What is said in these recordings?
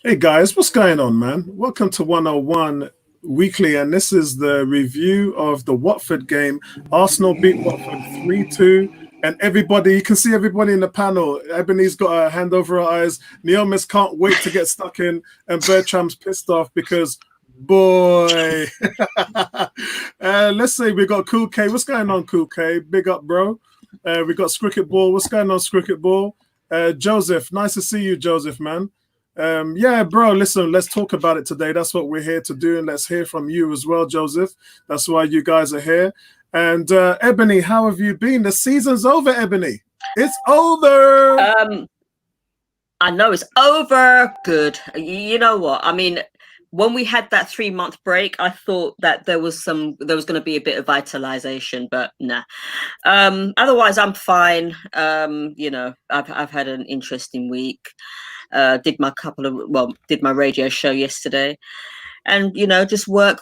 Hey guys, what's going on, man? Welcome to 101 Weekly, and this is the review of the Watford game. Arsenal beat Watford 3-2, and everybody, you can see everybody in the panel. Ebony's got a hand over her eyes. Neomis can't wait to get stuck in, and Bertram's pissed off because, boy. Let's say we got Cool K. What's going on, Cool K? Big up, bro. We got Scricket Ball. What's going on, Scricket Ball? Joseph, nice to see you, Joseph, man. Yeah, bro, listen, let's talk about it today. That's what we're here to do, and let's hear from you as well, Joseph. That's why you guys are here. And Ebony, how have you been? The season's over, Ebony. It's over. I know it's over. Good. You know what? I mean, when we had that 3-month break, I thought that there was going to be a bit of vitalization, but nah. Otherwise, I'm fine. You know, I've had an interesting week. Did my radio show yesterday, and you know, just work,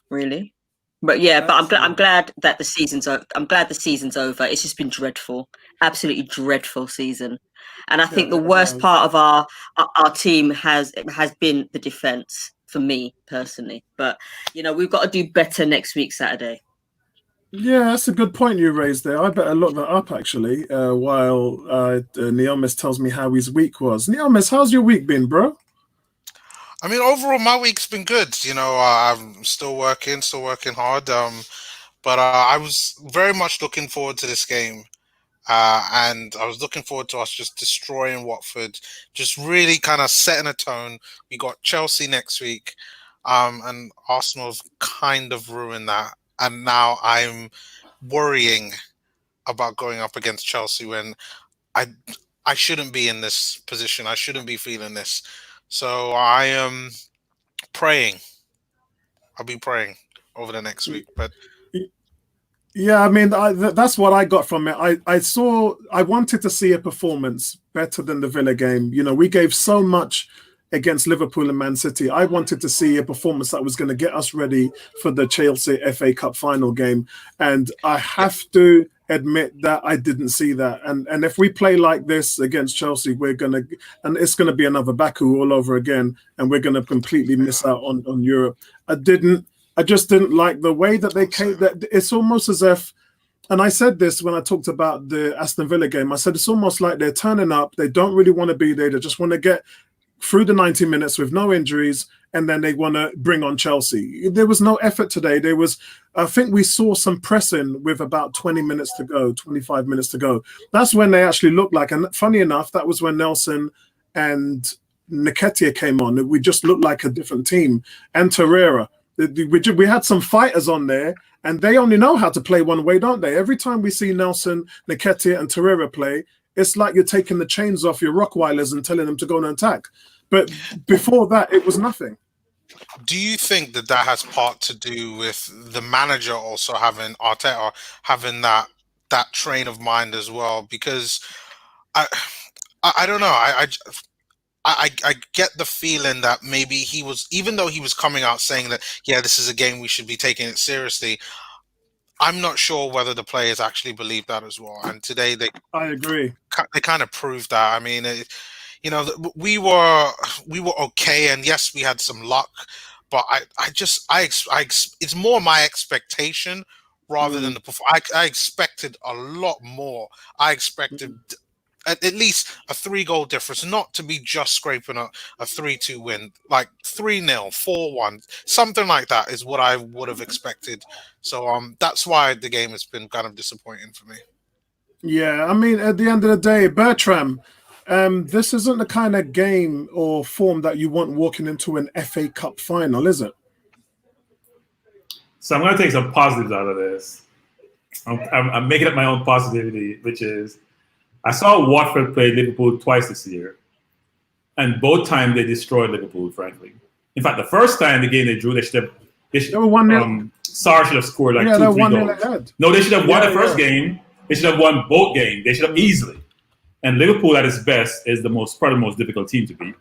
really. But yeah, but I'm glad that the season's over. I'm glad the season's over. It's just been dreadful, absolutely dreadful season, and I think the worst part of our team has been the defense for me personally. But you know, we've got to do better next week, Saturday. Yeah, that's a good point you raised there. I better look that up actually. While Neomis tells me how his week was. Neomis, how's your week been, bro? I mean, overall, my week's been good. You know, I'm still working hard. But I was very much looking forward to this game. And I was looking forward to us just destroying Watford, just really kind of setting a tone. We got Chelsea next week, and Arsenal's kind of ruined that. And now I'm worrying about going up against Chelsea when I shouldn't be in this position. I shouldn't be feeling this. So I am praying. I'll be praying over the next week. But yeah, I mean, that's what I got from it. I wanted to see a performance better than the Villa game. You know, we gave so much against Liverpool and Man City. I wanted to see a performance that was going to get us ready for the Chelsea FA Cup final game. And I have to admit that I didn't see that. And if we play like this against Chelsea, it's going to be another Baku all over again. And we're going to completely miss out on Europe. I just didn't like the way that they came. That it's almost as if, and I said this when I talked about the Aston Villa game, I said it's almost like they're turning up. They don't really want to be there. They just want to get through the 90 minutes with no injuries, and then they want to bring on Chelsea. There was no effort today. I think we saw some pressing with about 20 minutes to go, 25 minutes to go. That's when they actually looked like, and funny enough, that was when Nelson and Nketiah came on. We just looked like a different team. And Torreira. We had some fighters on there, and they only know how to play one way, don't they? Every time we see Nelson, Nketiah, and Torreira play, it's like you're taking the chains off your Rottweilers and telling them to go and attack. But before that, it was nothing. Do you think that has part to do with the manager also having Arteta having that train of mind as well? Because I don't know. I get the feeling that maybe he was, even though he was coming out saying that, yeah, this is a game we should be taking it seriously, I'm not sure whether the players actually believe that as well. And today I agree. They kind of proved that. I mean, you know, we were okay, and yes, we had some luck, but it's more my expectation rather than the performance. I expected a lot more. I expected at least a 3-goal difference, not to be just scraping a 3-2 win, like 3-0, 4-1, something like that is what I would have expected. So that's why the game has been kind of disappointing for me. Yeah, I mean, at the end of the day, Bertram, this isn't the kind of game or form that you want walking into an FA Cup final, is it? So I'm going to take some positives out of this. I'm making up my own positivity, which is I saw Watford play Liverpool twice this year, and both times they destroyed Liverpool, frankly. In fact, the first time the game they drew, they were 1-0. Sarr should have scored like 2-3 goals. No, they should have won the first game. They should have won both games. They should have easily. And Liverpool at its best is probably the most difficult team to beat.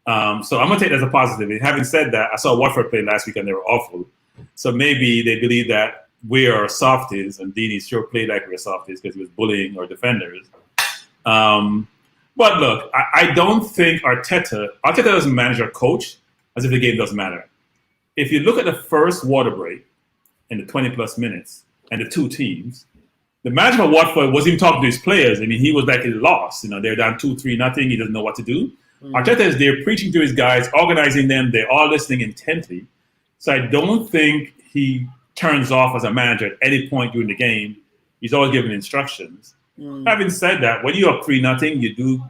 So I'm going to take that as a positive. And having said that, I saw Watford play last week and they were awful. So maybe they believe that we are softies, and Deeney sure played like we're softies because he was bullying our defenders. But look, I don't think Arteta doesn't manage or coach as if the game doesn't matter. If you look at the first water break in the 20-plus minutes and the two teams, the manager of Watford wasn't even talking to his players. I mean, he was like he lost. They're down 2-3-0. He doesn't know what to do. Arteta is there preaching to his guys, organizing them. They're all listening intently. So I don't think he turns off as a manager at any point during the game. He's always giving instructions. Having said that, when you're up 3-0, you do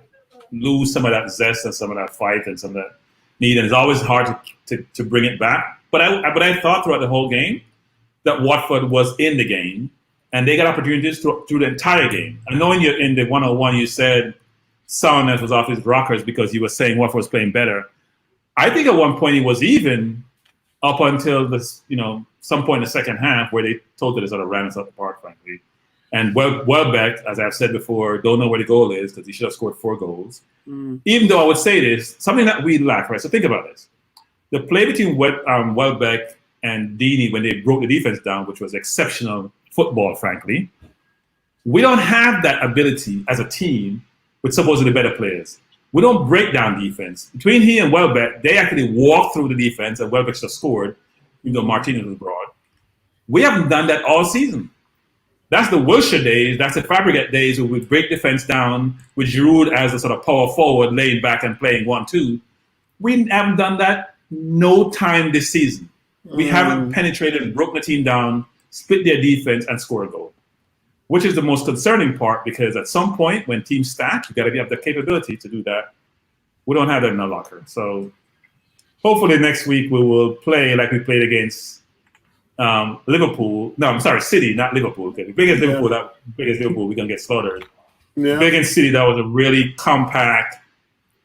lose some of that zest and some of that fight and some of that need, and it's always hard to bring it back. But I thought throughout the whole game that Watford was in the game, and they got opportunities through the entire game. I know in the 101 you said Soundness was off his rockers because he was saying Watford was playing better. I think at one point he was even up until some point in the second half where they totally sort of ran us out the park, frankly. And Welbeck, as I've said before, don't know where the goal is because he should have scored 4 goals. Even though I would say this, something that we lack, right? So think about this. The play between Welbeck and Deeney when they broke the defense down, which was exceptional football, frankly. We don't have that ability as a team with supposedly better players. We don't break down defense. Between he and Welbeck, they actually walked through the defense and Welbeck just scored, even though Martinez was broad. We haven't done that all season. That's the Wilshere days. That's the Fabregas days where we break defense down with Giroud as a sort of power forward, laying back and playing 1-2. We haven't done that no time this season. We haven't penetrated and broken the team down, split their defense, and scored a goal, which is the most concerning part because at some point when teams stack, you got to have the capability to do that. We don't have that in our locker. So hopefully next week we will play like we played against Liverpool. No, I'm sorry, City, not Liverpool. Okay. Big as Liverpool, we're going to get slaughtered. Yeah. Big as City, that was a really compact,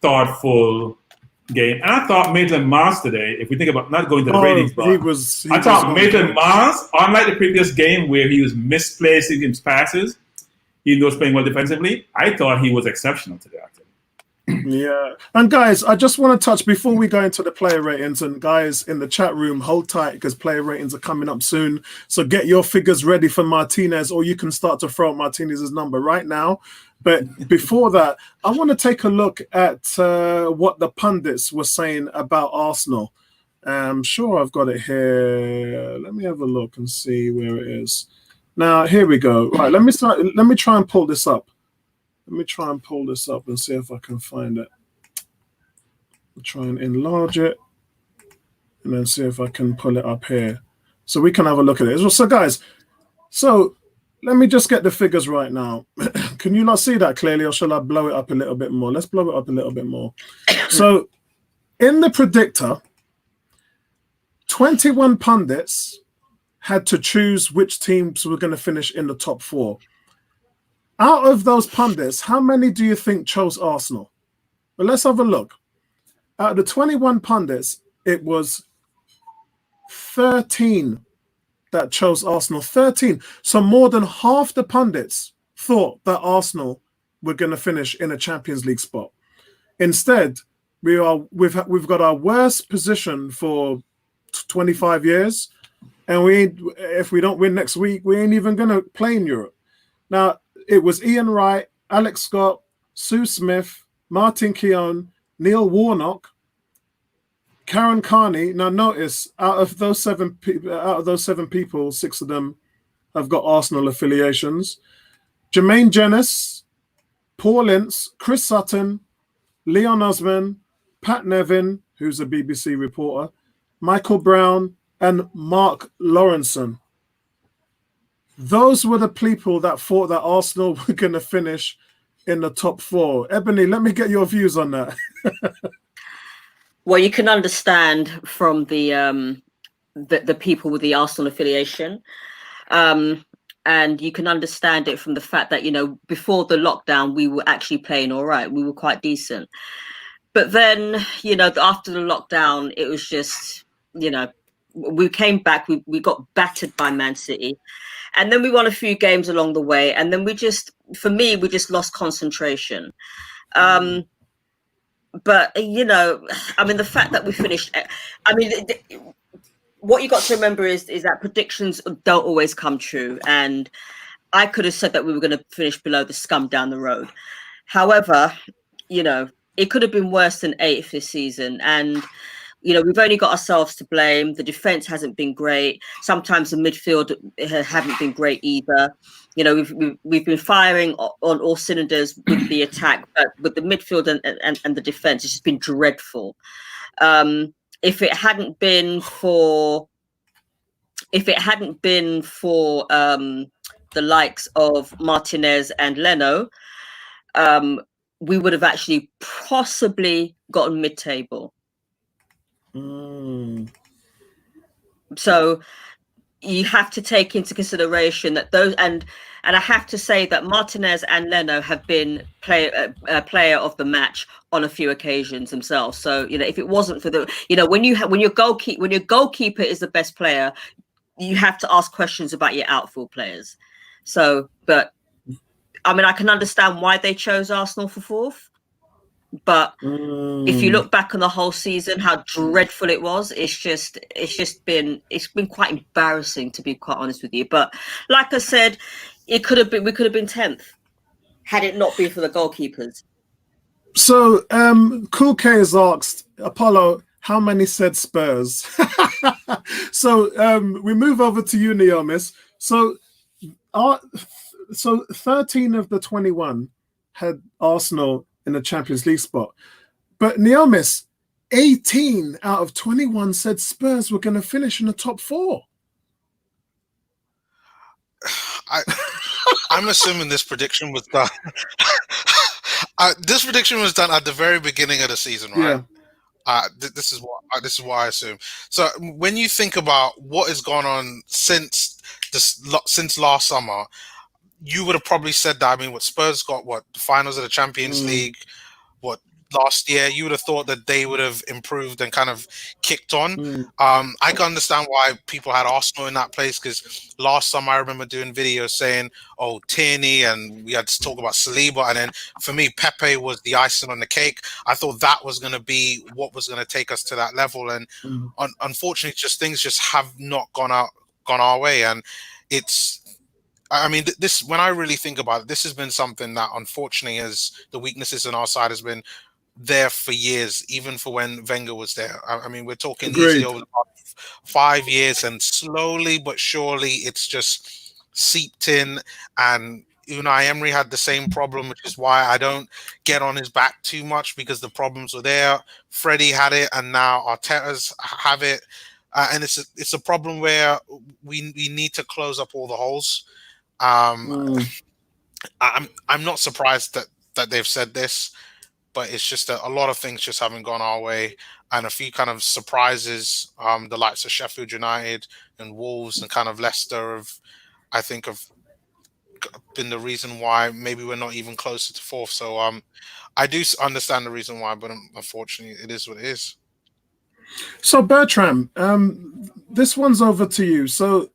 thoughtful game. And I thought Maitland-Niles today, if we think about not going to the ratings, but I thought Maitland-Niles, unlike the previous game where he was misplacing his passes, even though he was playing well defensively, I thought he was exceptional today, actually. Yeah. And guys, I just want to touch before we go into the player ratings, and guys in the chat room, hold tight because player ratings are coming up soon. So get your figures ready for Martinez, or you can start to throw out Martinez's number right now. But before that, I want to take a look at what the pundits were saying about Arsenal. I'm sure I've got it here. Let me have a look and see where it is. Now, here we go. Right, let me try and pull this up. Let me try and pull this up and see if I can find it. I'll try and enlarge it and then see if I can pull it up here so we can have a look at it. So, guys, let me just get the figures right now. Can you not see that clearly, or shall I blow it up a little bit more? Let's blow it up a little bit more. So, in the predictor, 21 pundits had to choose which teams were going to finish in the top 4. Out of those pundits, how many do you think chose Arsenal? Well, let's have a look. Out of the 21 pundits, it was 13 that chose Arsenal. 13. So more than half the pundits thought that Arsenal were going to finish in a Champions League spot. Instead, we've got our worst position for 25 years, and if we don't win next week, we ain't even going to play in Europe. Now, it was Ian Wright, Alex Scott, Sue Smith, Martin Keown, Neil Warnock, Karen Carney. Now, notice out of those seven people, 6 of them have got Arsenal affiliations. Jermaine Jenis, Paul Ince, Chris Sutton, Leon Osman, Pat Nevin, who's a BBC reporter, Michael Brown, and Mark Lawrenson. Those were the people that thought that Arsenal were going to finish in the top 4. Ebony, let me get your views on that. Well, you can understand from the people with the Arsenal affiliation, and you can understand it from the fact that, before the lockdown, we were actually playing all right. We were quite decent. But then, after the lockdown, it was just, we came back, we got battered by Man City. And then we won a few games along the way. And then we just lost concentration. But, the fact that we finished, what you got to remember is that predictions don't always come true. And I could have said that we were going to finish below the scum down the road. However, it could have been worse than 8th this season. And, we've only got ourselves to blame. The defence hasn't been great. Sometimes the midfield haven't been great either. We've been firing on all cylinders with the attack, but with the midfield and the defence, it's just been dreadful. If it hadn't been for the likes of Martinez and Leno, we would have actually possibly gotten mid-table. So you have to take into consideration that those, and I have to say that Martinez and Leno have been player of the match on a few occasions themselves. So if it wasn't for the, when your goalkeeper is the best player, you have to ask questions about your outfield players. So, but I mean, I can understand why they chose Arsenal for 4th. But if you look back on the whole season, how dreadful it was, it's been quite embarrassing, to be quite honest with you. But like I said, we could have been 10th had it not been for the goalkeepers. So, Cool K has asked Apollo, how many said Spurs? So we move over to you, Neomis. So 13 of the 21 had Arsenal in a Champions League spot. But Neomis, 18 out of 21 said Spurs were going to finish in the top 4. I'm assuming this prediction was done. This prediction was done at the very beginning of the season, right? Yeah. This is what I assume. So when you think about what has gone on since last summer, you would have probably said that. I mean, what Spurs got, the finals of the Champions League, last year, you would have thought that they would have improved and kind of kicked on. I can understand why people had Arsenal in that place, because last summer I remember doing videos saying, oh, Tierney, and we had to talk about Saliba, and then for me, Pepe was the icing on the cake. I thought that was going to be what was going to take us to that level, and unfortunately, things just have not gone our way, and it's. I mean, this, when I really think about it, this has been something that, unfortunately, as the weaknesses on our side has been there for years, even for when Wenger was there. I mean, we're talking easily over the past 5 years, and slowly but surely it's just seeped in. And Unai Emery had the same problem, which is why I don't get on his back too much, because the problems were there. Freddie had it, and now Arteta's have it. And it's a problem where we need to close up all the holes. I'm not surprised that they've said this, but it's just that a lot of things just haven't gone our way, and a few kind of surprises. The likes of Sheffield United and Wolves and kind of Leicester have been the reason why maybe we're not even closer to 4th. So I do understand the reason why, but unfortunately, it is what it is. So Bertram, this one's over to you. So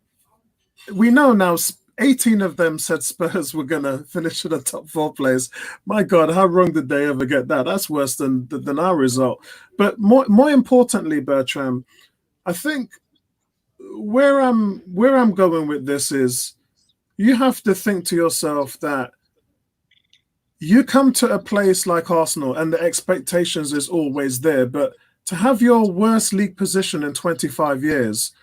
we know now 18 of them said Spurs were going to finish in the top 4 place. My God, how wrong did they ever get that? That's worse than our result. But more importantly, Bertram, I think where I'm going with this is, you have to think to yourself that you come to a place like Arsenal and the expectations is always there, but to have your worst league position in 25 years,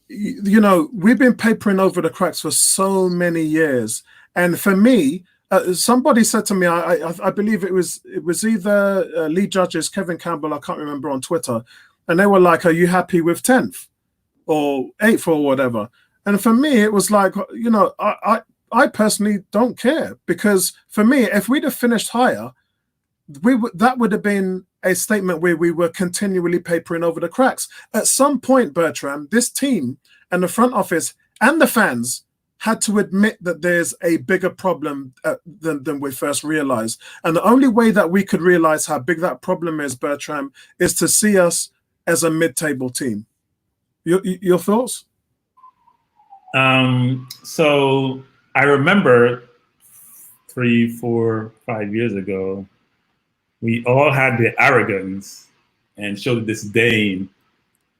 we've been papering over the cracks for so many years. And for me, somebody said to me, I believe it was either Lee Judge's, Kevin Campbell, I can't remember, on Twitter, and they were like, are you happy with 10th or 8th or whatever? And for me, it was like, I personally don't care, because for me, if we'd have finished higher, that would have been a statement where we were continually papering over the cracks. At some point, Bertram, this team and the front office and the fans had to admit that there's a bigger problem than we first realized. And the only way that we could realize how big that problem is, Bertram, is to see us as a mid-table team. Your thoughts? So I remember 3, 4, 5 years ago, we all had the arrogance and showed disdain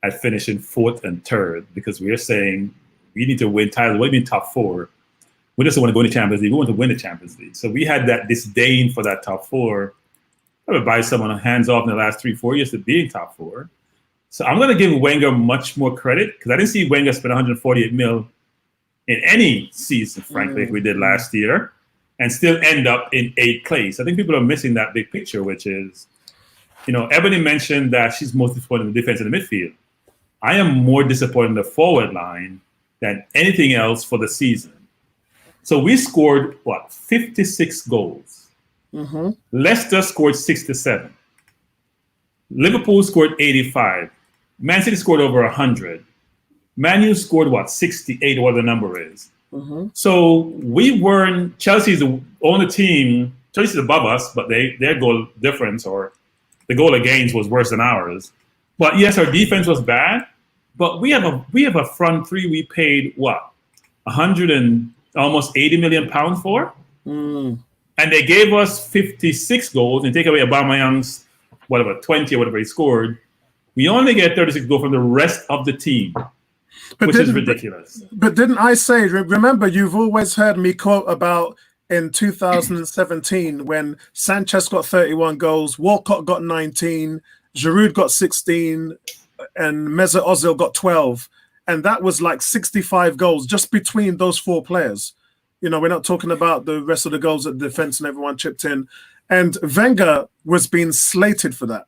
at finishing 4th and 3rd, because we are saying we need to win titles. What do you mean top 4? We just want to go in the Champions League. We want to win the Champions League. So we had that disdain for that top four. I would buy someone hands off in the last 3-4 years to being top four. So I'm going to give Wenger much more credit because I didn't see Wenger spend 148 mil in any season, frankly, if we did last year, and still end up in 8th place. I think people are missing that big picture, which is, Ebony mentioned that she's most disappointed in the defense and the midfield. I am more disappointed in the forward line than anything else for the season. So we scored, 56 goals. Mm-hmm. Leicester scored 67. Liverpool scored 85. Man City scored over 100. Man U scored, 68, what the number is. Mm-hmm. So we weren't, Chelsea's the only team, Chelsea's above us, but their goal difference or the goal against was worse than ours. But yes, our defense was bad, but we have a front three we paid, 100 and almost 80 million pounds for? Mm. And they gave us 56 goals and take away Aubameyang's, 20 or whatever he scored. We only get 36 goals from the rest of the team, which is ridiculous. But didn't I say, remember, you've always heard me quote about in 2017 when Sanchez got 31 goals, Walcott got 19, Giroud got 16, and Mesut Ozil got 12. And that was like 65 goals just between those four players. We're not talking about the rest of the goals at defense and everyone chipped in. And Wenger was being slated for that.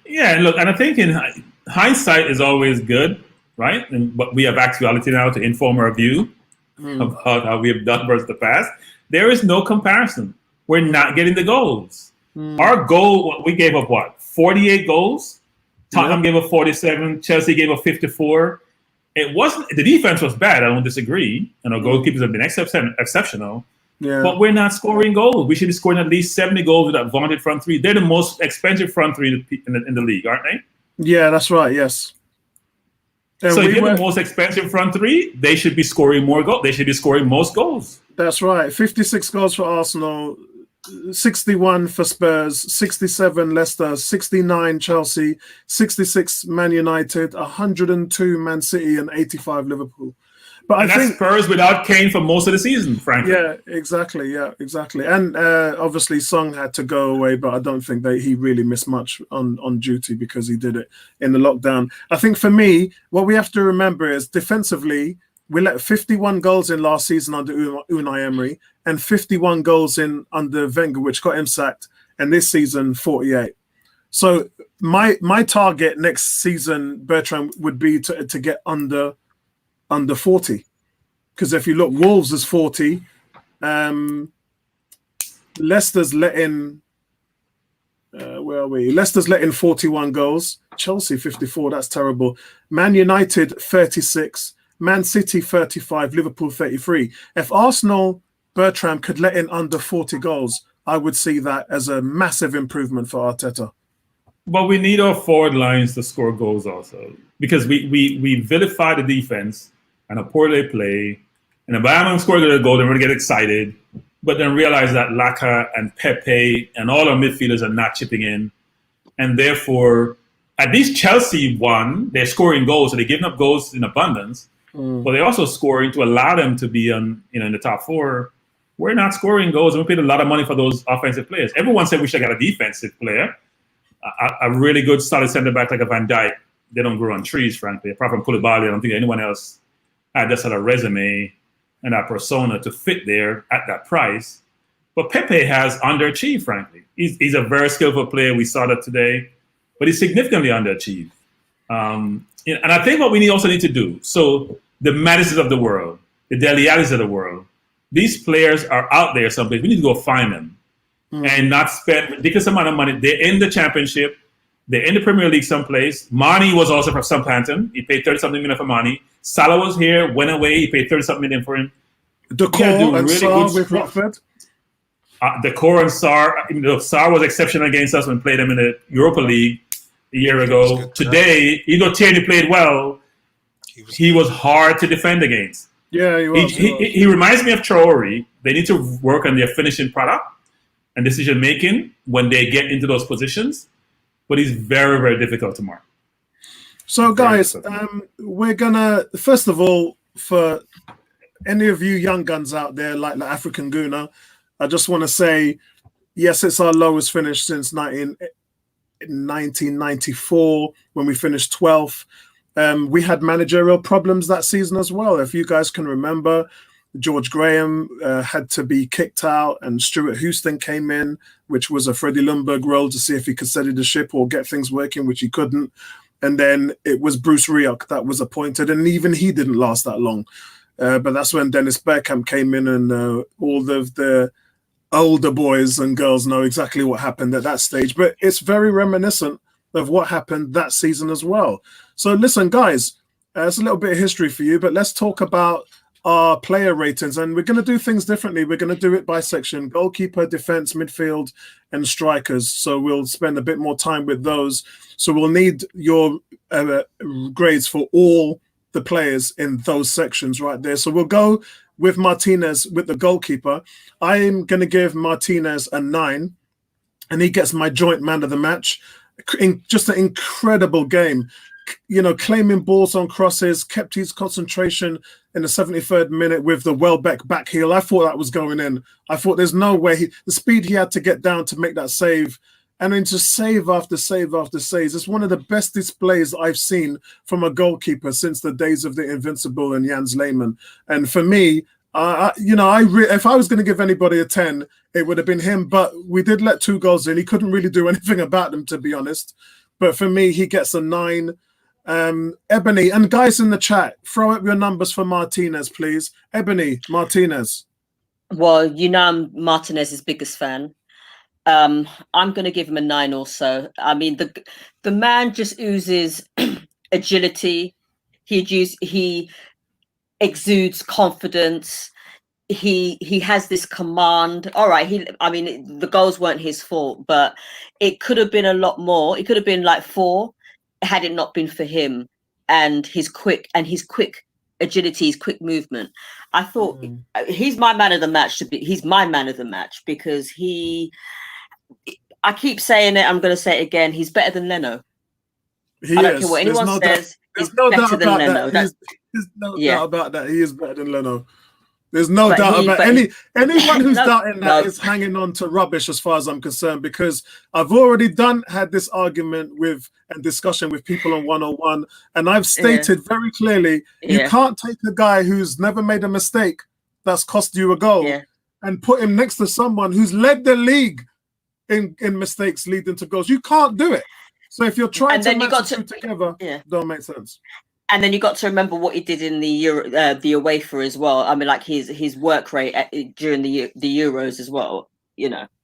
Yeah, look, and I think in hindsight is always good, right? But we have actuality now to inform our view about how we have done versus the past. There is no comparison. We're not getting the goals. Our goal, we gave up 48 goals? Tottenham gave up 47. Chelsea gave up 54. It wasn't, the defense was bad. I don't disagree. And our goalkeepers have been exceptional. Yeah. But we're not scoring goals. We should be scoring at least 70 goals with that vaunted front three. They're the most expensive front three in the league, aren't they? Yeah, that's right. Yes. And so if you're the most expensive front three, they should be scoring more goals. They should be scoring most goals. That's right. 56 goals for Arsenal, 61 for Spurs, 67 Leicester, 69 Chelsea, 66 Man United, 102 Man City, and 85 Liverpool. But I think Spurs without Kane for most of the season, frankly. Yeah, exactly. And obviously Song had to go away, but I don't think he really missed much on duty because he did it in the lockdown. I think for me, what we have to remember is defensively, we let 51 goals in last season under Unai Emery and 51 goals in under Wenger, which got him sacked. And this season, 48. So my target next season, Bertrand, would be to get under 40, because if you look, Wolves is 40, Leicester's letting where are we? Leicester's letting 41 goals, Chelsea 54. That's terrible. Man United 36, Man City 35, Liverpool 33. If Arsenal, Bertram, could let in under 40 goals, I would see that as a massive improvement for Arteta. But we need our forward lines to score goals also, because we vilify the defense and how poor they play. And if Aubameyang scores a goal, then we're going to get excited. But then realize that Laka and Pepe and all our midfielders are not chipping in. And therefore, at least Chelsea won. They're scoring goals, so they're giving up goals in abundance. But they're also scoring to allow them to be in the top four. We're not scoring goals, and we paid a lot of money for those offensive players. Everyone said we should have got a defensive player. A really good solid center back like a Van Dijk. They don't grow on trees, frankly. Apart from Koulibaly, I don't think anyone else had that sort of resume and that persona to fit there at that price. But Pepe has underachieved, frankly. He's a very skillful player. We saw that today, but he's significantly underachieved. And I think what we also need to do, so the Madisons of the world, the Dele Allis of the world, these players are out there someplace. We need to go find them and not spend ridiculous amount of money. They're in the championship. They're in the Premier League someplace. Mane was also from Southampton. He paid 30-something million for Mane. Salah was here, went away. He paid 30-something million for him. Decor and really Sarr with Watford. Decor and Sarr. Sarr was exceptional against us when we played him in the Europa League a year ago. Today, even though Tierney played well, he was hard to defend against. Yeah, he was. He reminds me of Traore. They need to work on their finishing product and decision making when they get into those positions. But he's very, very difficult to mark. So, guys, we're gonna first of all, for any of you young guns out there, like the African Guna, I just want to say, yes, it's our lowest finish since 1994 when we finished 12th. We had managerial problems that season as well. If you guys can remember, George Graham had to be kicked out and Stuart Houston came in, which was a Freddie Lundberg role to see if he could steady the ship or get things working, which he couldn't. And then it was Bruce Rioch that was appointed, and even he didn't last that long. But that's when Dennis Bergkamp came in, and all of the older boys and girls know exactly what happened at that stage. But it's very reminiscent of what happened that season as well. So listen, guys, it's a little bit of history for you, but let's talk about our player ratings. And we're going to do things differently. We're going to do it by section: goalkeeper, defense, midfield, and strikers. So we'll spend a bit more time with those. So we'll need your grades for all the players in those sections right there. So we'll go with Martinez with the goalkeeper. I'm going to give Martinez a 9, and he gets my joint man of the match. Just an incredible game. You know, claiming balls on crosses, kept his concentration in the 73rd minute with the Welbeck back heel. I thought that was going in. I thought there's no way. The speed he had to get down to make that save, and then just save after save after save. It's one of the best displays I've seen from a goalkeeper since the days of the Invincible and Jens Lehmann. And for me, if I was going to give anybody a 10, it would have been him. But we did let 2 goals in. He couldn't really do anything about them, to be honest. But for me, he gets a 9. Ebony, and guys in the chat, throw up your numbers for Martinez, please. Ebony, Martinez. Well, I'm Martinez's biggest fan. I'm going to give him a 9 also. I mean, the man just oozes agility. He exudes confidence. He has this command. All right, the goals weren't his fault, but it could have been a lot more. It could have been like 4 had it not been for him and his quick agility, his quick movement. I thought he's my man of the match. He's my man of the match because I keep saying it, I'm going to say it again, he's better than Leno. I don't care what anyone says. He's better than Leno. There's no doubt about that. He is better than Leno. There's no doubt about anyone who's doubting that is hanging on to rubbish as far as I'm concerned, because I've already had this argument and discussion with people on 101, and I've stated very clearly, you can't take a guy who's never made a mistake that's cost you a goal and put him next to someone who's led the league in mistakes leading to goals. You can't do it. So if you're trying to match the two together, don't make sense. And then you got to remember what he did in the UEFA as well. I mean, like his work rate during the Euros as well.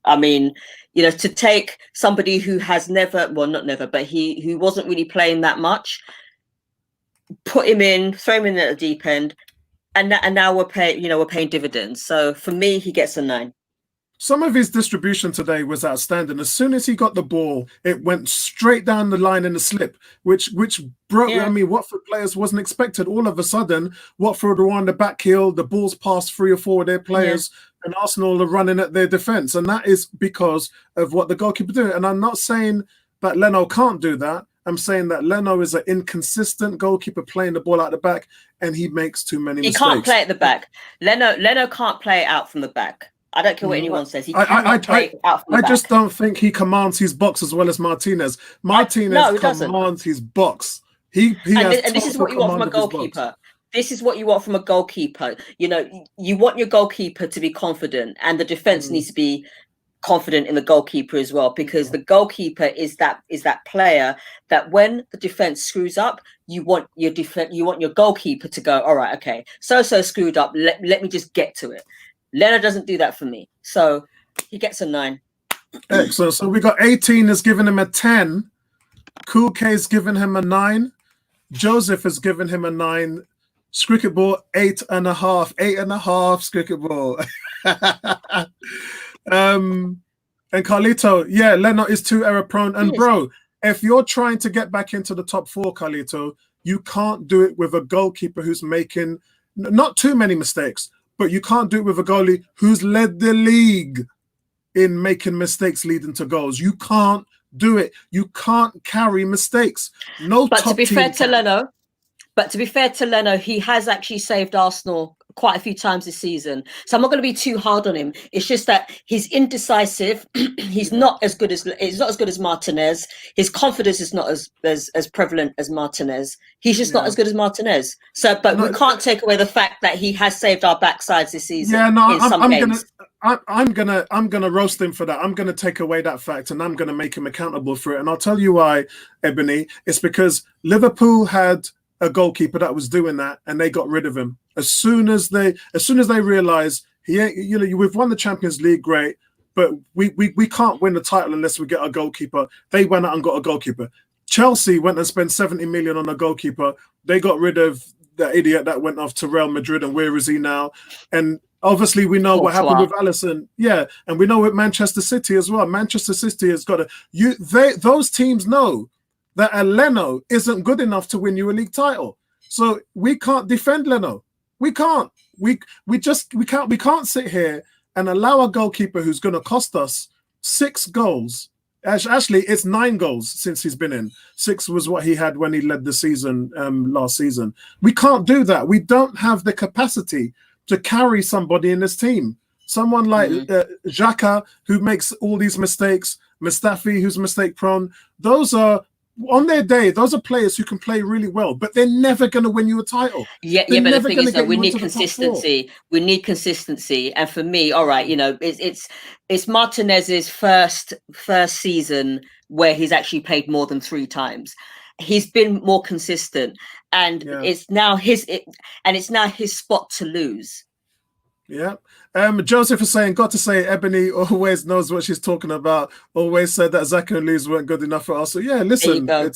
I mean, to take somebody who has not never, but who wasn't really playing that much, throw him in at the deep end, and now we're paying dividends. So for me, he gets a 9. Some of his distribution today was outstanding. As soon as he got the ball, it went straight down the line in the slip, which broke. I mean, Watford players wasn't expected. All of a sudden, Watford were on the back heel. The ball's passed 3 or 4 of their players, and Arsenal are running at their defence. And that is because of what the goalkeeper did. And I'm not saying that Leno can't do that. I'm saying that Leno is an inconsistent goalkeeper playing the ball out the back, and he makes too many mistakes. He can't play at the back. Leno can't play out from the back. I don't care what anyone says. He cannot play out from the back. I just don't think he commands his box as well as Martinez. Martinez commands his box. And this is what you want from a goalkeeper. This is what you want from a goalkeeper. You want your goalkeeper to be confident, and the defense needs to be confident in the goalkeeper as well, because the goalkeeper is that player that when the defense screws up, you want your goalkeeper to go, all right, okay, so screwed up. Let me just get to it. Leno doesn't do that for me, so he gets a 9. Excellent. So we got 18 is giving him a 10. Cool K's giving him a 9. Joseph has given him a 9. Cricket Ball 8.5. 8.5. Cricket Ball. And Carlito, Leno is too error prone. And bro, if you're trying to get back into the top 4, Carlito, you can't do it with a goalkeeper who's making not too many mistakes. But you can't do it with a goalie who's led the league in making mistakes leading to goals. You can't do it. You can't carry mistakes. But to be fair to Leno, he has actually saved Arsenal quite a few times this season, so I'm not going to be too hard on him. It's just that he's indecisive. He's not as good as Martinez. His confidence is not as prevalent as Martinez. He's just not as good as Martinez. So, but we can't take away the fact that he has saved our backsides this season. Yeah, no, in some games. I'm gonna roast him for that. I'm gonna take away that fact, and I'm gonna make him accountable for it. And I'll tell you why, Ebony. It's because Liverpool had a goalkeeper that was doing that, and they got rid of him as soon as they realized he ain't. You know, we've won the Champions League, great, but we can't win the title unless we get a goalkeeper. They went out and got a goalkeeper. Chelsea went and spent 70 million on a goalkeeper. They got rid of the idiot that went off to Real Madrid, and where is he now? And obviously, we know what happened with Alisson. Yeah, and we know with Manchester City as well. Manchester City has got those teams know that a Leno isn't good enough to win you a league title. So we can't defend Leno. We can't. We can't sit here and allow a goalkeeper who's going to cost us 6 goals. Actually, it's 9 goals since he's been in. 6 was what he had when he led the season last season. We can't do that. We don't have the capacity to carry somebody in this team. Someone like Xhaka, who makes all these mistakes, Mustafi, who's mistake prone. Those are, on their day, those are players who can play really well, but they're never going to win you a title. Yeah, but the thing is that we need consistency. We need consistency. And for me, all right, you know, it's Martinez's first season where he's actually played more than 3 times. He's been more consistent, and it's now his spot to lose. Yeah. Joseph is saying, got to say, Ebony always knows what she's talking about. Always said that Zach and Louise weren't good enough for us. So yeah, listen, I'm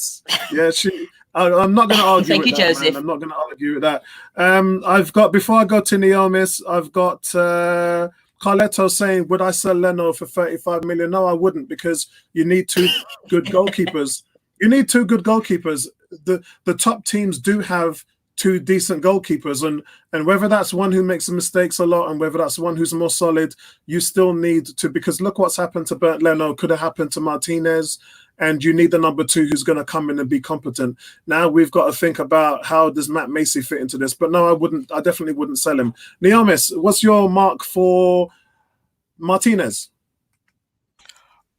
not going to argue Thank with you, that, Joseph. man. I'm not going to argue with that. I've got, before I go to Neomis, I've got Carletto saying, would I sell Leno for 35 million? No, I wouldn't, because you need 2 good goalkeepers. You need 2 good goalkeepers. The top teams do have 2 decent goalkeepers, and whether that's one who makes mistakes a lot and whether that's one who's more solid, you still need to, because look what's happened to Bernd Leno, could have happened to Martinez, and you need the number 2 who's going to come in and be competent. Now we've got to think about how does Matt Macy fit into this, but no, I definitely wouldn't sell him. Neomis, what's your mark for Martinez?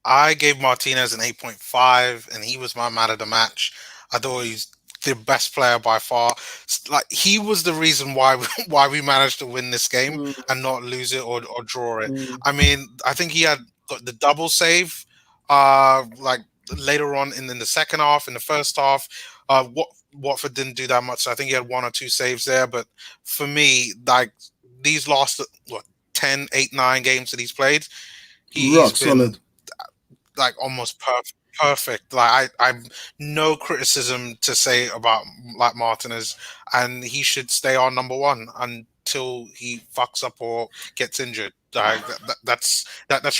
I gave Martinez an 8.5, and he was my man of the match. I thought he's the best player by far. Like, he was the reason why we managed to win this game and not lose it or draw it. I mean, I think he had got the double save like later on in the second half. In the first half, Watford didn't do that much. So I think he had 1 or 2 saves there. But for me, like, these last 10, 8, 9 games that he's played, he's been solid, like almost perfect. Like, I'm no criticism to say about like Martinez, and he should stay on number 1 until he fucks up or gets injured. That's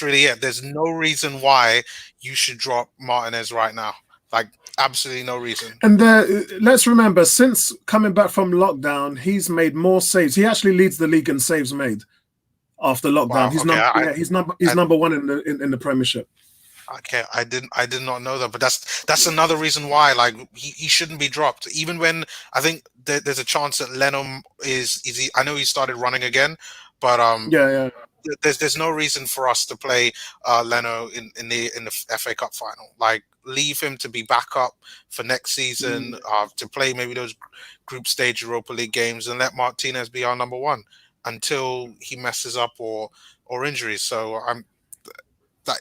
really it. There's no reason why you should drop Martinez right now. Like, absolutely no reason. And let's remember, since coming back from lockdown, he's made more saves. He actually leads the league in saves made after lockdown. Wow, he's number 1 in the Premiership. Okay, I did not know that, but that's another reason why, like, he shouldn't be dropped. Even when I think there's a chance that Leno I know he started running again, but there's no reason for us to play Leno in the FA Cup final. Like, leave him to be backup for next season, to play maybe those group stage Europa League games, and let Martinez be our number 1 until he messes up or injuries. So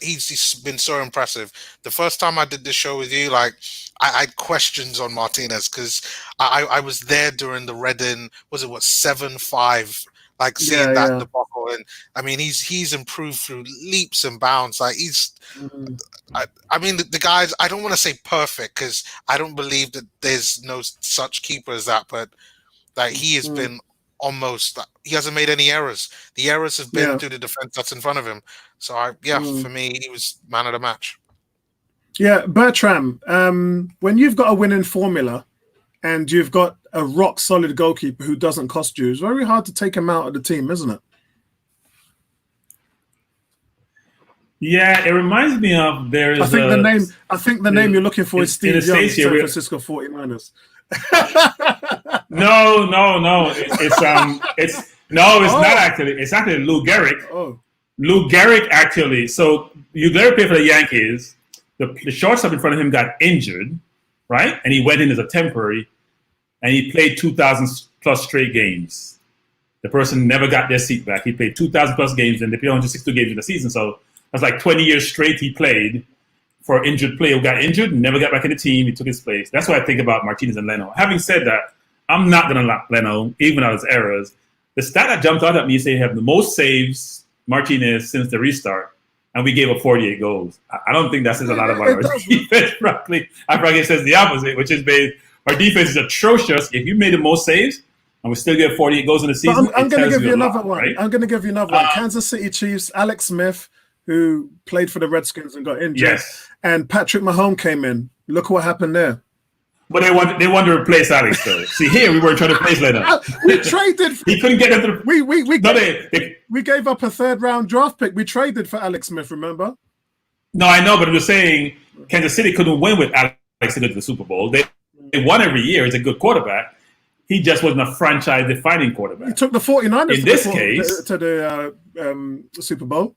he's been so impressive. The first time I did this show with you, like, I had questions on Martinez because I was there during the Reading, 7-5, like, seeing that debacle, and I mean he's improved through leaps and bounds. Like, he's, I mean the guys. I don't want to say perfect because I don't believe that there's no such keeper as that, but like, he has been almost. He hasn't made any errors. The errors have been through the defense that's in front of him. So for me, he was man of the match. Yeah, Bertram. When you've got a winning formula and you've got a rock solid goalkeeper who doesn't cost you, it's very hard to take him out of the team, isn't it? Yeah, it reminds me of I think the name you're looking for is Steve Young, San Francisco 49ers. No. No, it's not actually. It's actually Lou Gehrig. Oh. Lou Gehrig actually. So Lou Gehrig played for the Yankees. The shortstop in front of him got injured, right? And he went in as a temporary, and he played 2,000 plus straight games. The person never got their seat back. He played 2,000 plus games, and they played 162 games in the season. So that's like 20 years straight he played for an injured player who got injured, never got back in the team. He took his place. That's what I think about Martinez and Leno. Having said that, I'm not going to lock Leno, even on his errors. The stat that jumped out at me say he have the most saves, Martinez, since the restart, and we gave up 48 goals. I don't think that says a lot about our defense, frankly. I frankly says the opposite, which is our defense is atrocious. If you made the most saves and we still get 48 goals in the season, I'm going to give you another lot, one. Right? I'm going to give you another one. Kansas City Chiefs, Alex Smith, who played for the Redskins and got injured. Yes. And Patrick Mahomes came in. Look what happened there. But they want to replace Alex, though. See, here we weren't trying to replace Leno. We traded. He couldn't get into the... We gave up a 3rd-round draft pick. We traded for Alex Smith, remember? No, I know, but I'm just saying Kansas City couldn't win with Alex to go to the Super Bowl. They won every year. He's a good quarterback. He just wasn't a franchise-defining quarterback. He took the 49ers in this case to the Super Bowl.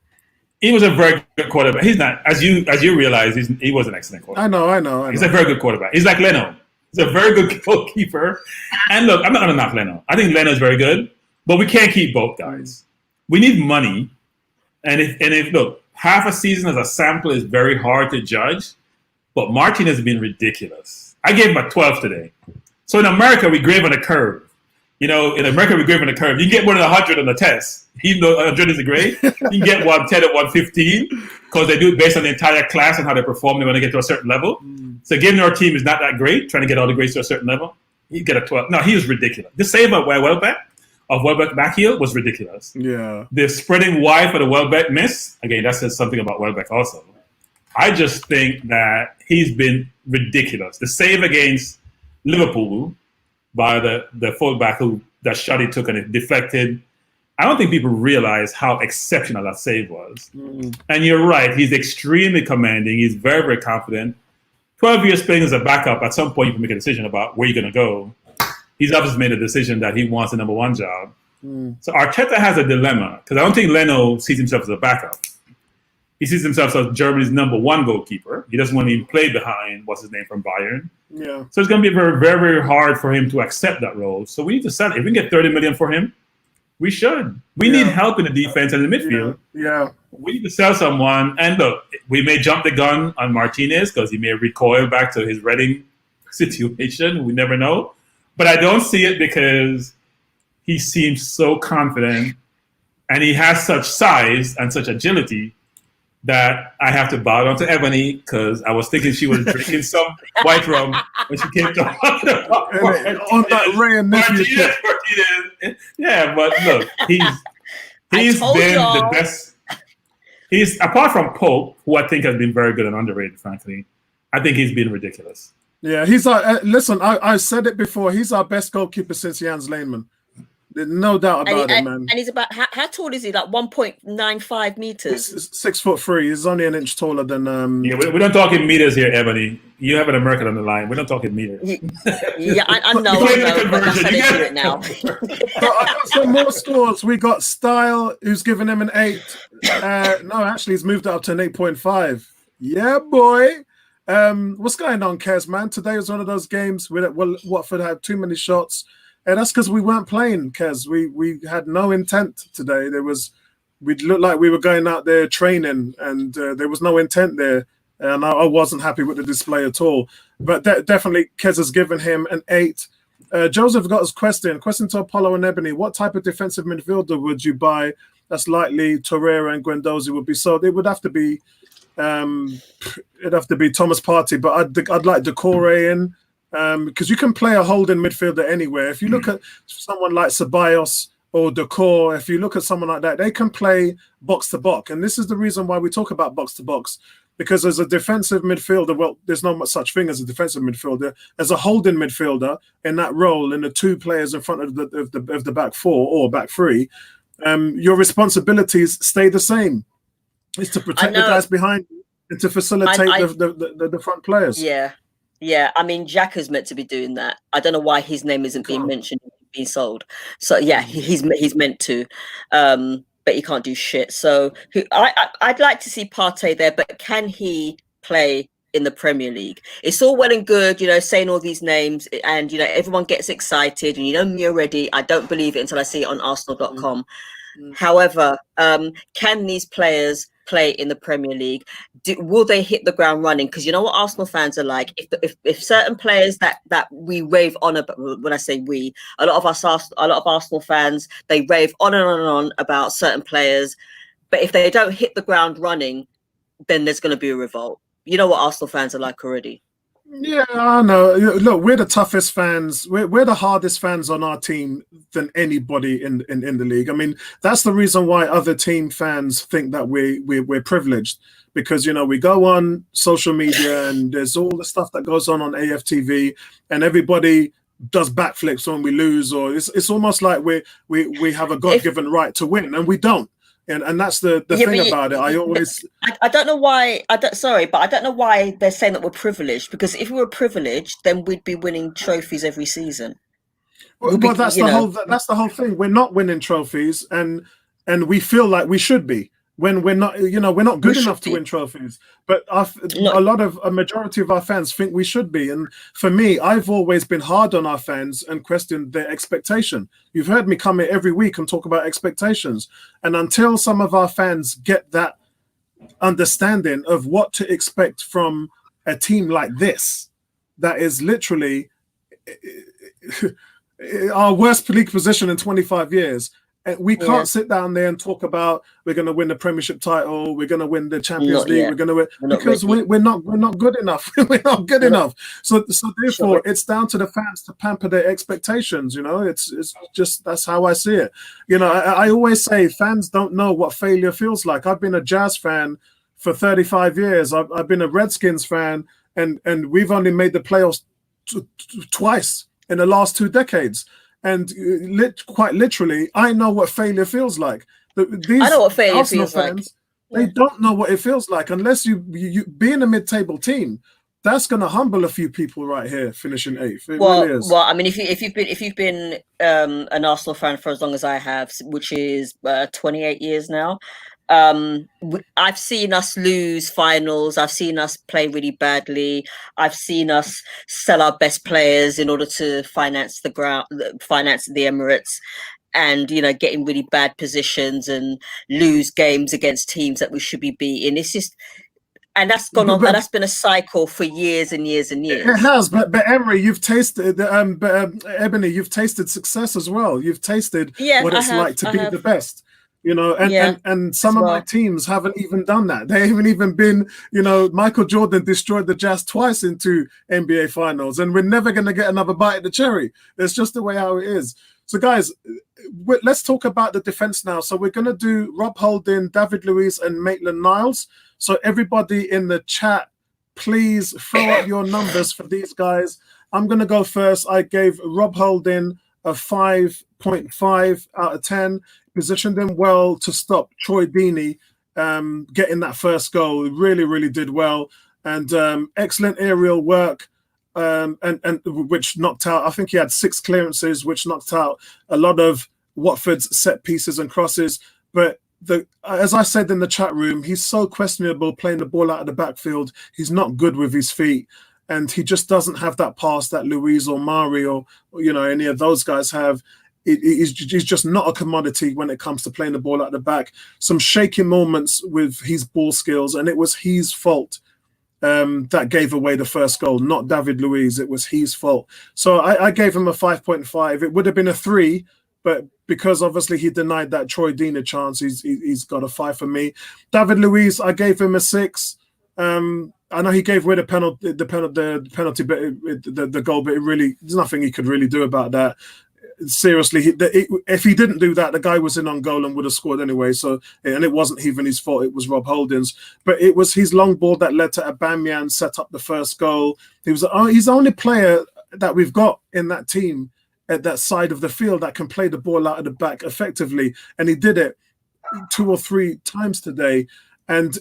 He was a very good quarterback. He's not, as you realize, he was an excellent quarterback. I know. He's a very good quarterback. He's like Leno. He's a very good goalkeeper. And look, I'm not going to knock Leno. I think Leno is very good, but we can't keep both guys. We need money. And if look, half a season as a sample is very hard to judge, but Martin has been ridiculous. I gave him a 12 today. So in America, we grade on a curve. You know, in America, we grade on a curve. You can get more than 100 on the test. Even though 100 is a grade, you can get 110 or 115 because they do it based on the entire class and how they perform. They're going to get to a certain level. So giving our team is not that great, trying to get all the grades to a certain level. You get a 12. No, he was ridiculous. The save of Welbeck backheel was ridiculous. Yeah. The spreading wide for the Welbeck miss, again, that says something about Welbeck also. I just think that he's been ridiculous. The save against Liverpool by the fullback that shot he took and it deflected. I don't think people realize how exceptional that save was. And you're right, he's extremely commanding. He's very, very confident. 12 years playing as a backup, at some point you can make a decision about where you're going to go. He's obviously made a decision that he wants the number one job. So Arteta has a dilemma because I don't think Leno sees himself as a backup. He sees himself as Germany's number one goalkeeper. He doesn't want to even play behind, what's his name, from Bayern. Yeah. So it's going to be very, very, very hard for him to accept that role. So we need to sell it. If we can get 30 million for him, we should. We need help in the defense and the midfield. Yeah. We need to sell someone. And look, we may jump the gun on Martinez because he may recoil back to his Reading situation. We never know. But I don't see it because he seems so confident and he has such size and such agility that I have to bow down to Ebony because I was thinking she was drinking some white rum when she came to on that Ray and nephew shit. Yeah, but look, he's been the best. He's apart from Pope, who I think has been very good and underrated, frankly. I think he's been ridiculous. Yeah, he's listen. I said it before. He's our best goalkeeper since Jens Lehmann. There's no doubt about it, man. And he's about how tall is he? Like 1.95 meters. He's 6'3". He's only an inch taller than. Yeah, we don't talk in meters here, Ebony. You have an American on the line. We don't talk in meters. Yeah, I know. But that's how they do it now. So I got some more scores. We got Style, who's given him an 8. No, actually, he's moved it up to an 8.5. Yeah, boy. What's going on, Kez, man? Today was one of those games where Watford had too many shots. And that's because we weren't playing, Kez. We had no intent today. We looked like we were going out there training, and there was no intent there. And I wasn't happy with the display at all. But definitely, Kez has given him an 8. Joseph got his question to Apollo and Ebony. What type of defensive midfielder would you buy? That's likely Torreira and Guendouzi would be sold. It would have to be, it'd have to be Thomas Partey. But I'd like Decore in. Because you can play a holding midfielder anywhere. If you look at someone like Ceballos or Decor, if you look at someone like that, they can play box to box. And this is the reason why we talk about box to box. Because as a defensive midfielder, well, there's no such thing as a defensive midfielder. As a holding midfielder in that role, in the 2 players in front of the back 4 or back 3, your responsibilities stay the same. It's to protect the guys behind you and to facilitate the front players. Yeah. Yeah, I mean, Xhaka's meant to be doing that. I don't know why his name isn't being mentioned in been sold. So yeah, he's meant to, but he can't do shit. So I'd like to see Partey there, but can he play in the Premier League? It's all well and good, saying all these names, and everyone gets excited, and me already. I don't believe it until I see it on Arsenal.com. However, can these players play in the Premier League? Will they hit the ground running? Because you know what Arsenal fans are like. If certain players that we rave on about, when I say we, a lot of Arsenal fans, they rave on and on and on about certain players, but if they don't hit the ground running, then there's going to be a revolt. You know what Arsenal fans are like already. Yeah, I know. Look, we're the toughest fans. We're the hardest fans on our team than anybody in the league. I mean, that's the reason why other team fans think that we're privileged, because we go on social media and there's all the stuff that goes on AFTV, and everybody does backflips when we lose, or it's almost like we have a God-given right to win, and we don't. And that's the thing about it. I don't know why. I don't know why they're saying that we're privileged. Because if we were privileged, then we'd be winning trophies every season. Well, that's the whole thing. We're not winning trophies, and we feel like we should be. When we're not, we're not good enough to win trophies. But a majority of our fans think we should be. And for me, I've always been hard on our fans and questioned their expectation. You've heard me come here every week and talk about expectations. And until some of our fans get that understanding of what to expect from a team like this, that is literally our worst league position in 25 years. We can't sit down there and talk about we're going to win the Premiership title, we're going to win the Champions League, we're going to win, because we're not good enough. We're not good enough. So therefore, it's down to the fans to pamper their expectations. It's just, that's how I see it. I always say fans don't know what failure feels like. I've been a Jazz fan for 35 years. I've been a Redskins fan, and we've only made the playoffs twice in the last 2 decades. And quite literally, I know what failure feels like. I know what failure Arsenal feels fans, like. They don't know what it feels like unless you being a mid-table team. That's going to humble a few people right here, finishing 8th. Really is. Well, I mean, if you've been an Arsenal fan for as long as I have, which is 28 years now. I've seen us lose finals. I've seen us play really badly. I've seen us sell our best players in order to finance the Emirates, and get in really bad positions and lose games against teams that we should be beating. It's just, and that's gone on. And that's been a cycle for years and years and years. It has, but Emery, you've tasted Ebony, you've tasted success as well. You've tasted what it's like to be the best. And some of my teams haven't even done that. They haven't even been, Michael Jordan destroyed the Jazz twice in 2 NBA finals, and we're never going to get another bite at the cherry. It's just the way how it is. So guys, let's talk about the defense now. So we're going to do Rob Holden, David Luiz, and Maitland-Niles. So everybody in the chat, please throw up your numbers for these guys. I'm going to go first. I gave Rob Holden a 5.5 out of 10. Positioned him well to stop Troy Deeney getting that first goal. He really, really did well. And excellent aerial work, and which knocked out, I think he had 6 clearances, which knocked out a lot of Watford's set pieces and crosses. But as I said in the chat room, he's so questionable playing the ball out of the backfield. He's not good with his feet. And he just doesn't have that pass that Louise or Mari or any of those guys have. He's just not a commodity when it comes to playing the ball at the back. Some shaky moments with his ball skills, and it was his fault that gave away the first goal, not David Luiz. It was his fault. So I gave him a 5.5. It would have been a 3, but because obviously he denied that Troy Deeney chance, he's got a 5 for me. David Luiz, I gave him a 6. I know he gave away the penalty, but the goal, but there's nothing he could really do about that. Seriously, if he didn't do that, the guy was in on goal and would have scored anyway. So, and it wasn't even his fault; it was Rob Holden's. But it was his long ball that led to Aubameyang set up the first goal. He's the only player that we've got in that team at that side of the field that can play the ball out of the back effectively, and he did it 2 or 3 times today. And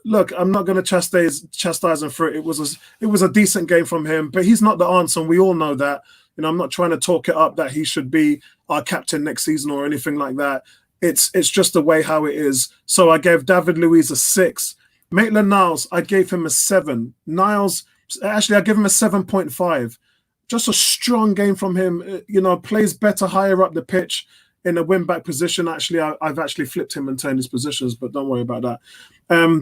look, I'm not going to chastise him for it. It was a decent game from him, but he's not the answer, and we all know that. You know, I'm not trying to talk it up that he should be our captain next season or anything like that. It's just the way how it is. So I gave David Luiz a 6. Maitland-Niles, I gave him a 7. Niles, actually, I gave him a 7.5. Just a strong game from him. You know, plays better higher up the pitch in a wing-back position. Actually, I've actually flipped him and turned his positions, but don't worry about that.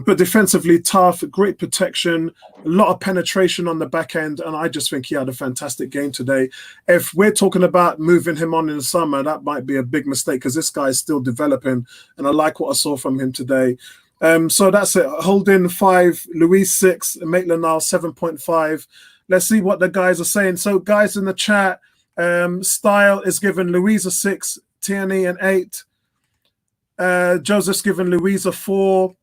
But defensively tough, great protection, a lot of penetration on the back end, and I just think he had a fantastic game today. If we're talking about moving him on in the summer, that might be a big mistake because this guy is still developing, and I like what I saw from him today. So that's it. Holden 5, Louise 6, Maitland-Niles 7.5. Let's see what the guys are saying. So guys in the chat, Style is giving Louise a 6, Tierney an 8. Joseph's given Louise a 4.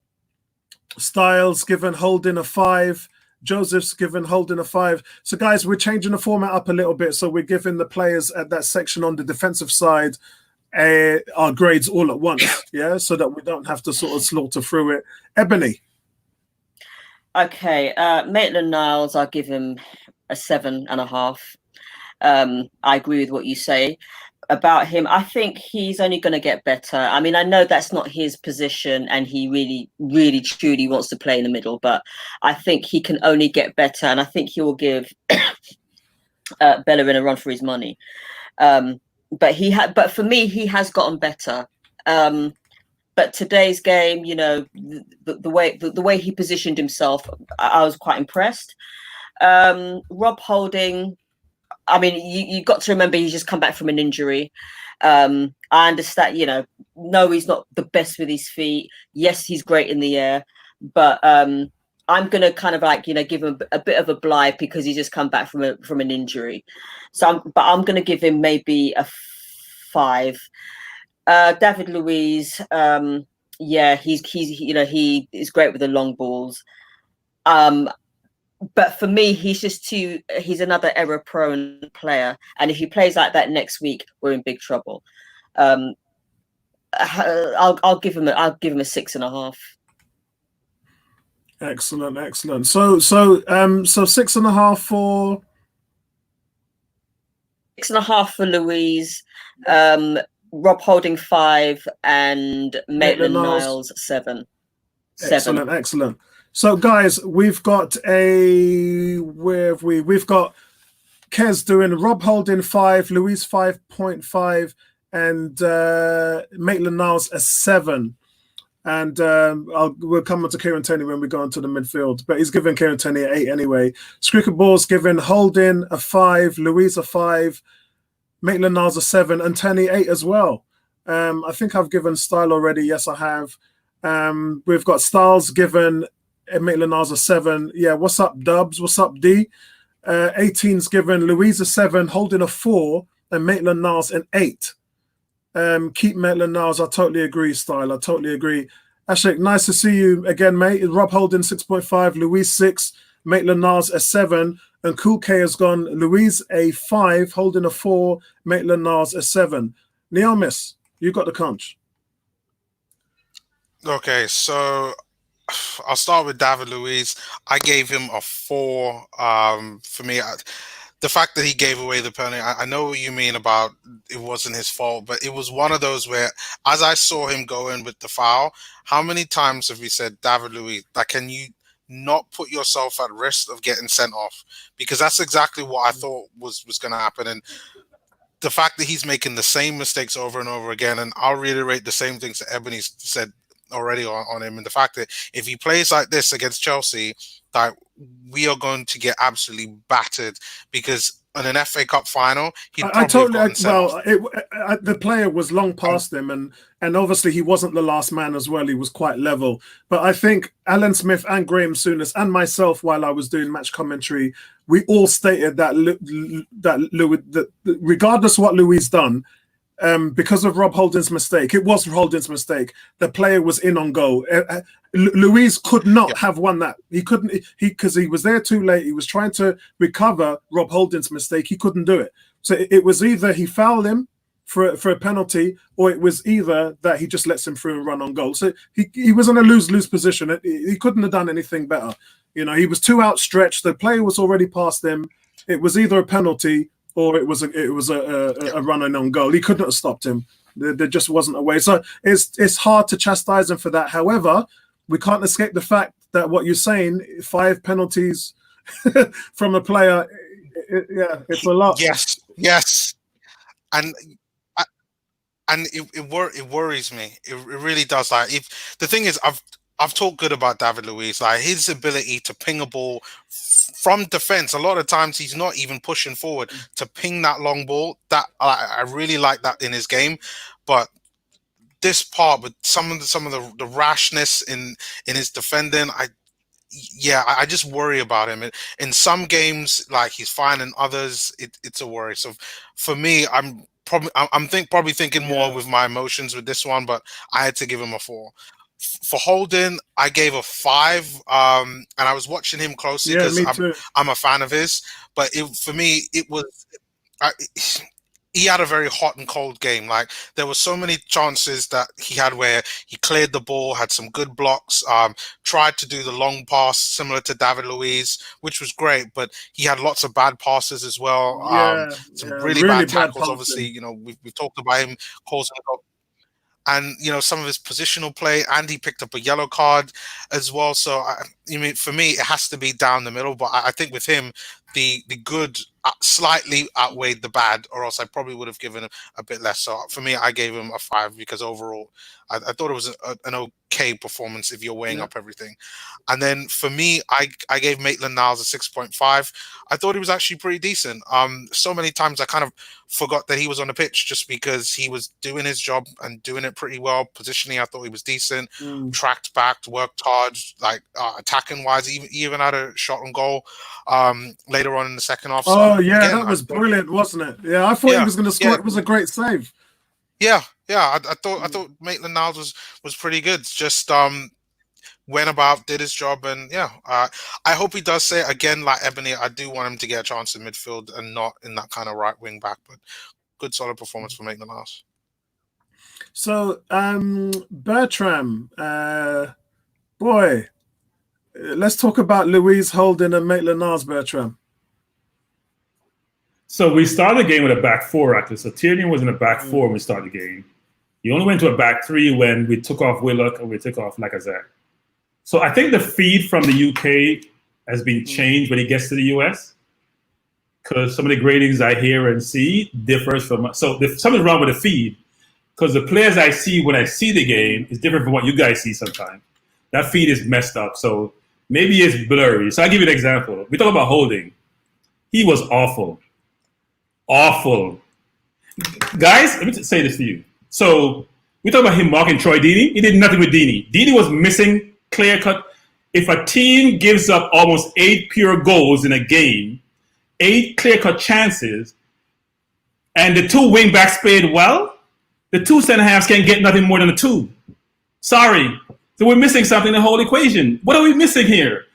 Styles given Holden a 5. Joseph's given Holden a 5. So guys, we're changing the format up a little bit. So we're giving the players at that section on the defensive side our grades all at once, yeah, so that we don't have to sort of slaughter through it. Ebony. Okay, Maitland-Niles, I'll give him a 7.5. I agree with what you say about him. I think he's only going to get better. I mean, I know that's not his position and he really, really, truly wants to play in the middle, but I think he can only get better, and I think he will give Bellerin a run for his money. But for me, he has gotten better. But today's game, you know, the way he positioned himself, I was quite impressed. Rob Holding, I mean, you got to remember he's just come back from an injury. I understand, you know, no, he's not the best with his feet. Yes, he's great in the air, but I'm gonna kind of like, you know, give him a bit of a blight because he's just come back from an injury. So I'm gonna give him maybe a 5. David Luiz, yeah, he is great with the long balls. But for me, he's another error-prone player, and if he plays like that next week, we're in big trouble. I'll give him a 6.5. Excellent. So 6.5 for 6.5 for Louise, Rob Holding 5, and Maitland-Niles 7. Excellent. So guys, we've got we've got Kez doing Rob Holding 5, Louise 5.5, and Maitland-Niles a 7. And we'll come on to Kieran Tierney when we go into the midfield, but he's giving Kieran Tierney an 8 anyway. Skrikaball's giving Holden a 5, Louise a 5, Maitland-Niles a 7, and Tierney 8 as well. I think I've given Style already. Yes, I have. We've got Styles given Maitland-Niles a 7. Yeah, what's up, Dubs? What's up, D? 18's given Louise a 7, Holden a 4, and Maitland-Niles an 8. Keep Maitland-Niles. I totally agree, Style. I totally agree. Ashik, nice to see you again, mate. Rob Holden 6.5, Louise 6, Maitland-Niles a 7, and Cool K has gone Louise a 5, Holden a 4, Maitland-Niles a 7. Neomis, you got the conch. Okay, so I'll start with David Luiz. I gave him a 4. For me, the fact that he gave away the penalty, I know what you mean about it wasn't his fault, but it was one of those where, as I saw him go in with the foul, how many times have we said, David Luiz, like, can you not put yourself at risk of getting sent off? Because that's exactly what I thought was going to happen. And the fact that he's making the same mistakes over and over again, and I'll reiterate the same things that Ebony said already on him, and the fact that if he plays like this against Chelsea, that we are going to get absolutely battered, because in an FA Cup final, I totally the player was long past him, and obviously he wasn't the last man as well. He was quite level, but I think Alan Smith and Graham Souness and myself, while I was doing match commentary, we all stated that regardless of what Louis done, because of Rob Holden's mistake, it was Holden's mistake. The player was in on goal. Luiz could not have won that. He couldn't, because he was there too late. He was trying to recover Rob Holden's mistake. He couldn't do it. So it was either he fouled him for a penalty, or it was either that he just lets him through and run on goal. So he was in a lose-lose position. He couldn't have done anything better. You know, he was too outstretched. The player was already past him. It was either a penalty or it was a run on goal. He couldn't have stopped him. There just wasn't a way. So it's hard to chastise him for that. However, we can't escape the fact that what you're saying, 5 penalties from a player, it's a lot. Yes, and it worries me. It really does. Like, if the thing is, I've talked good about David Luiz, like his ability to ping a ball from defense. A lot of times he's not even pushing forward to ping that long ball. That I really like that in his game, but this part with some of the rashness in his defending, I just worry about him. In some games, like, he's fine, in others, it's a worry. So for me, I'm probably thinking more with my emotions with this one, but I had to give him a 4. For Holden, I gave a 5, and I was watching him closely because I'm a fan of his. But for me, it was he had a very hot and cold game. Like, there were so many chances that he had where he cleared the ball, had some good blocks, tried to do the long pass similar to David Luiz, which was great, but he had lots of bad passes as well. Some really bad tackles. Obviously, you know, we've talked about him causing a lot. And, you know, some of his positional play, and he picked up a yellow card as well. So, I mean, for me, it has to be down the middle. But I think with him, the good slightly outweighed the bad, or else I probably would have given him a bit less. So for me, I gave him a 5 because overall, I thought it was an okay performance if you're weighing up everything. And then for me, I gave Maitland-Niles a 6.5. I thought he was actually pretty decent. So many times I kind of forgot that he was on the pitch just because he was doing his job and doing it pretty well. Positioning, I thought he was decent. Tracked back, worked hard, like attacking wise, even had a shot on goal later on in the second half. So again, that was brilliant, wasn't it? Yeah, I thought he was going to score. Yeah. It was a great save. Yeah. I thought Maitland-Niles was pretty good. Just went about, did his job, and I hope he does say again, like Ebony. I do want him to get a chance in midfield and not in that kind of right wing back. But good, solid performance for Maitland-Niles. So Bertram, boy, let's talk about Louise, Holden, and Maitland-Niles. Bertram. So we started the game with a back 4, actually. So Tierney was in a back 4 when we started the game. He only went to a back 3 when we took off Willock and we took off Lacazette. So I think the feed from the UK has been changed when he gets to the US, because some of the gradings I hear and see differs from. So something's wrong with the feed, because the players I see when I see the game is different from what you guys see sometimes. That feed is messed up. So maybe it's blurry. So I'll give you an example. We talk about Holding. He was awful. Awful. Guys, let me say this to you. So we talk about him marking Troy Deeney. He did nothing with Deeney. Deeney was missing clear cut. If a team gives up almost 8 pure goals in a game, 8 clear cut chances, and the 2 wing backs played well, the 2 center halves can't get nothing more than a 2. Sorry. So we're missing something in the whole equation. What are we missing here?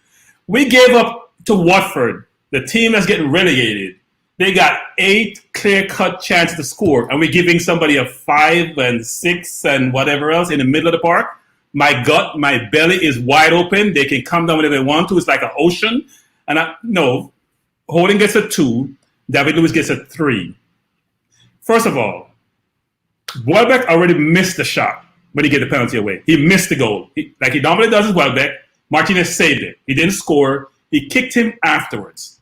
We gave up to Watford, the team that's getting relegated. They got 8 clear-cut chances to score, and we're giving somebody a 5 and 6 and whatever else in the middle of the park. My gut, my belly is wide open. They can come down whenever they want to. It's like an ocean. And no, Holden gets a 2. David Luiz gets a 3. First of all, Welbeck already missed the shot when he gave the penalty away. He missed the goal. Like he normally does with Welbeck. Martinez saved it. He didn't score. He kicked him afterwards.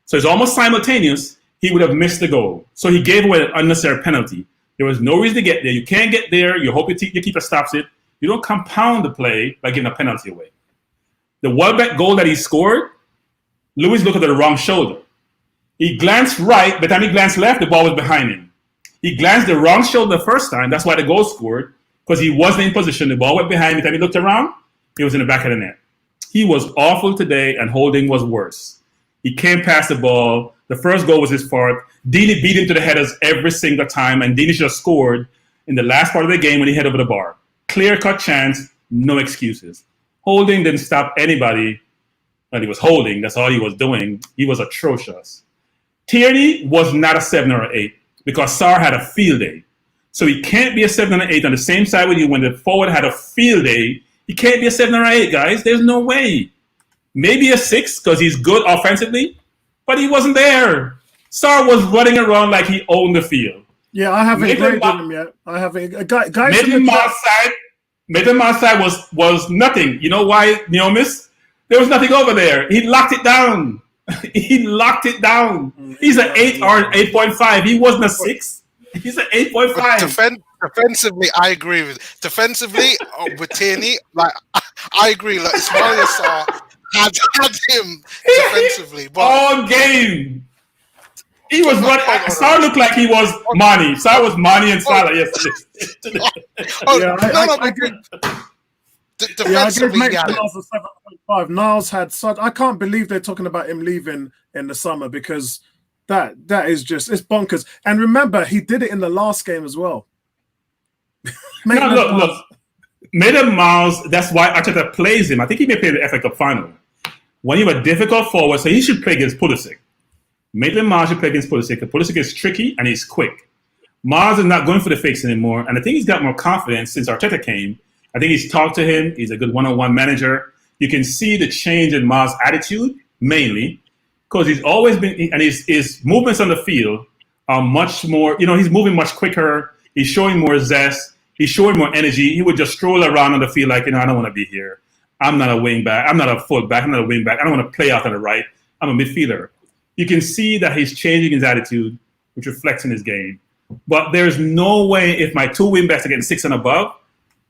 So it's almost simultaneous. He would have missed the goal. So he gave away an unnecessary penalty. There was no reason to get there. You can't get there. You hope your keeper stops it. You don't compound the play by giving a penalty away. The Welbeck goal that he scored, Luiz looked at the wrong shoulder. He glanced right. By the time he glanced left, the ball was behind him. He glanced the wrong shoulder the first time. That's why the goal scored, because he wasn't in position. The ball went behind him. By the time he looked around, he was in the back of the net. He was awful today, and Holding was worse. He came past the ball. The first goal was his fault. Deeney beat him to the headers every single time, and Deeney should have scored in the last part of the game when he hit over the bar. Clear-cut chance, no excuses. Holding didn't stop anybody, and he was holding. That's all he was doing. He was atrocious. Tierney was not a 7 or an 8 because Sarr had a field day. So he can't be a 7 and an 8 on the same side with you when the forward had a field day. He can't be a 7 or 8, guys. There's no way. Maybe a 6 because he's good offensively, but he wasn't there. Sarr was running around like he owned the field. Yeah, I haven't graded him yet. I haven't. Guys, Maitland-Niles side was nothing. You know why, Neomis? There was nothing over there. He locked it down. He locked it down. He's an 8 or an 8.5. He wasn't a 6. He's an 8.5. Defensively, I agree with. Defensively, with Tierney, like I agree. Like Ismail Sarr had him defensively, but all game. He was running. Sarr looked like he was Mane. Sarr was Mane and Salah yesterday. I agree. Defensively, I gave Niles a 7.5. Niles had such. I can't believe they're talking about him leaving in the summer because that is just it's bonkers. And remember, he did it in the last game as well. Look. Maitland-Niles. That's why Arteta plays him. I think he may play the FA Cup final. When you have a difficult forward, so he should play against Pulisic. Maitland-Niles should play against Pulisic. Pulisic is tricky and he's quick. Miles is not going for the fakes anymore, and I think he's got more confidence since Arteta came. I think he's talked to him. He's a good one-on-one manager. You can see the change in Miles' attitude, mainly, because he's always been, and his movements on the field are much more, he's moving much quicker. He's showing more zest. He's showing more energy. He would just stroll around on the field like, I don't want to be here. I'm not a wing back. I'm not a full back. I'm not a wing back. I don't want to play out on the right. I'm a midfielder. You can see that he's changing his attitude, which reflects in his game. But there's no way if my 2 wing backs are getting 6 and above,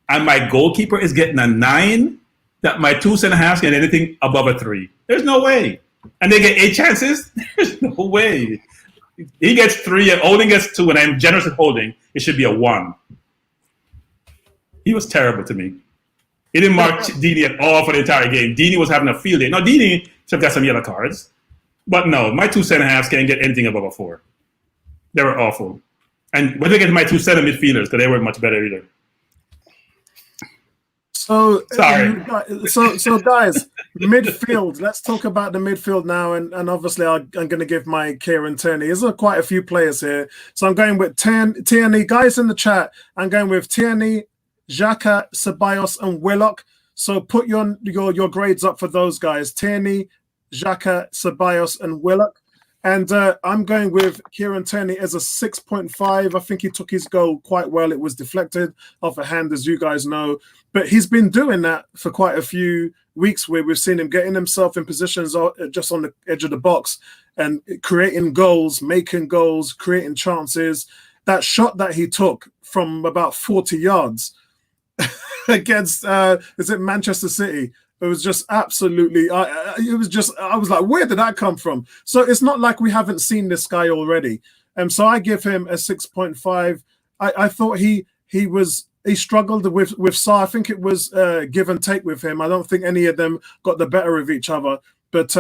and my goalkeeper is getting a 9, that my 2 centre halves get anything above a 3. There's no way. And they get 8 chances? There's no way. He gets 3 and Holden gets 2, and I'm generous at Holding. It should be a 1. He was terrible to me. He didn't mark Dini at all for the entire game. Dini was having a field day. Now, Dini should have got some yellow cards. But no, my 2 centre halves can't get anything above a 4. They were awful. And when they get to my 2 center midfielders, because they weren't much better either. So sorry. So guys, midfield. Let's talk about the midfield now, and obviously I'm going to give my Kieran Tierney. There's quite a few players here, so I'm going with Tierney. Guys in the chat, I'm going with Tierney, Xhaka, Ceballos, and Willock. So put your grades up for those guys: Tierney, Xhaka, Ceballos, and Willock. And I'm going with Kieran Tierney as a 6.5. I think he took his goal quite well. It was deflected off a hand, as you guys know. But he's been doing that for quite a few weeks where we've seen him getting himself in positions just on the edge of the box and creating goals, making goals, creating chances. That shot that he took from about 40 yards against, is it Manchester City? It was just absolutely, I was like, where did that come from? So it's not like we haven't seen this guy already. So I give him a 6.5. I thought he struggled with Sarr. I think it was give and take with him. I don't think any of them got the better of each other, but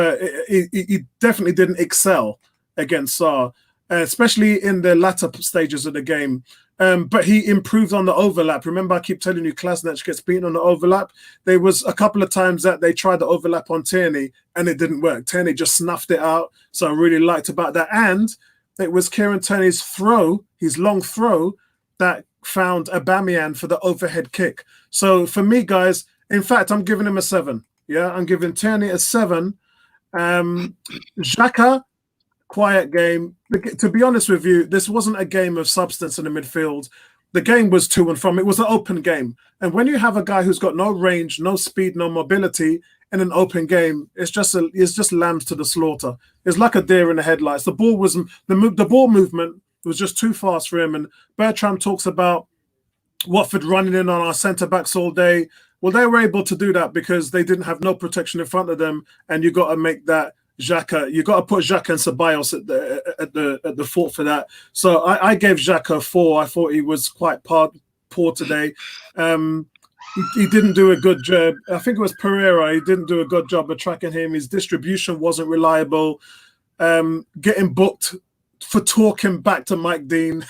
he definitely didn't excel against Sarr, especially in the latter stages of the game. But he improved on the overlap. Remember, I keep telling you, Klasnich gets beaten on the overlap. There was a couple of times that they tried the overlap on Tierney, and it didn't work. Tierney just snuffed it out. So I really liked about that. And it was Kieran Tierney's throw, his long throw, that found Aubameyang for the overhead kick. So for me, guys, in fact, I'm giving him a 7. Yeah, I'm giving Tierney a 7. Xhaka, quiet game. To be honest with you, this wasn't a game of substance in the midfield. The game was to and from. It was an open game. And when you have a guy who's got no range, no speed, no mobility in an open game, it's just lambs to the slaughter. It's like a deer in the headlights. The ball movement was just too fast for him. And Bertram talks about Watford running in on our centre-backs all day. Well, they were able to do that because they didn't have no protection in front of them, and you got to make that Xhaka. You got to put Xhaka and Ceballos at the fort for that. So I gave Xhaka a 4. I thought he was quite poor today. He didn't do a good job. I think it was Pereira. He didn't do a good job of tracking him. His distribution wasn't reliable. Getting booked for talking back to Mike Dean.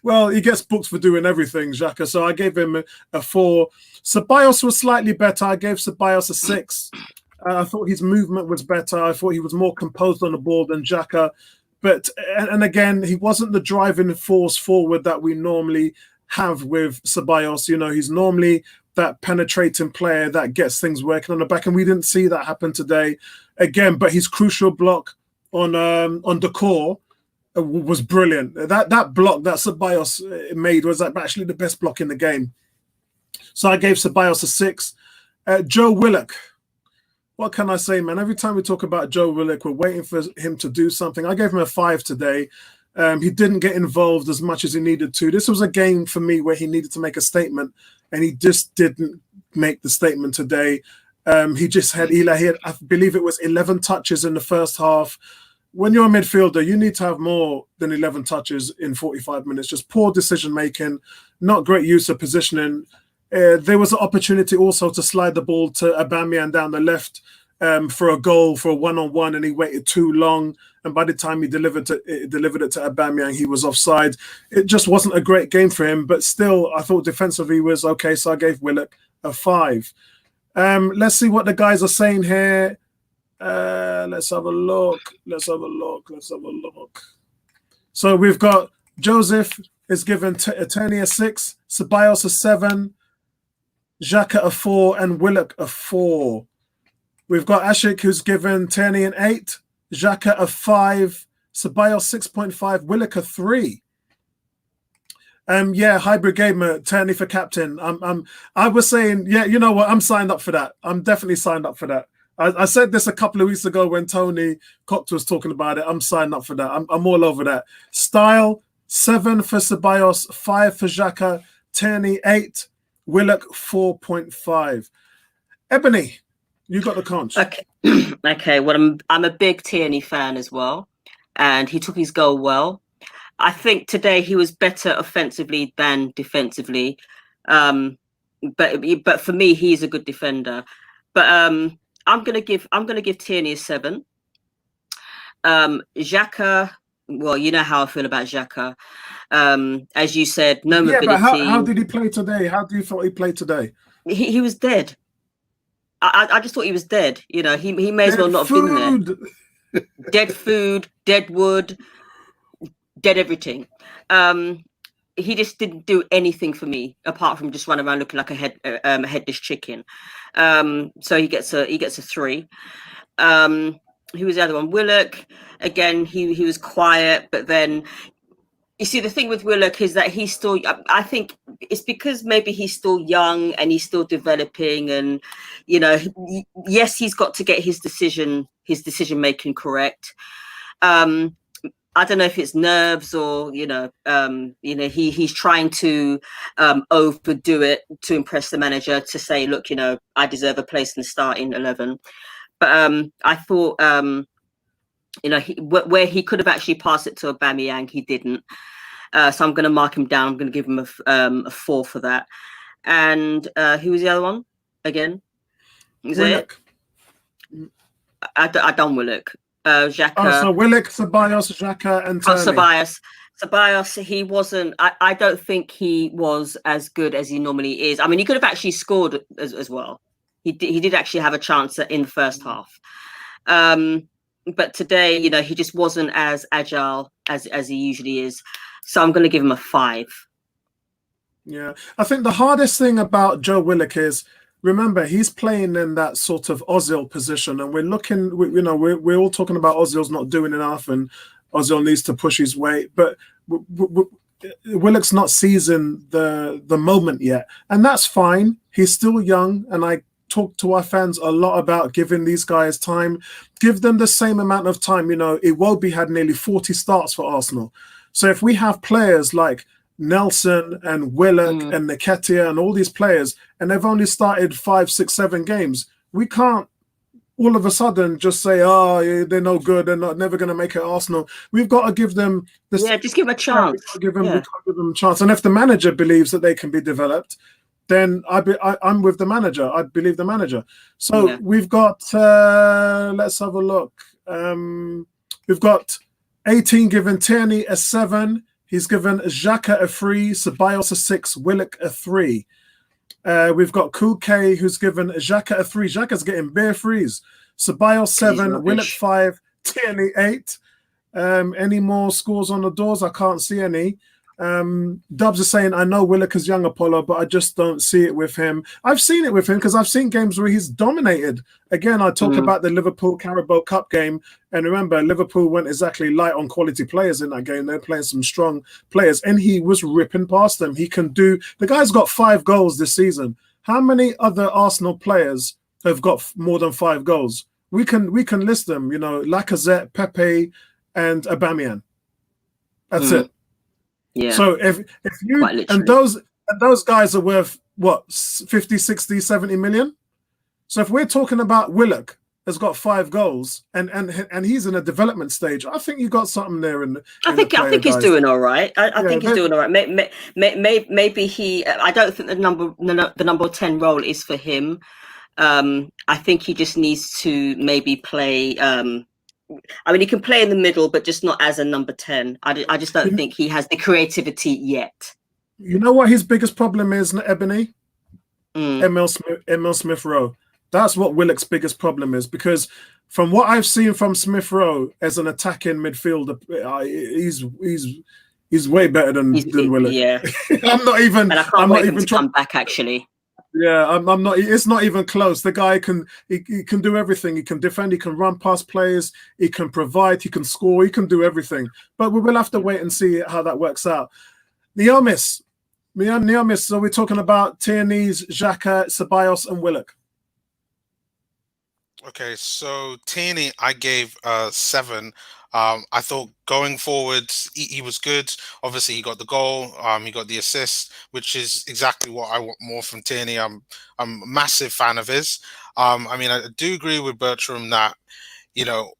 Well, he gets booked for doing everything, Xhaka. So I gave him a 4. Ceballos was slightly better. I gave Ceballos a 6. I thought his movement was better. I thought he was more composed on the ball than Xhaka. But and again, he wasn't the driving force forward that we normally have with Ceballos. You know, he's normally that penetrating player that gets things working on the back, and we didn't see that happen today again. But his crucial block on the core was brilliant. That block that Ceballos made was actually the best block in the game. So I gave Ceballos a 6. Joe Willock. What can I say, man? Every time we talk about Joe Willock, we're waiting for him to do something. I gave him a 5 today. He didn't get involved as much as he needed to. This was a game for me where he needed to make a statement, and he just didn't make the statement today. He just had, I believe it was 11 touches in the first half. When you're a midfielder, you need to have more than 11 touches in 45 minutes. Just poor decision-making, not great use of positioning. There was an opportunity also to slide the ball to Aubameyang down the left for a goal, for a one-on-one, and he waited too long. And by the time he delivered it to Aubameyang, he was offside. It just wasn't a great game for him, but still, I thought defensively was okay, so I gave Willock a 5. Let's see what the guys are saying here. Let's have a look. So we've got Joseph is given Tierney a 6, Ceballos a 7, Xhaka a 4, and Willock a 4. We've got Ashik who's given Tierney an 8, Xhaka a 5, Ceballos 6.5, Willock a 3. Hybrid gamer, Tierney for captain. I was saying, yeah, you know what? I'm signed up for that. I'm definitely signed up for that. I said this a couple of weeks ago when Tony Cox was talking about it. I'm signed up for that. I'm all over that. Style, 7 for Ceballos, 5 for Xhaka, Tierney 8, Willock 4.5. Ebony, you got the conch. Okay. Okay. Well, I'm a big Tierney fan as well, and he took his goal well. I think today he was better offensively than defensively, but for me, he's a good defender. But I'm gonna give Tierney a 7. Xhaka, well, you know how I feel about Xhaka. As you said, no mobility. But how did he play today? How do you thought he played today? He was dead. I just thought he was dead. You know, he may as well not have been there. Dead food, dead wood, dead everything. He just didn't do anything for me apart from just run around looking like a headless chicken. So he gets a 3. Who was the other one? Willock. Again, he was quiet, but then you see the thing with Willock is that he's still. I think it's because maybe he's still young and he's still developing, and you know, yes, he's got to get his decision making correct. I don't know if it's nerves or he's trying to overdo it to impress the manager to say, look, you know, I deserve a place in the starting 11. But I thought where he could have actually passed it to Aubameyang, he didn't. So I'm going to mark him down. I'm going to give him a 4 for that. And who was the other one again? Is Willock. It? I done Willock. Xhaka. So Willock, Ceballos, Xhaka, and Tierney. Ceballos, he wasn't. I don't think he was as good as he normally is. I mean, he could have actually scored as well. He did actually have a chance in the first half. But today, you know, he just wasn't as agile as he usually is. So I'm going to give him a 5. Yeah, I think the hardest thing about Joe Willock is, remember, he's playing in that sort of Ozil position, and we're all talking about Ozil's not doing enough, and Ozil needs to push his weight. But Willock's not seizing the moment yet, and that's fine. He's still young, and I talk to our fans a lot about giving these guys time. Give them the same amount of time. You know, Iwobi had nearly 40 starts for Arsenal. So if we have players like Nelson and Willock and Nketiah and all these players, and they've only started 5, 6, 7 games, we can't all of a sudden just say, oh, they're no good, they're never going to make it Arsenal. We've got to give them this. Yeah, just give them a chance. We've got to give them a chance. And if the manager believes that they can be developed, then I'm with the manager. I believe the manager. So we've got, let's have a look. We've got 18 given Tierney a 7. He's given Xhaka a 3, Ceballos a 6, Willock a 3. We've got Kuke, who's given Xhaka a 3. Xhaka's getting bare threes. Ceballos 7, Willock 5, Tierney 8. Any more scores on the doors? I can't see any. Dubs is saying, I know Willock is young, Apollo, but I just don't see it with him. I've seen it with him because I've seen games where he's dominated. Again, I talk about the Liverpool Carabao Cup game, and remember, Liverpool went exactly light on quality players in that game. They're playing some strong players, and he was ripping past them. He can do. The guy's got 5 goals this season. How many other Arsenal players have got more than 5 goals? We can list them. You know, Lacazette, Pepe, and Aubameyang. That's it. Yeah. So if you and those guys are worth what, 50, 60, 70 million? So if we're talking about Willock has got 5 goals and he's in a development stage, I think you got something there. I think he's doing all right. I think he's doing all right. Maybe he. I don't think the number 10 role is for him. I think he just needs to maybe play. I mean, he can play in the middle, but just not as a number 10. I just don't think he has the creativity yet. You know what his biggest problem is, Ebony? Emil Smith Rowe. That's what Willock's biggest problem is, because from what I've seen from Smith Rowe as an attacking midfielder, he's way better than Willock. Yeah, I'm not even. And I can't wait for him to come back. Actually. Yeah, I'm not. It's not even close. The guy can do everything. He can defend. He can run past players. He can provide. He can score. He can do everything. But we will have to wait and see how that works out. Neomis. So we're talking about Tierney's, Xhaka, Ceballos, and Willock. Okay, so Tierney, I gave 7. I thought going forward, he was good. Obviously, he got the goal. He got the assist, which is exactly what I want more from Tierney. I'm a massive fan of his. I mean, I do agree with Bertram that, you know,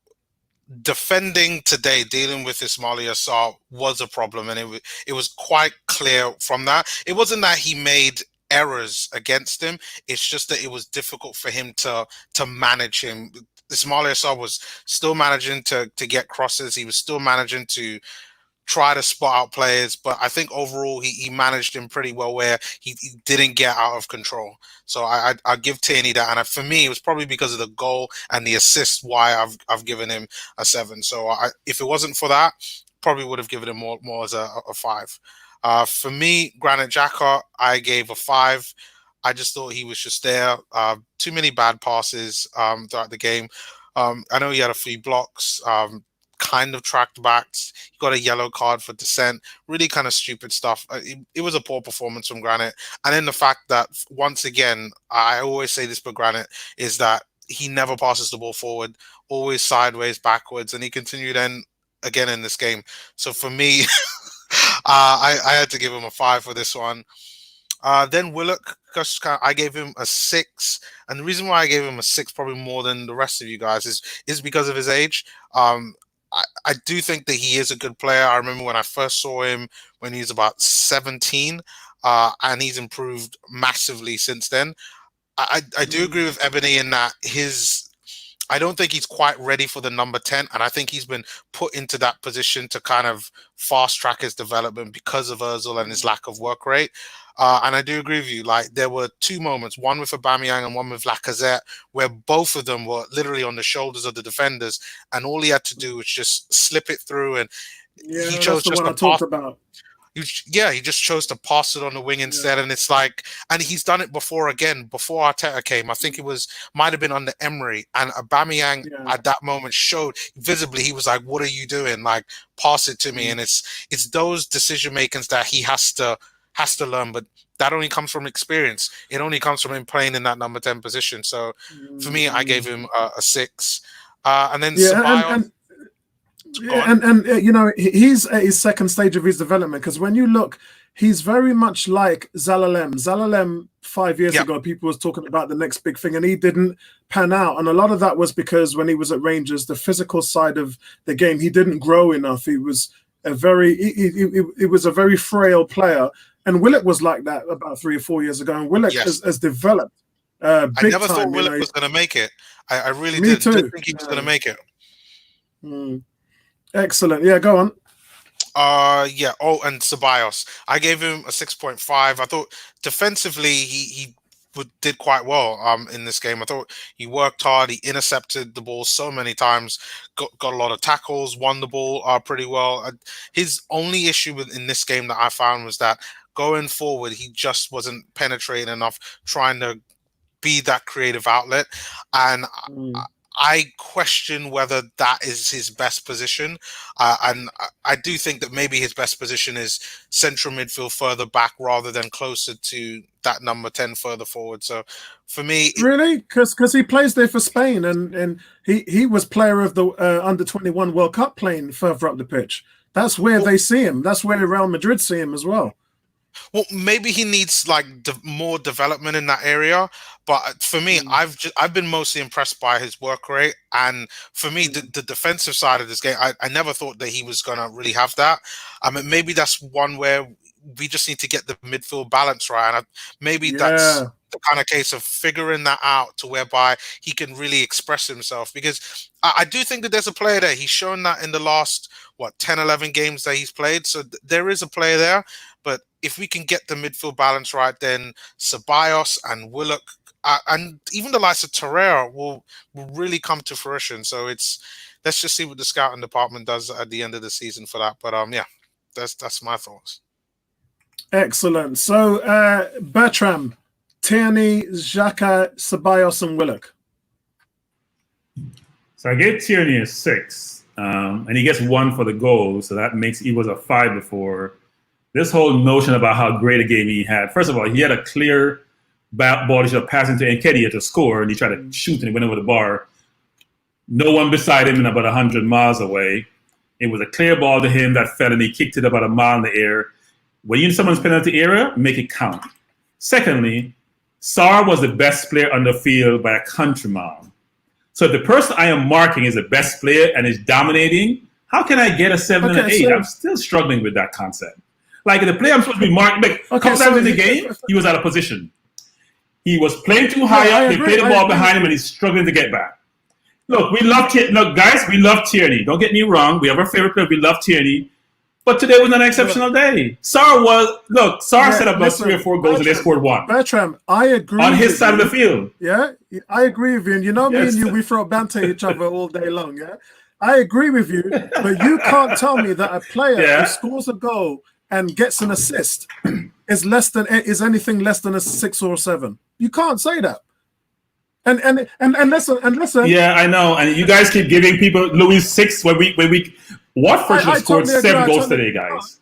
defending today, dealing with Ismaila Sarr was a problem, and it was quite clear from that. It wasn't that he made errors against him. It's just that it was difficult for him to manage him. Ismaila Sarr was still managing to get crosses. He was still managing to try to spot out players, but I think overall he managed him pretty well, where he didn't get out of control. So I give Tierney that, and for me it was probably because of the goal and the assist why I've given him a 7. So if it wasn't for that, probably would have given him more as a 5. For me, Granit Xhaka, I gave a 5. I just thought he was just there. Too many bad passes throughout the game. I know he had a few blocks, kind of tracked backs. He got a yellow card for dissent. Really kind of stupid stuff. It was a poor performance from Granit. And then the fact that, once again, I always say this for Granit, is that he never passes the ball forward, always sideways, backwards, and he continued again in this game. So for me, I had to give him a 5 for this one. Then Willock, I gave him a 6, and the reason why I gave him a 6, probably more than the rest of you guys, is because of his age. I do think that he is a good player. I remember when I first saw him when he was about 17, and he's improved massively since then. I do agree with Ebony in that I don't think he's quite ready for the number 10, and I think he's been put into that position to kind of fast track his development because of Ozil and his lack of work rate. And I do agree with you. Like, there were 2 moments, one with Aubameyang and one with Lacazette, where both of them were literally on the shoulders of the defenders, and all he had to do was just slip it through, and he chose just to pass. About. He just chose to pass it on the wing instead, and it's like, and he's done it before again. Before Arteta came, I think might have been under Emery, and Aubameyang at that moment showed visibly, he was like, "What are you doing? Like, pass it to me." And it's those decision makings that he has to learn, but that only comes from experience. It only comes from him playing in that number 10 position. So for me, I gave him a 6. And then Ceballos. And you know, he's at his second stage of his development, because when you look, he's very much like Zalalem. Zalalem 5 years ago, people was talking about the next big thing, and he didn't pan out. And a lot of that was because when he was at Rangers, the physical side of the game, he didn't grow enough. He was a very frail player. And Willock was like that about 3 or 4 years ago. And Willock has developed I never thought Willock was going to make it. I really didn't think he was going to make it. Excellent. Yeah, go on. Oh, and Ceballos, I gave him a 6.5. I thought defensively he did quite well in this game. I thought he worked hard. He intercepted the ball so many times, got a lot of tackles, won the ball pretty well. His only issue in this game that I found was that going forward, he just wasn't penetrating enough, trying to be that creative outlet. And I question whether that is his best position. And I do think that maybe his best position is central midfield further back rather than closer to that number 10 further forward. So for me... Really? Because he plays there for Spain and he was player of the Under-21 World Cup playing further up the pitch. That's where they see him. That's where Real Madrid see him as well. Well, maybe he needs like more development in that area. But for me, I've been mostly impressed by his work rate. And for me, the defensive side of this game, I never thought that he was going to really have that. I mean, maybe that's one where we just need to get the midfield balance right. And maybe that's the kind of case of figuring that out to whereby he can really express himself. Because I do think that there's a player there. He's shown that in the last, 10, 11 games that he's played. So there is a player there. But if we can get the midfield balance right, then Ceballos and Willock and even the likes of Torreira will really come to fruition. So let's just see what the scouting department does at the end of the season for that. But that's my thoughts. Excellent. So Bertram, Tierney, Xhaka, Ceballos, and Willock. So I gave Tierney a 6, and he gets 1 for the goal. So that makes he was a 5 before. This whole notion about how great a game he had. First of all, he had a clear ball he should have passed into Nketiah to score, and he tried to shoot and he went over the bar. No one beside him and about 100 miles away. It was a clear ball to him that fell, and he kicked it about a mile in the air. When you're in someone's penalty area, make it count. Secondly, Sarr was the best player on the field by a country mile. So if the person I am marking is the best player and is dominating, how can I get a 7 and an 8? I'm still struggling with that concept. Like the player I'm supposed to be marking, a couple times in the game, he was out of position. He was playing too high up. They played the ball behind him, and he's struggling to get back. Look, guys, we love Tierney. Don't get me wrong. We have our favorite player. We love Tierney. But today was not an exceptional day. Sarr set up about 3 or 4 goals, and they scored 1. Bertram, I agree. On his side of the field. Yeah, I agree with you. And you know me and you, we throw banter at each other all day long, yeah? I agree with you, but you can't tell me that a player who scores a goal and gets an assist is anything less than a 6 or a 7. You can't say that. And listen. Yeah, I know. And you guys keep giving people Louise 6 when we Watford should have scored 7 goals today, guys.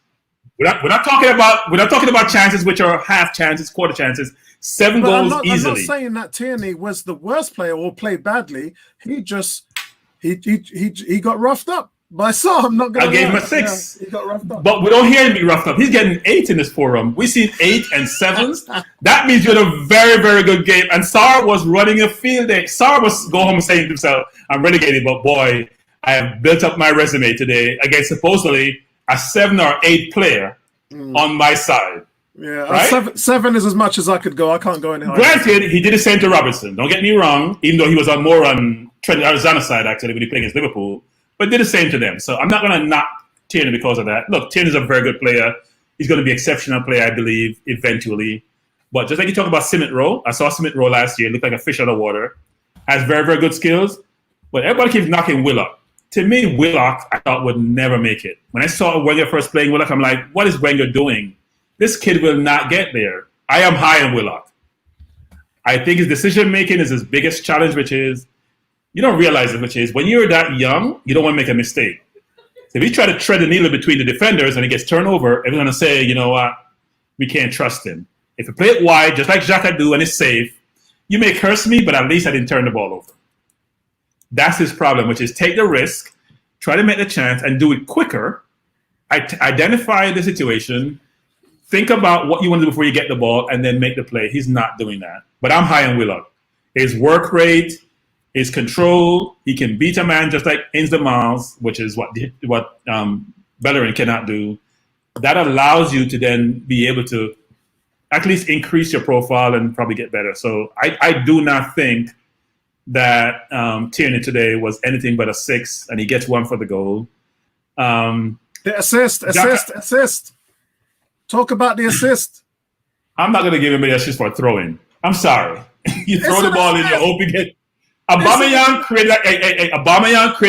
We're not talking about chances which are half chances, quarter chances. 7 goals easily. I'm not saying that Tierney was the worst player or played badly. He got roughed up. By Sarr, I'm not going to. I gave him a 6. Yeah, he got roughed up. But we don't hear him be roughed up. He's getting 8 in this forum. We see 8 and 7s. That means you had a very, very good game. And Sarr was running a field day. Sarr was go home saying to himself, "I'm relegated, but boy, I have built up my resume today against supposedly a 7 or 8 player on my side." Yeah, right? 7 is as much as I could go. I can't go any higher. Granted, he did the same to Robertson. Don't get me wrong. Even though he was more on Trent Alexander's side actually when he played against Liverpool. But did the same to them. So I'm not going to knock Tierney because of that. Look, Tierney is a very good player. He's going to be an exceptional player, I believe, eventually. But just like you talk about Smith Rowe, I saw Smith Rowe last year. Looked like a fish out of water. Has very, very good skills. But everybody keeps knocking Willock. To me, Willock, I thought, would never make it. When I saw Wenger first playing Willock, I'm like, what is Wenger doing? This kid will not get there. I am high on Willock. I think his decision-making is his biggest challenge, which is, you don't realize it, which is when you're that young, you don't want to make a mistake. So if you try to tread the needle between the defenders and he gets turned over, everyone's going to say, you know what, we can't trust him. If you play it wide, just like Xhaka do, and it's safe, you may curse me, but at least I didn't turn the ball over. That's his problem, which is take the risk, try to make the chance, and do it quicker. Identify the situation, think about what you want to do before you get the ball, and then make the play. He's not doing that. But I'm high on Willock. His work rate, his control, he can beat a man just like Maitland-Niles, which is what Bellerin cannot do. That allows you to then be able to at least increase your profile and probably get better. So I do not think that Tierney today was anything but a 6, and he gets 1 for the goal. The assist. Talk about the assist. I'm not going to give him an assist for throwing. I'm sorry. You throw the ball in, you're hoping it. Aubameyang created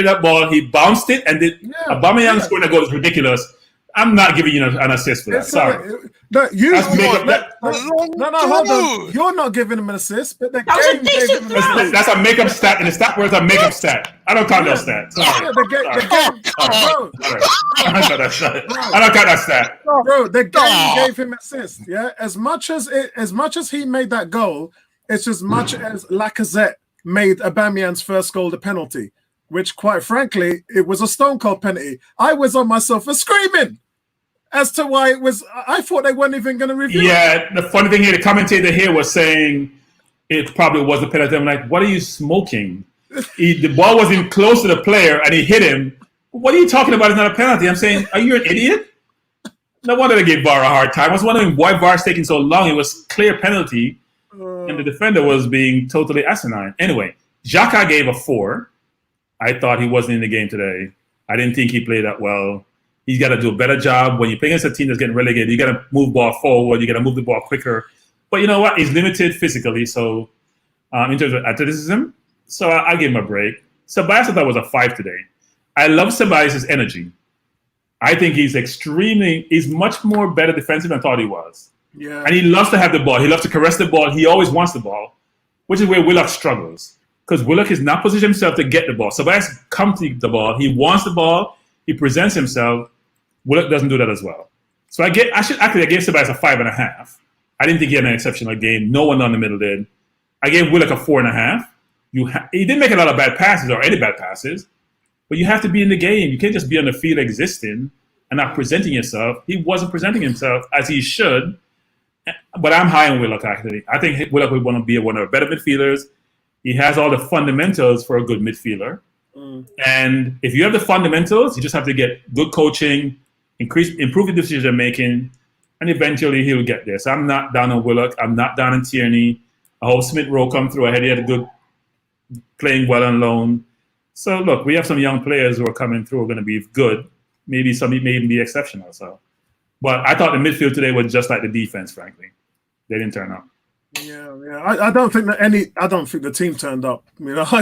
that ball. He bounced it, and Aubameyang scoring a goal is ridiculous. I'm not giving you an assist for that. Sorry. Hold on. You're not giving him an assist, but the game gave him an assist. That's a makeup stat, and the stat word's a makeup stat. I don't count that stat. Sorry. The game, I don't count that stat. Bro, the game gave him an assist. Yeah, as much as he made that goal, it's as much as Lacazette made Aubameyang's first goal the penalty, which, quite frankly, it was a stone cold penalty. I was on my sofa screaming as to why it was. I thought they weren't even going to review it. Yeah, the funny thing here, the commentator here was saying it probably was a penalty. I'm like, what are you smoking? The ball wasn't close to the player, and he hit him. What are you talking about? It's not a penalty. I'm saying, are you an idiot? No wonder they gave VAR a hard time. I was wondering why VAR's taking so long. It was clear penalty, and the defender was being totally asinine. Anyway, Xhaka gave a 4. I thought he wasn't in the game today. I didn't think he played that well. He's got to do a better job. When you play against a team that's getting relegated, you got to move ball forward. You got to move the ball quicker. But you know what? He's limited physically, so in terms of athleticism. So I give him a break. Ceballos, I thought, was a 5 today. I love Ceballos' energy. I think he's much more better defensive than I thought he was. Yeah. And he loves to have the ball. He loves to caress the ball. He always wants the ball, which is where Willock struggles. Because Willock is not positioned himself to get the ball. Ceballos comes to the ball. He wants the ball. He presents himself. Willock doesn't do that as well. So I gave Ceballos a 5.5. I didn't think he had an exceptional game. No one on the middle did. I gave Willock a 4.5. He didn't make a lot of bad passes or any bad passes, but you have to be in the game. You can't just be on the field existing and not presenting yourself. He wasn't presenting himself as he should. But I'm high on Willock, actually. I think Willock would want to be one of the better midfielders. He has all the fundamentals for a good midfielder. And if you have the fundamentals, you just have to get good coaching, improve the decision making, and eventually he'll get there. So I'm not down on Willock. I'm not down on Tierney. I hope Smith Rowe come through. I heard he had a good playing well on loan. So look, we have some young players who are coming through who are going to be good. Maybe some may even be exceptional. So, but I thought the midfield today was just like the defense. Frankly, they didn't turn up. Yeah. I don't think the team turned up. You know, I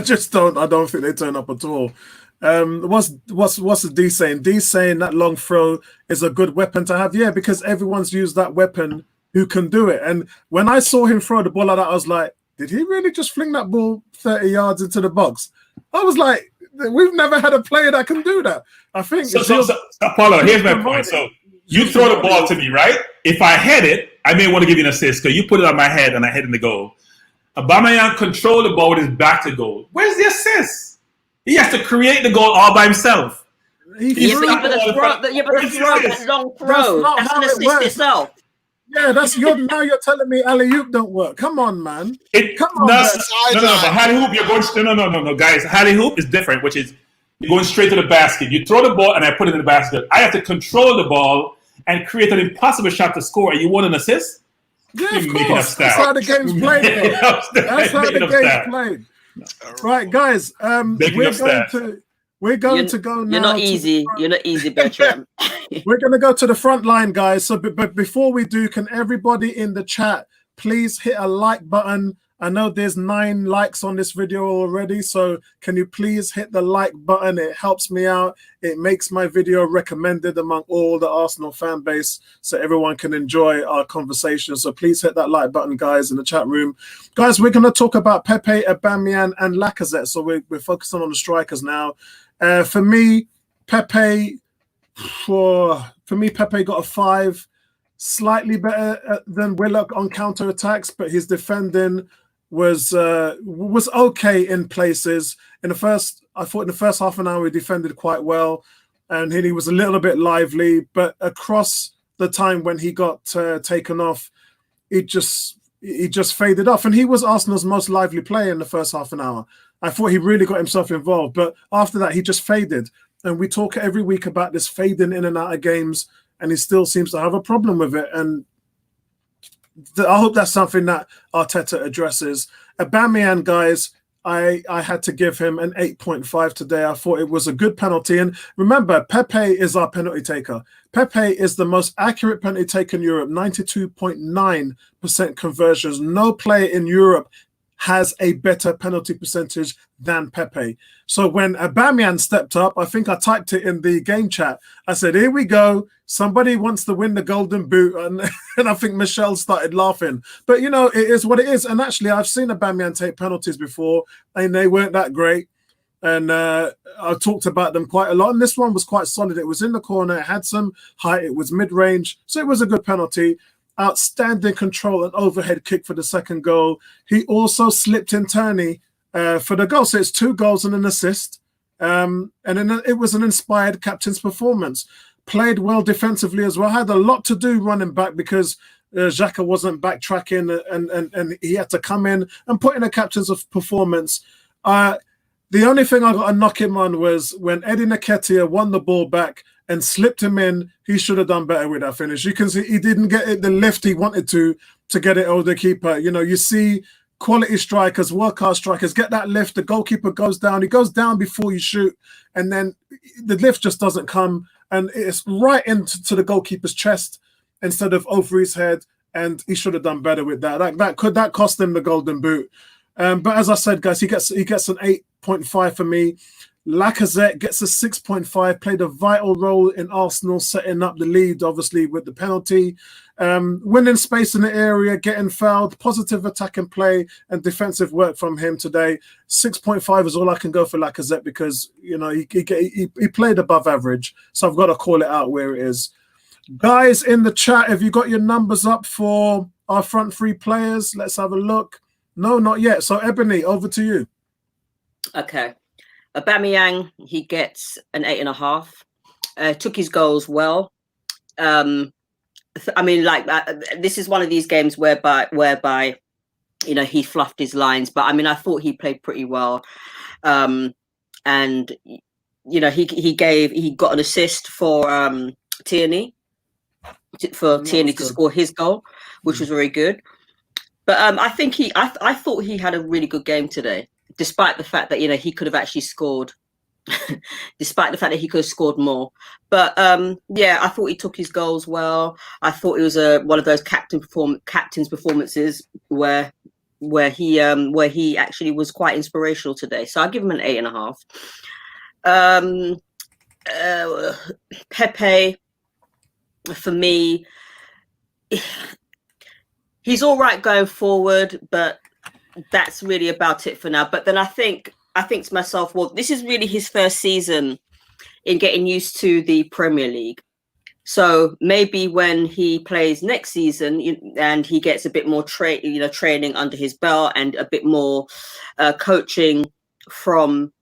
don't think they turned up at all. What's the D saying? D saying that long throw is a good weapon to have. Yeah, because everyone's used that weapon who can do it. And when I saw him throw the ball like that, I was like, did he really just fling that ball 30 yards into the box? I was like, we've never had a player that can do that. I think. So Paulo, here's my point. So you throw the ball to me, right? If I head it, I may want to give you an assist because you put it on my head and I head in the goal. Aubameyang controlled the ball with his back to goal. Where's the assist? He has to create the goal all by himself. But the long throw, that's an assist itself. Yeah, now you're telling me alley-oop don't work. Come on, man. Come on, but alley-hoop, you're going no, guys. Alley-hoop is different, which is you're going straight to the basket. You throw the ball and I put it in the basket. I have to control the ball and create an impossible shot to score. And you want an assist? Yeah, of course. That's how the game's played. That's how the game's played. Right, guys. We're going to go now. You're not easy, Bertram. We're going to go to the front line, guys. So, but before we do, can everybody in the chat please hit a like button? I know there's 9 likes on this video already, so can you please hit the like button? It helps me out. It makes my video recommended among all the Arsenal fan base so everyone can enjoy our conversation. So please hit that like button, guys, in the chat room. Guys, we're going to talk about Pepe, Aubameyang, and Lacazette. So we're focusing on the strikers now. For me, Pepe got a 5. Slightly better than Willock on counter-attacks, but his defending was okay in places. I thought in the first half an hour he defended quite well, and he was a little bit lively. But across the time when he got taken off, he just faded off. And he was Arsenal's most lively player in the first half an hour. I thought he really got himself involved, but after that he just faded. And we talk every week about this fading in and out of games, and he still seems to have a problem with it. And I hope that's something that Arteta addresses. Aubameyang, guys, I had to give him an 8.5 today. I thought it was a good penalty. And remember, Pepe is our penalty taker. Pepe is the most accurate penalty taker in Europe, 92.9% conversions. No player in Europe has a better penalty percentage than Pepe. So when Aubameyang stepped up, I think I typed it in the game chat. I said, here we go. Somebody wants to win the golden boot. And I think Michelle started laughing. But, you know, it is what it is. And actually, I've seen Aubameyang take penalties before, and they weren't that great. And I talked about them quite a lot. And this one was quite solid. It was in the corner. It had some height. It was mid-range. So it was a good penalty. Outstanding control and overhead kick for the second goal. He also slipped in Turney for the goal. So it's 2 goals and an assist. And then it was an inspired captain's performance. Played well defensively as well. Had a lot to do running back because Xhaka wasn't backtracking and he had to come in and put in a captain's performance. The only thing I got to knock him on was when Eddie Nketiah won the ball back and slipped him in. He should have done better with that finish. You can see he didn't get it the lift he wanted to get it over the keeper. You know, you see quality strikers, world-class strikers get that lift. The goalkeeper goes down. He goes down before you shoot, and then the lift just doesn't come, and it's right into the goalkeeper's chest instead of over his head. And he should have done better with that. That cost him the golden boot. But as I said, guys, he gets an 8.5 for me. Lacazette gets a 6.5, played a vital role in Arsenal setting up the lead, obviously, with the penalty. Winning space in the area, getting fouled, positive attacking play and defensive work from him today. 6.5 is all I can go for Lacazette because, you know, he played above average. So I've got to call it out where it is. Guys in the chat, have you got your numbers up for our front three players? Let's have a look. No, not yet. So Ebony, over to you. Okay. Aubameyang, he gets an 8.5. Took his goals well. I mean, like this is one of these games whereby you know he fluffed his lines, but I mean I thought he played pretty well, and you know he got an assist for Tierney to score his goal, which was very good. But I think I thought he had a really good game today. Despite the fact that, you know, he could have actually scored, despite the fact that he could have scored more. But, yeah, I thought he took his goals well. I thought it was one of those captain's performances where he actually was quite inspirational today. So I'll give him an 8.5. Pepe, for me, he's all right going forward, but that's really about it for now. But then I think to myself, well, this is really his first season in getting used to the Premier League. So maybe when he plays next season and he gets a bit more training under his belt and a bit more coaching from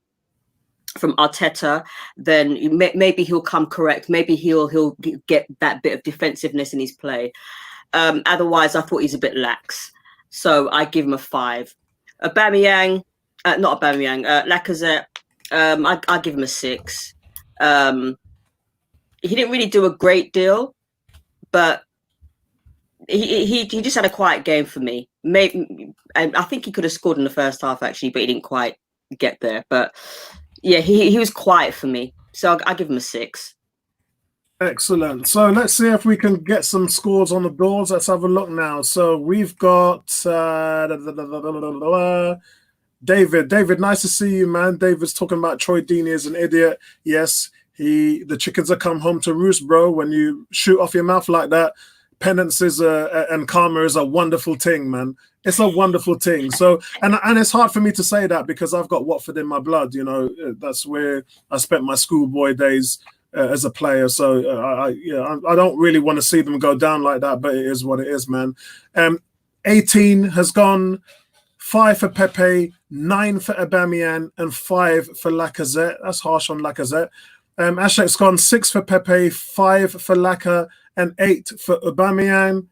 Arteta, then maybe he'll come correct. Maybe he'll get that bit of defensiveness in his play. Otherwise, I thought he's a bit lax. So I give him a 5. Lacazette, I give him a 6. He didn't really do a great deal, but he just had a quiet game for me. Maybe, and I think he could have scored in the first half actually, but he didn't quite get there. But yeah, he was quiet for me. So I'll give him a 6. Excellent. So let's see if we can get some scores on the boards. Let's have a look now. So we've got David. David, nice to see you, man. David's talking about Troy Deeney as an idiot. Yes, the chickens have come home to roost, bro. When you shoot off your mouth like that, penance is and karma is a wonderful thing, man. It's a wonderful thing. So, and it's hard for me to say that because I've got Watford in my blood. You know, that's where I spent my schoolboy days. As a player, so I don't really want to see them go down like that, but it is what it is, man. 18 has gone, 5 for Pepe, 9 for Aubameyang, and 5 for Lacazette. That's harsh on Lacazette. Ashek's gone 6 for Pepe, 5 for Laka, and 8 for Aubameyang.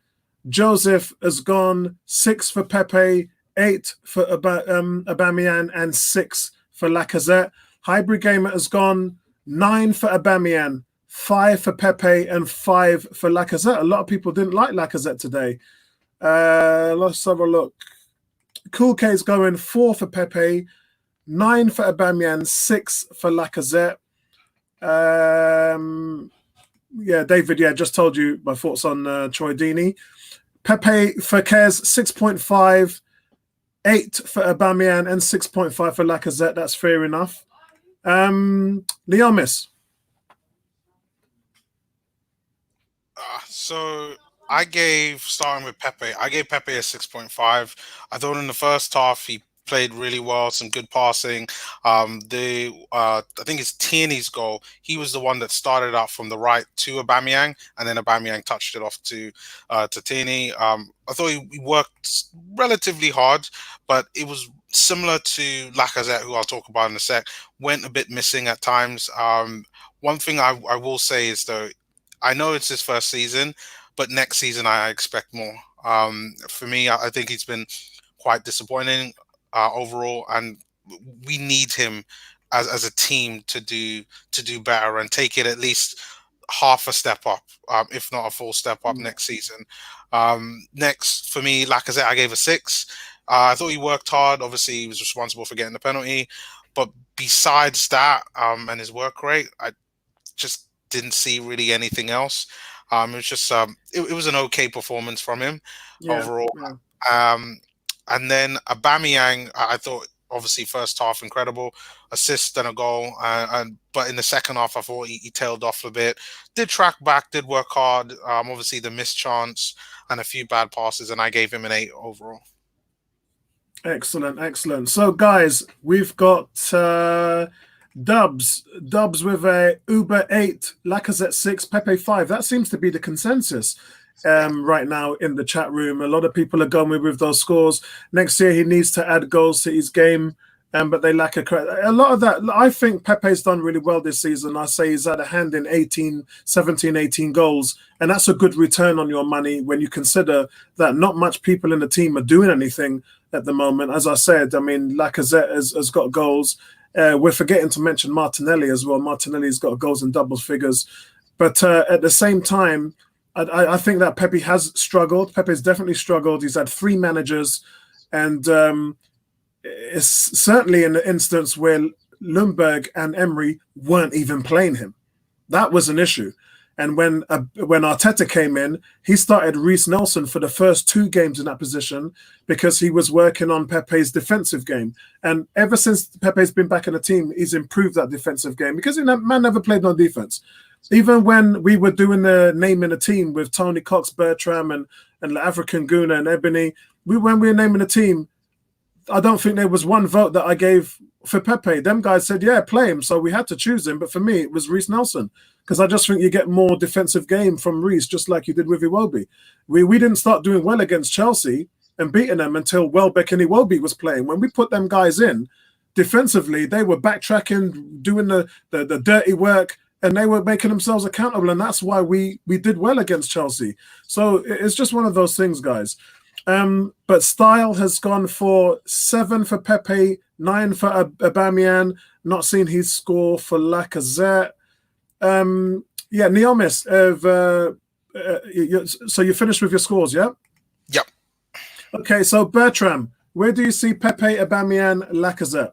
Joseph has gone 6 for Pepe, 8 for Aubameyang, and 6 for Lacazette. Hybrid Gamer has gone 9 for Aubameyang, 5 for Pepe, and 5 for Lacazette. A lot of people didn't like Lacazette today. Let's have a look. Cool K is going 4 for Pepe, 9 for Aubameyang, 6 for Lacazette. Yeah, David, just told you my thoughts on Troy Deeney. Pepe for Kez, 6.5, 8 for Aubameyang, and 6.5 for Lacazette. That's fair enough. Leomis. So starting with Pepe, I gave Pepe a 6.5. I thought in the first half he played really well, some good passing. I think it's Tierney's goal. He was the one that started out from the right to Aubameyang, and then Aubameyang touched it off to Tierney. I thought he worked relatively hard, but it was similar to Lacazette, who I'll talk about in a sec, went a bit missing at times. One thing I will say is, though, I know it's his first season, but next season I expect more. For me, I think he's been quite disappointing overall, and we need him as a team to do better and take it at least half a step up, if not a full step up next season. Next, for me, Lacazette, I gave a 6. I thought he worked hard. Obviously, he was responsible for getting the penalty. But besides that and his work rate, I just didn't see really anything else. It was just it was an okay performance from him overall. Yeah. And then Aubameyang, I thought, obviously, first half incredible, assist and a goal. But in the second half, I thought he tailed off a bit. Did track back, did work hard. Obviously, the missed chance and a few bad passes, and I gave him an 8 overall. Excellent. So, guys, we've got Dubs with a Uber 8, Lacazette 6, Pepe 5. That seems to be the consensus right now in the chat room. A lot of people are going with those scores. Next year, he needs to add goals to his game, but they lack a lot of that. I think Pepe's done really well this season. I say he's had a hand in 17, 18 goals, and that's a good return on your money when you consider that not much people in the team are doing anything at the moment. As I said, I mean, Lacazette has got goals. We're forgetting to mention Martinelli as well. Martinelli's got goals in double figures. But at the same time, I think that Pepe has struggled. Pepe's definitely struggled. He's had 3 managers. And it's certainly in the instance where Ljungberg and Emery weren't even playing him. That was an issue. And when Arteta came in, he started Reiss Nelson for the first 2 games in that position because he was working on Pepe's defensive game. And ever since Pepe's been back in the team, he's improved that defensive game because man never played no defense. Even when we were doing the name in the team with Tony Cox, Bertram, and the African Guna and Ebony, when we were naming the team, I don't think there was one vote that I gave for Pepe. Them guys said, yeah, play him. So we had to choose him. But for me, it was Reiss Nelson because I just think you get more defensive game from Reiss, just like you did with Iwobi. We didn't start doing well against Chelsea and beating them until Welbeck and Iwobi was playing. When we put them guys in, defensively, they were backtracking, doing the dirty work, and they were making themselves accountable. And that's why we did well against Chelsea. So it's just one of those things, guys. But Style has gone for 7 for Pepe, 9 for Aubameyang. Not seen his score for Lacazette. Neomis, so you finished with your scores, yeah? Yep. Okay, so Bertram, where do you see Pepe, Aubameyang, Lacazette?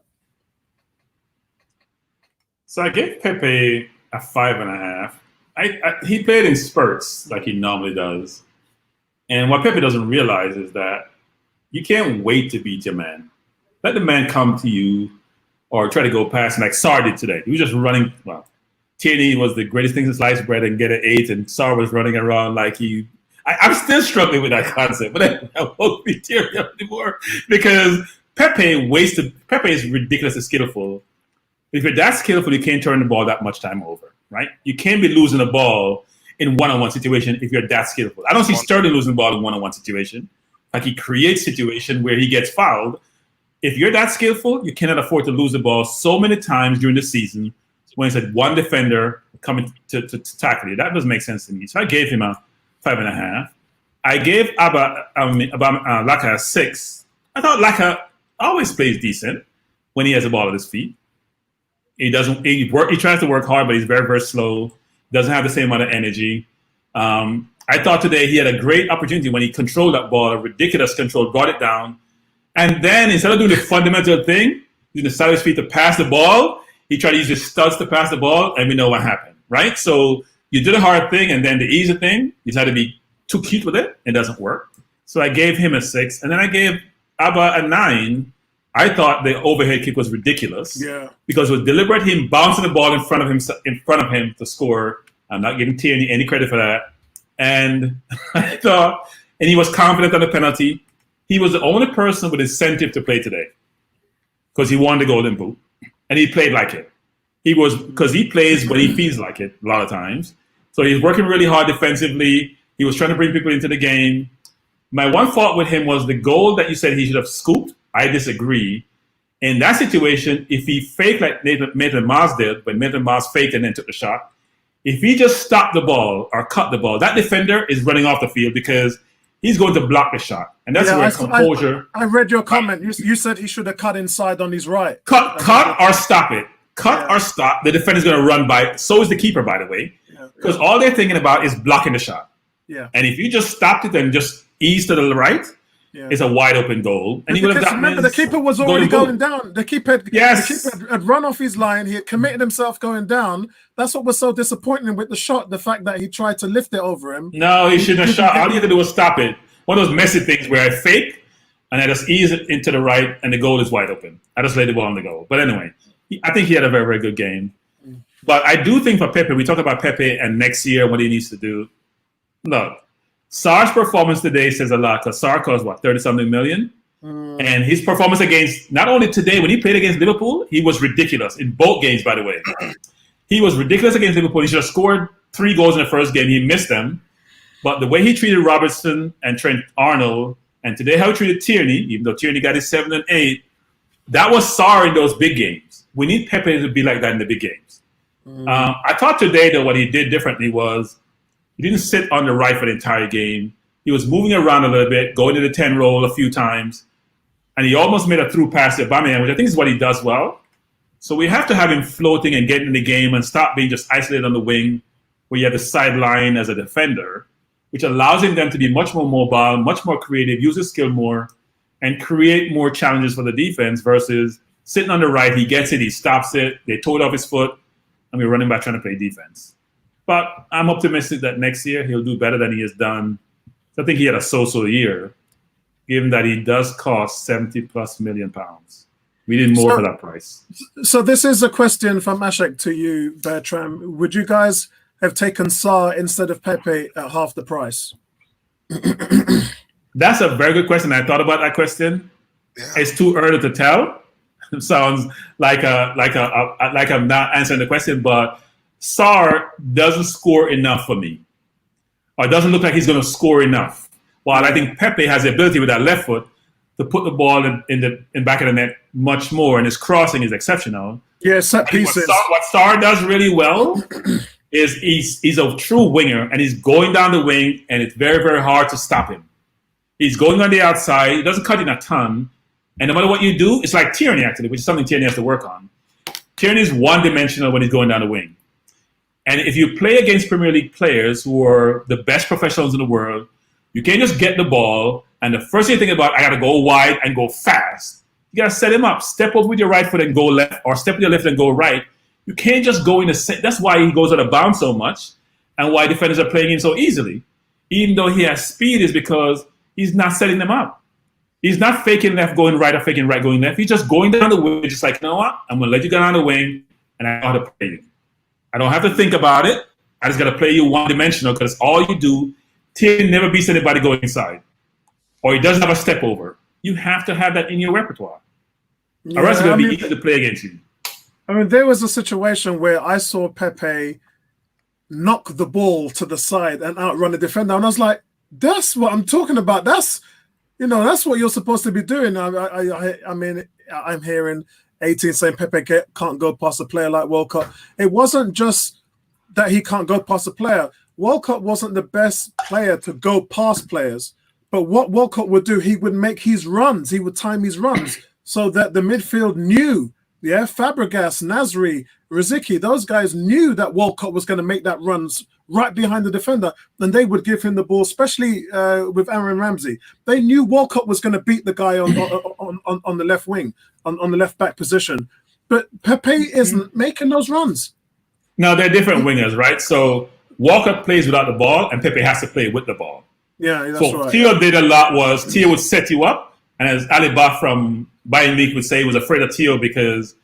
So I gave Pepe a 5.5. He played in spurts like he normally does. And what Pepe doesn't realize is that you can't wait to beat your man. Let the man come to you or try to go past him like Sarr did today. He was just running. Well, Tierney was the greatest thing since sliced bread and get an 8, and Sarr was running around like he... I'm still struggling with that concept, but I won't be tearing up anymore because Pepe is ridiculously skillful. If you're that skillful, you can't turn the ball that much time over, right? You can't be losing the ball in one-on-one situation if you're that skillful. I don't see Sterling losing the ball in one-on-one situation. Like he creates situation where he gets fouled. If you're that skillful, you cannot afford to lose the ball so many times during the season when it's like one defender coming to tackle you. That doesn't make sense to me. So I gave him a 5.5. I gave Laka a 6. I thought Laka always plays decent when he has the ball at his feet. He tries to work hard, but he's very, very slow. Doesn't have the same amount of energy. I thought today he had a great opportunity when he controlled that ball, a ridiculous control, brought it down, And then instead of doing the fundamental thing, using the side of his feet to pass the ball, he tried to use his studs to pass the ball, and we know what happened, right? So you do the hard thing, and then the easy thing, you try to be too cute with it. It doesn't work. So I gave him a 6, and then I gave Abba a 9. I thought the overhead kick was ridiculous. Yeah. Because it was deliberate, him bouncing the ball in front of him to score. I'm not giving Tierney any credit for that. And I thought, and he was confident on the penalty. He was the only person with incentive to play today because he won the Golden Boot, and he played like it. Because he plays when he feels like it a lot of times. So he's working really hard defensively. He was trying to bring people into the game. My one fault with him was the goal that you said he should have scooped. I disagree. In that situation, if he faked like Maitland-Niles did, when Maitland-Niles faked and then took the shot, if he just stopped the ball or cut the ball, that defender is running off the field because he's going to block the shot. And that's where composure... I read your comment. You said he should have cut inside on his right. Cut or stop it. Cut or stop. The defender's going to run by. So is the keeper, by the way. Because all they're thinking about is blocking the shot. Yeah. And if you just stopped it and just ease to the right, it's a wide open goal. And he would have gotten. Remember, the keeper was already going down. The keeper had run off his line. He had committed himself going down. That's what was so disappointing with the shot. The fact that he tried to lift it over him. No, he shouldn't have shot. All he had to do was stop it. One of those messy things where I fake and I just ease it into the right and the goal is wide open. I just laid the ball on the goal. But anyway, I think he had a very, very good game. But I do think for Pepe, we talk about Pepe and next year what he needs to do. Look, Sarr's performance today says a lot because Sarr cost, 30-something million? And his performance against, not only today, when he played against Liverpool, he was ridiculous in both games, by the way. He was ridiculous against Liverpool. He should have scored 3 goals in the first game. He missed them. But the way he treated Robertson and Trent Arnold, and today how he treated Tierney, even though Tierney got his 7 and 8, that was Sarr in those big games. We need Pepe to be like that in the big games. I thought today, though, what he did differently was he didn't sit on the right for the entire game. He was moving around a little bit, going to the 10 roll a few times, and he almost made a through pass to Aubameyang, which I think is what he does well. So we have to have him floating and getting in the game and stop being just isolated on the wing where you have the sideline as a defender, which allows him then to be much more mobile, much more creative, use his skill more, and create more challenges for the defense versus sitting on the right, he gets it, he stops it, they toe it off his foot, and we're running back trying to play defense. But I'm optimistic that next year he'll do better than he has done. I think he had a so-so year, given that he does cost £70+ million. We need more for that price. So this is a question from Ashek to you, Bertram. Would you guys have taken Sarr instead of Pepe at half the price? That's a very good question. I thought about that question. Yeah. It's too early to tell. It sounds like I'm not answering the question, but Sarr doesn't score enough for me, or doesn't look like he's going to score enough. While I think Pepe has the ability with that left foot to put the ball in back of the net much more, and his crossing is exceptional. Yeah, set pieces. What Sarr does really well is he's a true winger, and he's going down the wing, and it's very, very hard to stop him. He's going on the outside. He doesn't cut in a ton. And no matter what you do, it's like Tierney, actually, which is something Tierney has to work on. Tierney is one-dimensional when he's going down the wing. And if you play against Premier League players who are the best professionals in the world, you can't just get the ball, and the first thing you think about, I got to go wide and go fast. You got to set him up. Step over with your right foot and go left, or step with your left and go right. You can't just go in the... That's why he goes out of bounds so much, and why defenders are playing him so easily. Even though he has speed, is because he's not setting them up. He's not faking left, going right, or faking right, going left. He's just going down the wing, just like, you know what? I'm going to let you go down the wing, and I know how to play you. I don't have to think about it. I just got to play you one-dimensional because all you do, Tierney never beats anybody going inside. Or he doesn't have a step over. You have to have that in your repertoire. Yeah, or else it's going to be easy to play against you. I mean, there was a situation where I saw Pepe knock the ball to the side and outrun the defender. And I was like, that's what I'm talking about. That's what you're supposed to be doing. I mean, I'm hearing 18 saying Pepe can't go past a player like Walcott. It wasn't just that he can't go past a player. Walcott wasn't the best player to go past players. But what Walcott would do, he would make his runs. He would time his runs so that the midfield knew Yeah, Fabregas, Nasri, Riziki, those guys knew that Walcott was going to make that runs right behind the defender, and they would give him the ball, especially with Aaron Ramsey. They knew Walcott was going to beat the guy on the left wing, on the left back position. But Pepe isn't making those runs. No, they're different wingers, right? So Walcott plays without the ball, and Pepe has to play with the ball. Yeah, that's so right. Theo did a lot was Theo would set you up, and as Ali Ba from Bayern Munich would say, he was afraid of Theo because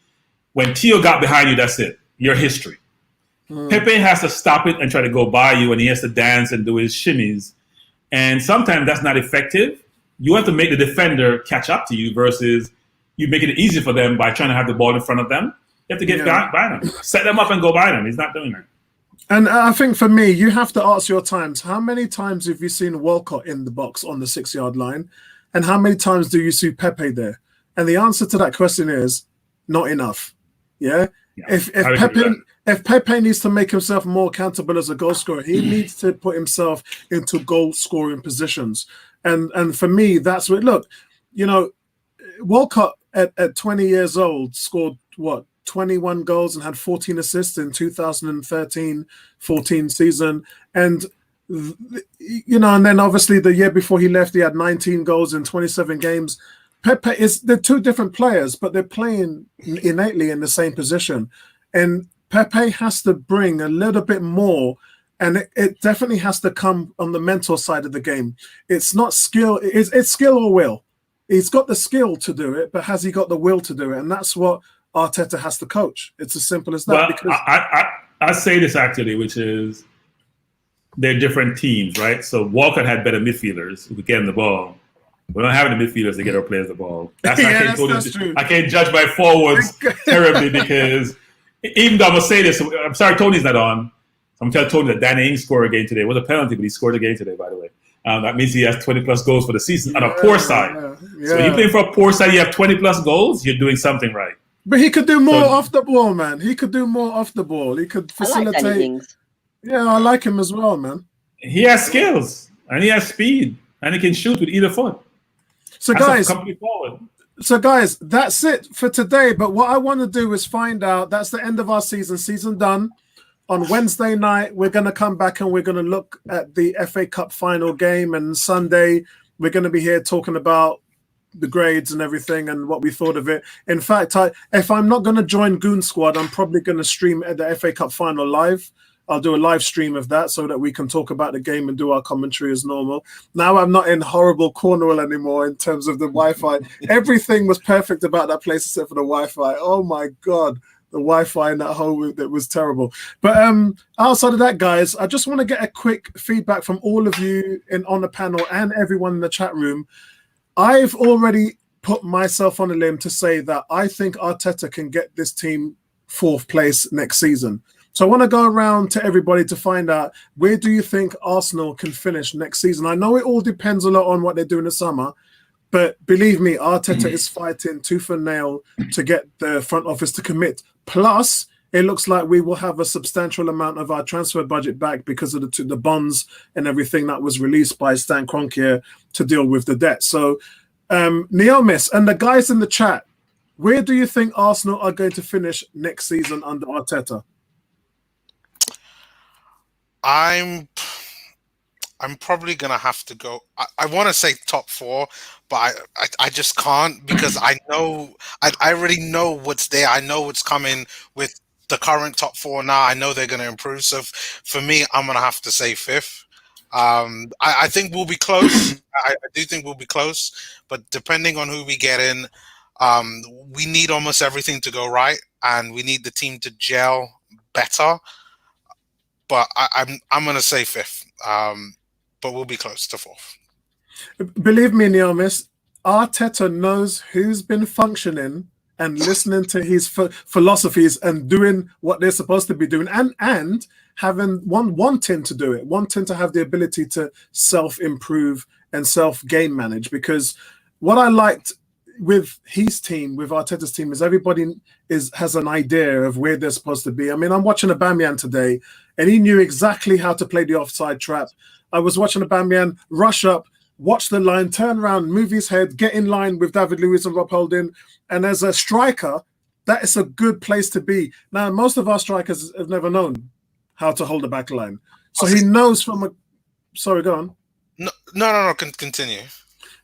when Theo got behind you, that's it. Your history. Pepe has to stop it and try to go by you, and he has to dance and do his shimmies. And sometimes that's not effective. You have to make the defender catch up to you versus you making it easy for them by trying to have the ball in front of them. You have to get by them. Set them up and go by them. He's not doing that. And I think for me, you have to ask your times. How many times have you seen Walcott in the box on the 6-yard line? And how many times do you see Pepe there? And the answer to that question is not enough. Yeah. If Pepe needs to make himself more accountable as a goal scorer, he needs to put himself into goal scoring positions. And for me, that's what, look, you know, Walcott at 20 years old scored what? 21 goals and had 14 assists in 2013-14 season. And, you know, and then obviously the year before he left, he had 19 goals in 27 games. Pepe they're two different players, but they're playing innately in the same position. And Pepe has to bring a little bit more, and it definitely has to come on the mental side of the game. It's not skill, it's skill or will. He's got the skill to do it, but has he got the will to do it? And that's what Arteta has to coach. It's as simple as that. Well, because I say this actually, which is they're different teams, right? So Walcott had better midfielders who could get him the ball. We don't have any midfielders to get our players the ball. That's true. I can't judge my forwards terribly because even though I'm going to say this, I'm sorry Tony's not on. I'm telling Tony that Danny Ings scored a game today. It was a penalty, but he scored a game today, by the way. That means he has 20-plus goals for the season on a poor side. So when you're playing for a poor side, you have 20-plus goals, you're doing something right. But he could do more off the ball, man. He could do more off the ball. He could facilitate. I like Danny Ings. Yeah, I like him as well, man. He has skills, and he has speed, and he can shoot with either foot. So guys, that's it for today. But what I want to do is find out, that's the end of our season done. On Wednesday night, we're going to come back and we're going to look at the FA Cup final game. And Sunday, we're going to be here talking about the grades and everything and what we thought of it. In fact, if I'm not going to join Goon Squad, I'm probably going to stream at the FA Cup final live. I'll do a live stream of that so that we can talk about the game and do our commentary as normal. Now I'm not in horrible Cornwall anymore in terms of the Wi-Fi. Everything was perfect about that place except for the Wi-Fi. Oh my God, the Wi-Fi in that hole, that was terrible. But outside of that, guys, I just want to get a quick feedback from all of you on the panel and everyone in the chat room. I've already put myself on a limb to say that I think Arteta can get this team 4th place next season. So I want to go around to everybody to find out, where do you think Arsenal can finish next season? I know it all depends a lot on what they do in the summer, but believe me, Arteta is fighting tooth and nail to get the front office to commit. Plus, it looks like we will have a substantial amount of our transfer budget back because of the bonds and everything that was released by Stan Kroenke to deal with the debt. So, Neomis and the guys in the chat, where do you think Arsenal are going to finish next season under Arteta? I'm probably gonna have to go. I want to say top 4, but I just can't because I already know what's there. I know what's coming with the current top 4 now. I know they're gonna improve. So for me, I'm gonna have to say 5th. I think we'll be close. I do think we'll be close, but depending on who we get in, we need almost everything to go right, and we need the team to gel better. But I'm going to say 5th, but we'll be close to 4th. Believe me, Neomis, Arteta knows who's been functioning and listening to his philosophies and doing what they're supposed to be doing, and having wanting to do it, wanting to have the ability to self-improve and self-game manage. Because what I liked with his team, with Arteta's team, is everybody has an idea of where they're supposed to be. I mean, I'm watching Aubameyang today, and he knew exactly how to play the offside trap. I was watching Aubameyang rush up, watch the line, turn around, move his head, get in line with David Luiz and Rob Holden. And as a striker, that is a good place to be. Now, most of our strikers have never known how to hold a back line. So he knows from a... Sorry, go on. No. Continue.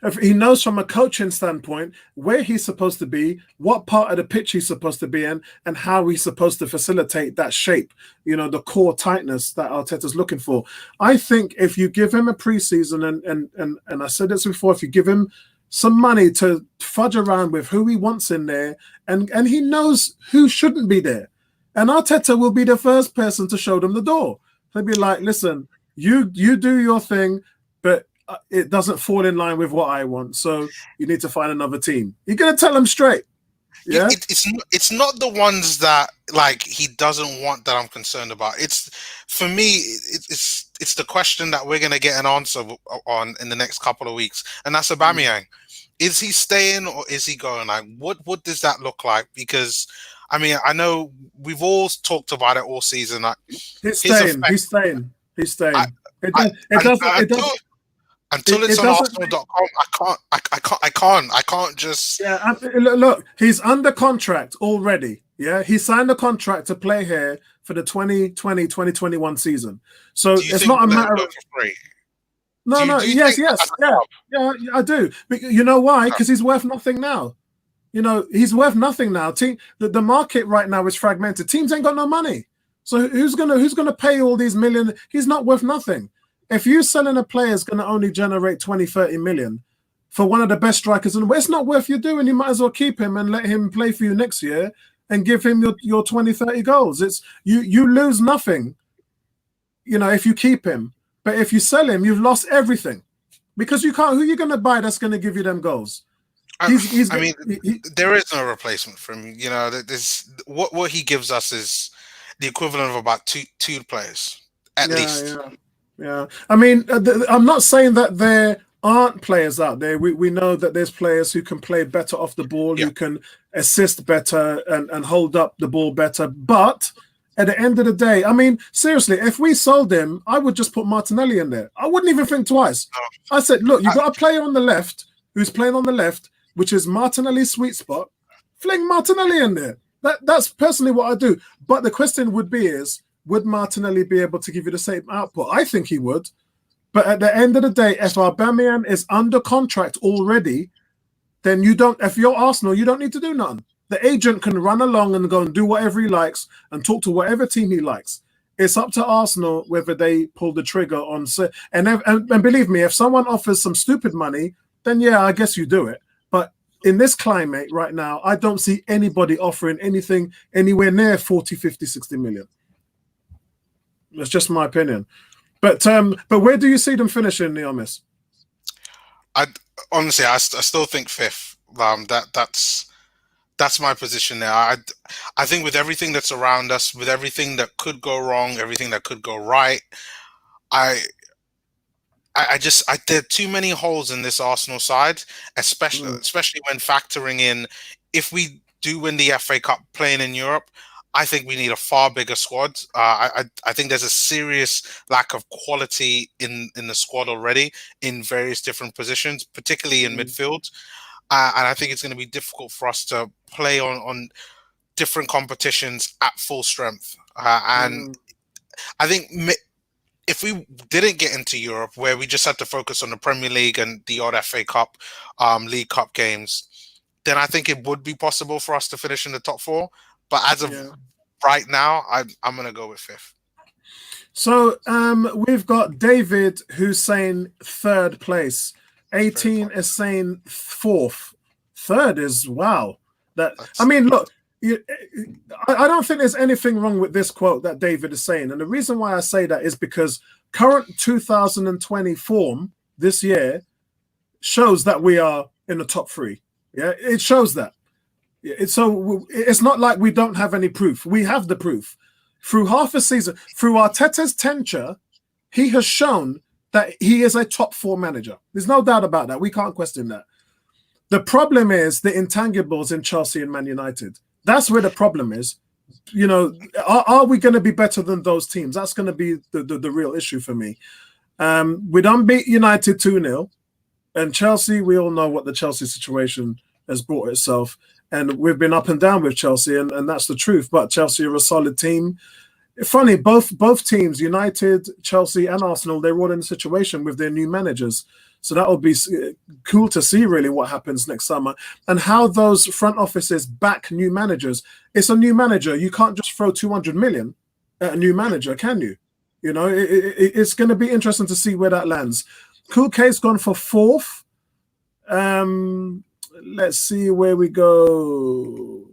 If he knows from a coaching standpoint where he's supposed to be, what part of the pitch he's supposed to be in, and how he's supposed to facilitate that shape, the core tightness that Arteta's looking for. I think if you give him a preseason, and I said this before, if you give him some money to fudge around with who he wants in there, and he knows who shouldn't be there, and Arteta will be the first person to show them the door. He'll be like, listen, you do your thing, but it doesn't fall in line with what I want, so you need to find another team. You're gonna tell them straight. Yeah, it's not the ones that like he doesn't want that I'm concerned about. It's for me, it's the question that we're gonna get an answer on in the next couple of weeks, and that's Aubameyang. Is he staying or is he going? Like, what does that look like? Because I mean, I know we've all talked about it all season. Like, he's staying. Until it's on Arsenal.com, I can't just. Yeah, look, he's under contract already. Yeah, he signed a contract to play here for the 2020-2021 season. So it's not a matter of. No. Yes. Yeah, I do. But you know why? Because he's worth nothing now. He's worth nothing now. The market right now is fragmented. Teams ain't got no money. So who's gonna pay all these million? He's not worth nothing. If you selling a player is going to only generate 20-30 million for one of the best strikers in the world, it's not worth you doing. You might as well keep him and let him play for you next year and give him your 20-30 goals. It's you lose nothing, if you keep him. But if you sell him, you've lost everything because you can't. Who are you going to buy that's going to give you them goals? There is no replacement for him. There's what he gives us is the equivalent of about two players at least. Yeah, I mean, I'm not saying that there aren't players out there. We know that there's players who can play better off the ball, who can assist better and hold up the ball better. But at the end of the day, I mean, seriously, if we sold him, I would just put Martinelli in there. I wouldn't even think twice. I said, look, you've got a player on the left who's playing on the left, which is Martinelli's sweet spot. Fling Martinelli in there. That's personally what I do. But the question would be would Martinelli be able to give you the same output? I think he would. But at the end of the day, if Aubameyang is under contract already, then if you're Arsenal, you don't need to do nothing. The agent can run along and go and do whatever he likes and talk to whatever team he likes. It's up to Arsenal whether they pull the trigger on. And believe me, if someone offers some stupid money, then yeah, I guess you do it. But in this climate right now, I don't see anybody offering anything anywhere near 40, 50, 60 million. That's just my opinion. But where do you see them finishing, Neomis? Honestly, I still think fifth. That's my position there. I think with everything that's around us, with everything that could go wrong, everything that could go right, there are too many holes in this Arsenal side, especially when factoring in if we do win the FA Cup playing in Europe. I think we need a far bigger squad. I think there's a serious lack of quality in the squad already in various different positions, particularly in midfield. And I think it's going to be difficult for us to play on different competitions at full strength. And I think if we didn't get into Europe, where we just had to focus on the Premier League and the odd FA Cup, League Cup games, then I think it would be possible for us to finish in the top four. But as of right now, I'm going to go with fifth. So we've got David who's saying third place. 18 is saying fourth. Third is wow. I mean, look, I don't think there's anything wrong with this quote that David is saying. And the reason why I say that is because current 2020 form this year shows that we are in the top three. Yeah, it shows that. So it's not like we don't have any proof. We have the proof. Through half a season, through Arteta's tenure, he has shown that he is a top four manager. There's no doubt about that. We can't question that. The problem is the intangibles in Chelsea and Man United. That's where the problem is. Are we going to be better than those teams? That's going to be the real issue for me. We done beat United 2-0. And Chelsea, we all know what the Chelsea situation has brought itself. And we've been up and down with Chelsea, and that's the truth. But Chelsea are a solid team. Funny, both teams, United, Chelsea, and Arsenal, they're all in a situation with their new managers. So that will be cool to see really what happens next summer and how those front offices back new managers. It's a new manager. You can't just throw 200 million at a new manager, can you? You know, it's going to be interesting to see where that lands. Koolke's gone for 4th. Let's see where we go.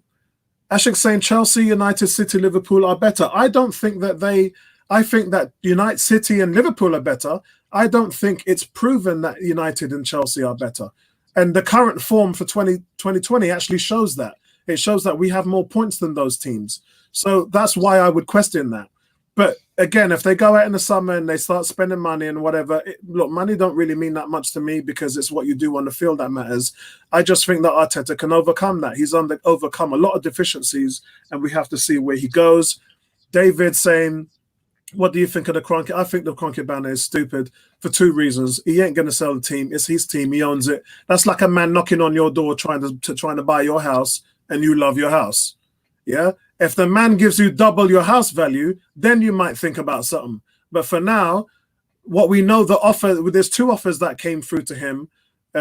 Ashik saying Chelsea, United, City, Liverpool are better. I don't think that I think that United, City and Liverpool are better. I don't think it's proven that United and Chelsea are better. And the current form for 2020 actually shows that. It shows that we have more points than those teams. So that's why I would question that. But again, if they go out in the summer and they start spending money and whatever, look, money don't really mean that much to me because it's what you do on the field that matters. I just think that Arteta can overcome that. He's overcome a lot of deficiencies, and we have to see where he goes. David saying, what do you think of the Kroenke? I think the Kroenke banner is stupid for 2 reasons. He ain't going to sell the team. It's his team. He owns it. That's like a man knocking on your door trying to buy your house, and you love your house. Yeah? If the man gives you double your house value, then you might think about something. But for now, what we know, the offer, there's 2 offers that came through to him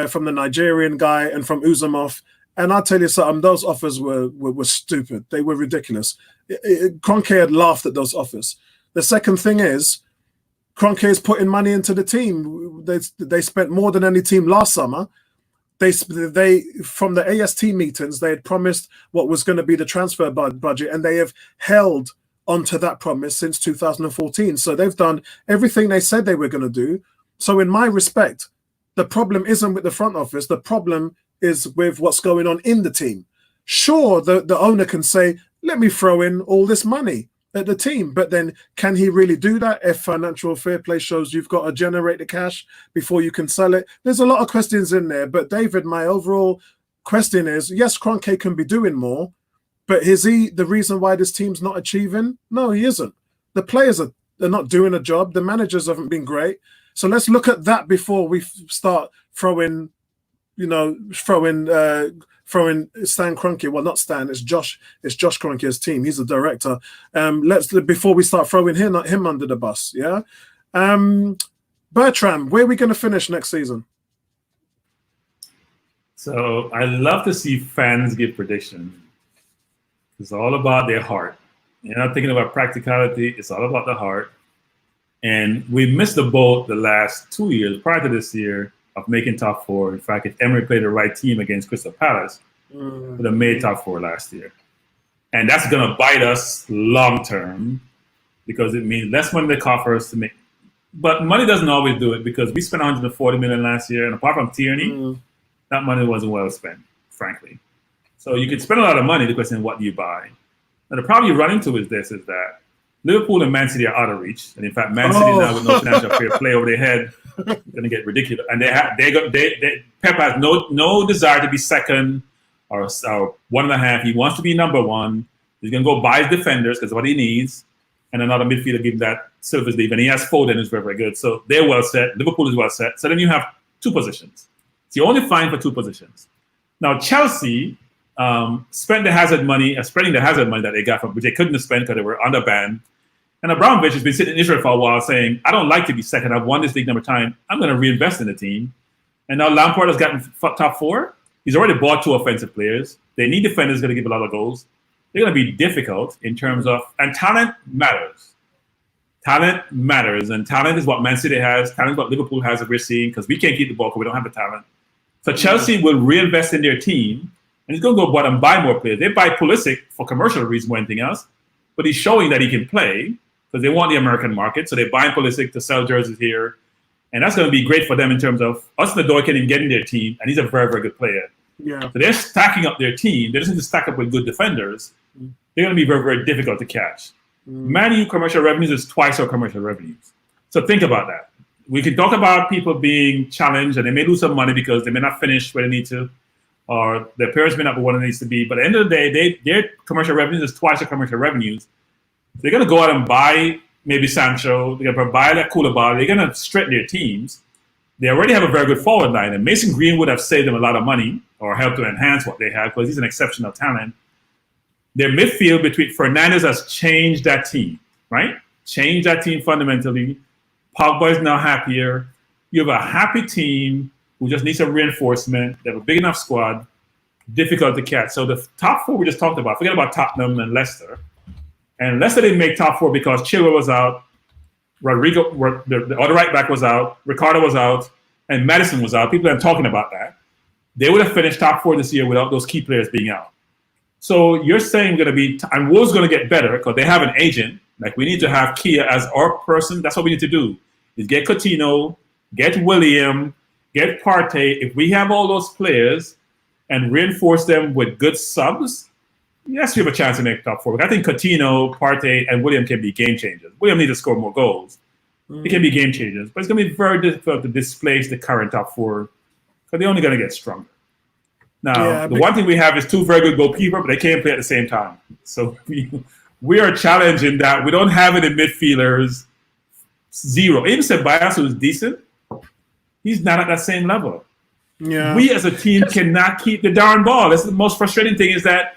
from the Nigerian guy and from Uzumov. And I'll tell you something, those offers were stupid. They were ridiculous. Kroenke had laughed at those offers. The second thing is, Kroenke is putting money into the team. They spent more than any team last summer. They from the AST meetings, they had promised what was going to be the transfer budget, and they have held onto that promise since 2014. So they've done everything they said they were going to do. So in my respect, the problem isn't with the front office. The problem is with what's going on in the team. Sure, the owner can say, let me throw in all this money at the team, but then can he really do that if financial fair play shows you've got to generate the cash before you can sell it? There's a lot of questions in there, but David, my overall question is, yes, Kroenke can be doing more, but is he the reason why this team's not achieving? No, he isn't. The players they're not doing a job. The managers haven't been great. So let's look at that before we start throwing Stan Kroenke. Well, not Stan. It's Josh Kroenke's team. He's the director. Before we start throwing him under the bus. Yeah. Bertram, where are we going to finish next season? So I love to see fans give predictions. It's all about their heart. You're not thinking about practicality. It's all about the heart. And we missed the boat the last 2 years prior to this year of making top 4. In fact, if Emery played the right team against Crystal Palace, would have made top 4 last year. And that's going to bite us long term because it means less money in the coffers to make. But money doesn't always do it because we spent 140 million last year, and apart from Tierney, that money wasn't well spent, frankly. So you could spend a lot of money. The question is, what do you buy? And the problem you run into is that Liverpool and Man City are out of reach, and in fact, Man City now with no financial fair play over their head, going to get ridiculous. And Pep has no desire to be second or 1.5. He wants to be number 1. He's going to go buy his defenders because what he needs, and another midfielder give him that silver sleeve. And he has Holden, who's very, very good. So they're well set. Liverpool is well set. So then you have 2 positions. So you're only fine for 2 positions. Now Chelsea spending the hazard money that they got from, which they couldn't have spent because they were under ban. And Abramovich has been sitting in Israel for a while saying, I don't like to be second. I've won this league number of time. I'm going to reinvest in the team. And now Lampard has gotten top 4. He's already bought 2 offensive players. They need defenders going to give a lot of goals. They're going to be difficult in terms of, and talent matters. Talent matters. And talent is what Man City has. Talent is what Liverpool has that we're seeing because we can't keep the ball because we don't have the talent. So Chelsea will reinvest in their team and he's going to go out and buy more players. They buy Pulisic for commercial reasons more than anything else, but he's showing that he can play because they want the American market. So they're buying Pulisic to sell jerseys here. And that's going to be great for them in terms of us and the door can even get in their team. And he's a very, very good player. Yeah. So they're stacking up their team. They just need to stack up with good defenders. They're going to be very, very difficult to catch. Man U commercial revenues is twice our commercial revenues. So think about that. We can talk about people being challenged and they may lose some money because they may not finish where they need to, or their parents may not be what it needs to be. But at the end of the day, their commercial revenues is twice their commercial revenues. They're going to go out and buy maybe Sancho. They're going to buy that Koulibaly. They're going to strengthen their teams. they already have a very good forward line, and Mason Green would have saved them a lot of money or helped to enhance what they have because he's an exceptional talent. Their midfield between Fernandes has changed that team, right? Changed that team fundamentally. Pogba is now happier. You have a happy team who just needs some reinforcement. They have a big enough squad, difficult to catch. So the top four we just talked about, forget about Tottenham and Leicester. And Leicester didn't make top four because Chilwell was out, Rodrigo, the other right back was out, Ricardo was out, and Madison was out. People are talking about that. They would have finished top four this year without those key players being out. So you're saying going to be, and Wolves going to get better because they have an agent. Like we need to have Kia as our person. That's what we need to do. Is get Coutinho, get William, get Partey. If we have all those players and reinforce them with good subs, yes, we have a chance to make top four. But I think Coutinho, Partey, and William can be game changers. William needs to score more goals. It can be game changers. But it's going to be very difficult to displace the current top four because they're only going to get stronger. Now, the one thing we have is two very good goalkeepers, but they can't play at the same time. So we are challenging that. We don't have any midfielders. Zero. Even Ceballos, who's decent, he's not at that same level. Yeah. We as a team cannot keep the darn ball. That's the most frustrating thing is that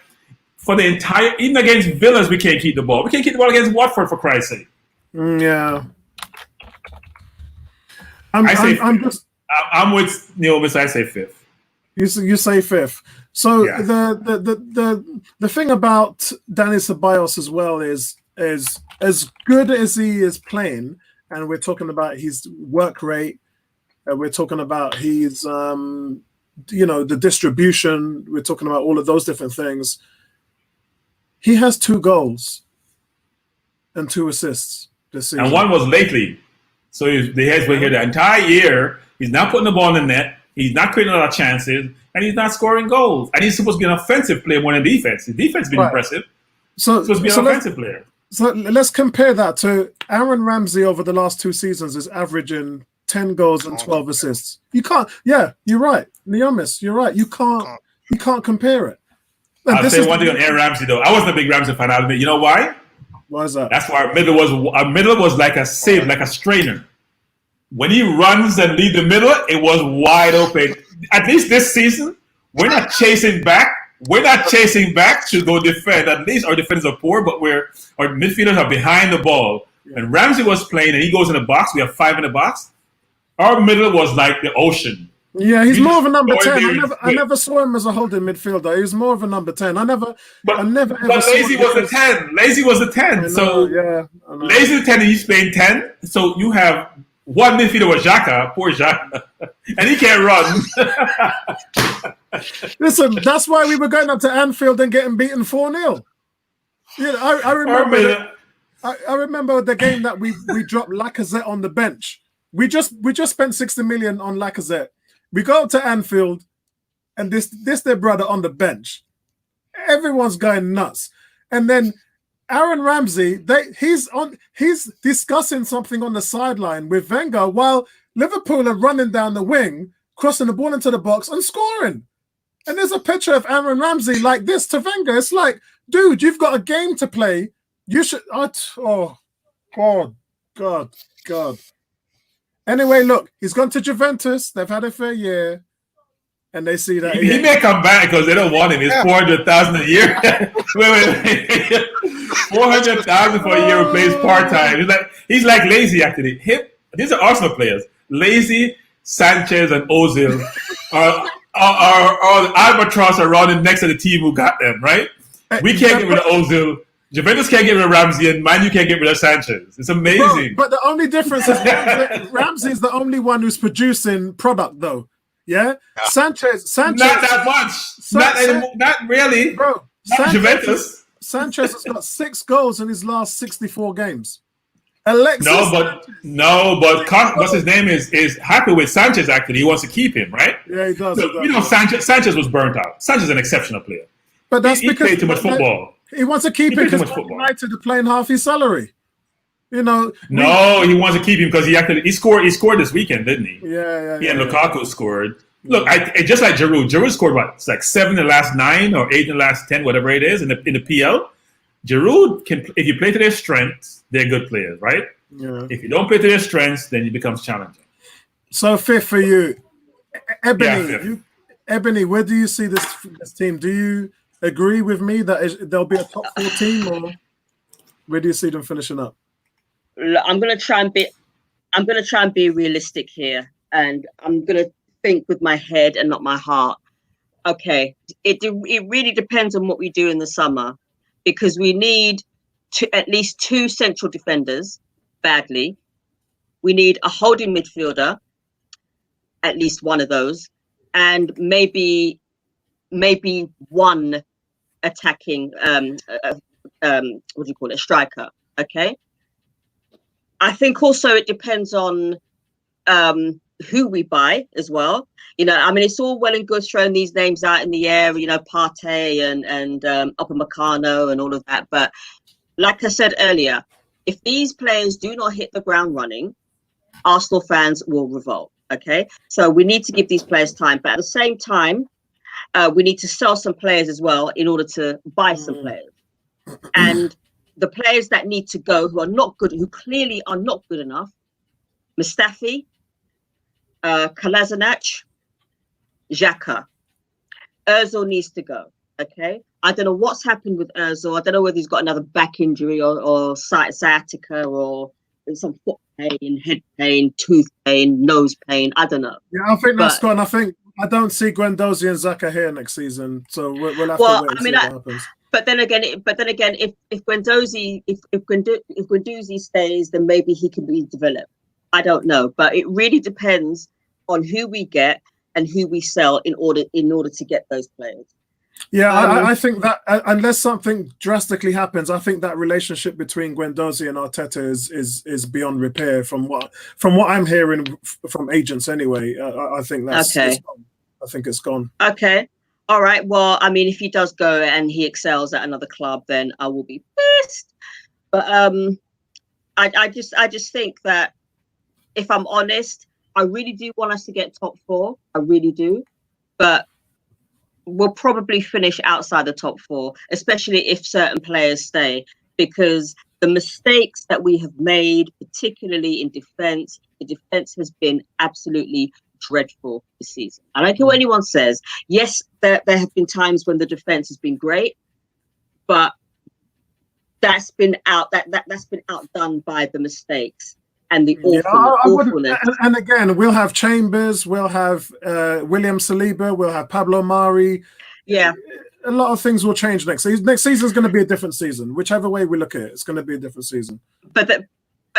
for the entire, even against Villas, we can't keep the ball. We can't keep the ball against Watford, for Christ's sake. Yeah. I'm with Neil, but I say fifth. You say fifth. So Yeah. the thing about Danny Ceballos as well is as good as he is playing, and we're talking about his work rate, we're talking about his the distribution, we're talking about all of those different things. He has 2 goals and 2 assists this season. And one was lately. So they had been here the entire year. He's not putting the ball in the net. He's not creating a lot of chances, and he's not scoring goals. And he's supposed to be an offensive player more than defense. His defense has been impressive. So he's supposed to be an offensive player. So let's compare that to Aaron Ramsey over the last 2 seasons is averaging 10 goals and 12 assists. You can't. Yeah, you're right, Neomis. You're right. You can't compare it. And I'll say one thing on Aaron Ramsey though. I wasn't a big Ramsey fan. I'll admit. You know why? Why is that? That's why our middle was like a save, like a strainer. When he runs and lead the middle, it was wide open. At least this season, we're not chasing back. We're not chasing back to go defend. At least our defenders are poor, but our midfielders are behind the ball. Yeah. And Ramsey was playing, and he goes in the box. We have 5 in the box. Our middle was like the ocean. Yeah, he's more of a number 10. I never saw him as a holding midfielder. He was more of a number 10. But Lazy was a 10. Lazy was a 10. So Lazy 10, and he's playing 10. So you have one midfielder with Xhaka, poor Xhaka, and he can't run. Listen, that's why we were going up to Anfield and getting beaten 4-0. Yeah, I remember. I remember the game that we dropped Lacazette on the bench. We just spent 60 million on Lacazette. We go up to Anfield, and this their brother on the bench. Everyone's going nuts, and then Aaron Ramsey, he's discussing something on the sideline with Wenger while Liverpool are running down the wing, crossing the ball into the box and scoring. And there's a picture of Aaron Ramsey like this to Wenger. It's like, dude, you've got a game to play. You should. Oh, God. Anyway, look, he's gone to Juventus. They've had a fair year. And they see that he may come back because they don't want him. It's 400,000 a year. wait. 400,000 for a year who plays part-time. He's like Lazy, actually. These are Arsenal players. Lazy, Sanchez, and Ozil are the albatross are running next to the team who got them, right? We can't get rid of Ozil. Juventus can't get rid of Ramsey, and Man U can't get rid of Sanchez. It's amazing. But the only difference is Ramsey is the only one who's producing product, though. Yeah? Sanchez. Not that much. Not really. Bro, Juventus. Sanchez has got 6 goals in his last 64 games. What's his name is happy with Sanchez, actually. He wants to keep him, right? Yeah, he does. So, Sanchez was burnt out. Sanchez is an exceptional player. But that's he because played too much football. He wants to keep him because United are playing half his salary. You know. No, he wants to keep him because he scored this weekend, didn't he? Yeah. He and Lukaku scored. Look, just like Giroud. Giroud scored what? It's like 7 in the last 9 or 8 in the last 10, whatever it is in the PL. Giroud can, if you play to their strengths, they're good players, right? Yeah. If you don't play to their strengths, then it becomes challenging. So fifth for you, Ebony. Yeah, fifth. Ebony, where do you see this team? Do you agree with me that there'll be a top 4 team, or where do you see them finishing up? I'm gonna try and be realistic here, and I'm gonna think with my head and not my heart. Okay, it really depends on what we do in the summer, because we need at least 2 central defenders badly. We need a holding midfielder, at least one of those, and maybe one attacking what do you call it, striker. Okay, I think also it depends on who we buy as well. I mean, it's all well and good throwing these names out in the air, Partey and Upamecano and all of that, but like I said earlier, if these players do not hit the ground running, Arsenal fans will revolt. Okay, so we need to give these players time, but at the same time, we need to sell some players as well in order to buy some players. And the players that need to go, who clearly are not good enough: Mustafi, Kolasinac, Xhaka. Ozil needs to go. Okay, I don't know what's happened with Ozil. I don't know whether he's got another back injury or sciatica or some foot pain, head pain, tooth pain, nose pain. I don't know. Yeah, I think that's gone. I don't see Guendouzi and Xhaka here next season, so we'll have to wait and see what happens. But then again, if Guendouzi stays, then maybe he can be developed. I don't know, but it really depends on who we get and who we sell in order to get those players. Yeah, I think that unless something drastically happens, I think that relationship between Guendouzi and Arteta is beyond repair. From what I'm hearing from agents, anyway, I think that's okay. It's gone. I think it's gone. Okay, all right. Well, I mean, if he does go and he excels at another club, then I will be pissed. But I just think that, if I'm honest, I really do want us to get top 4. I really do, but we'll probably finish outside the top 4, especially if certain players stay, because the mistakes that we have made, particularly in defence, the defence has been absolutely dreadful this season. I don't care what anyone says. Yes, there have been times when the defence has been great, but that's been outdone by the mistakes and the awfulness. And again, we'll have Chambers, we'll have William Saliba, we'll have Pablo Mari. Yeah. A lot of things will change next season. Next season is going to be a different season. Whichever way we look at it, it's going to be a different season. But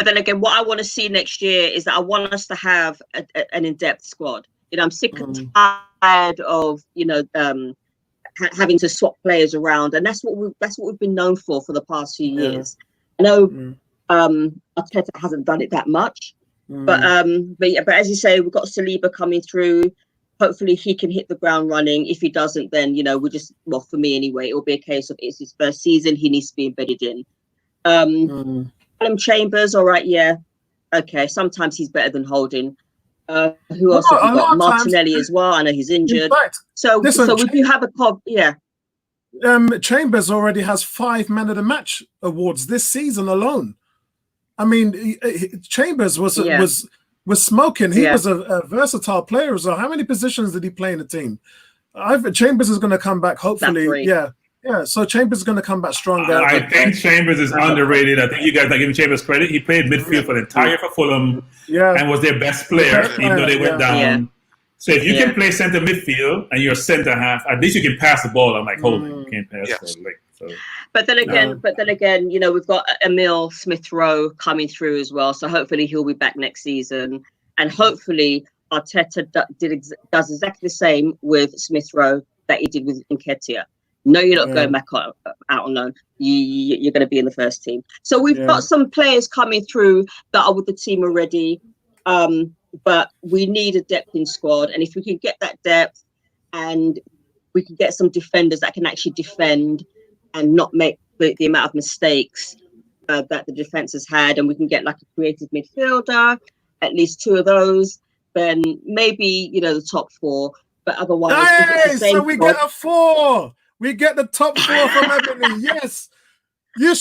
then again, what I want to see next year is that I want us to have an in-depth squad. I'm sick and tired of having to swap players around, and that's what we've been known for the past few years. I know Arteta hasn't done it that much, but as you say, we've got Saliba coming through. Hopefully he can hit the ground running. If he doesn't, then for me anyway, it will be a case of it's his first season, he needs to be embedded in. Chambers, all right, yeah, okay. Sometimes he's better than Holden. Who else have we got? Martinelli as well. I know he's injured. So we do have a club, yeah. Chambers already has 5 Man of the Match awards this season alone. I mean, Chambers was smoking. He was a versatile player. So how many positions did he play in the team? Chambers is going to come back, hopefully. Yeah. So Chambers is going to come back stronger. I think Chambers is underrated. I think you guys are giving Chambers credit. He played midfield for the entire for Fulham and was their best player, even though they went down. Yeah. So if you can play center midfield and you're center half, at least you can pass the ball. I'm like, Holden, you can't pass the leg. So. But then again, we've got Emile Smith-Rowe coming through as well. So hopefully he'll be back next season, and hopefully Arteta does exactly the same with Smith-Rowe that he did with Nketiah. No, you're not going back out on loan. You're going to be in the first team. So we've got some players coming through that are with the team already, but we need a depth in squad. And if we can get that depth, and we can get some defenders that can actually defend and not make the amount of mistakes that the defense has had, and we can get like a creative midfielder, at least 2 of those, then maybe the top 4. But otherwise, so we get a 4. We get the top 4 from Ebony. Yes. You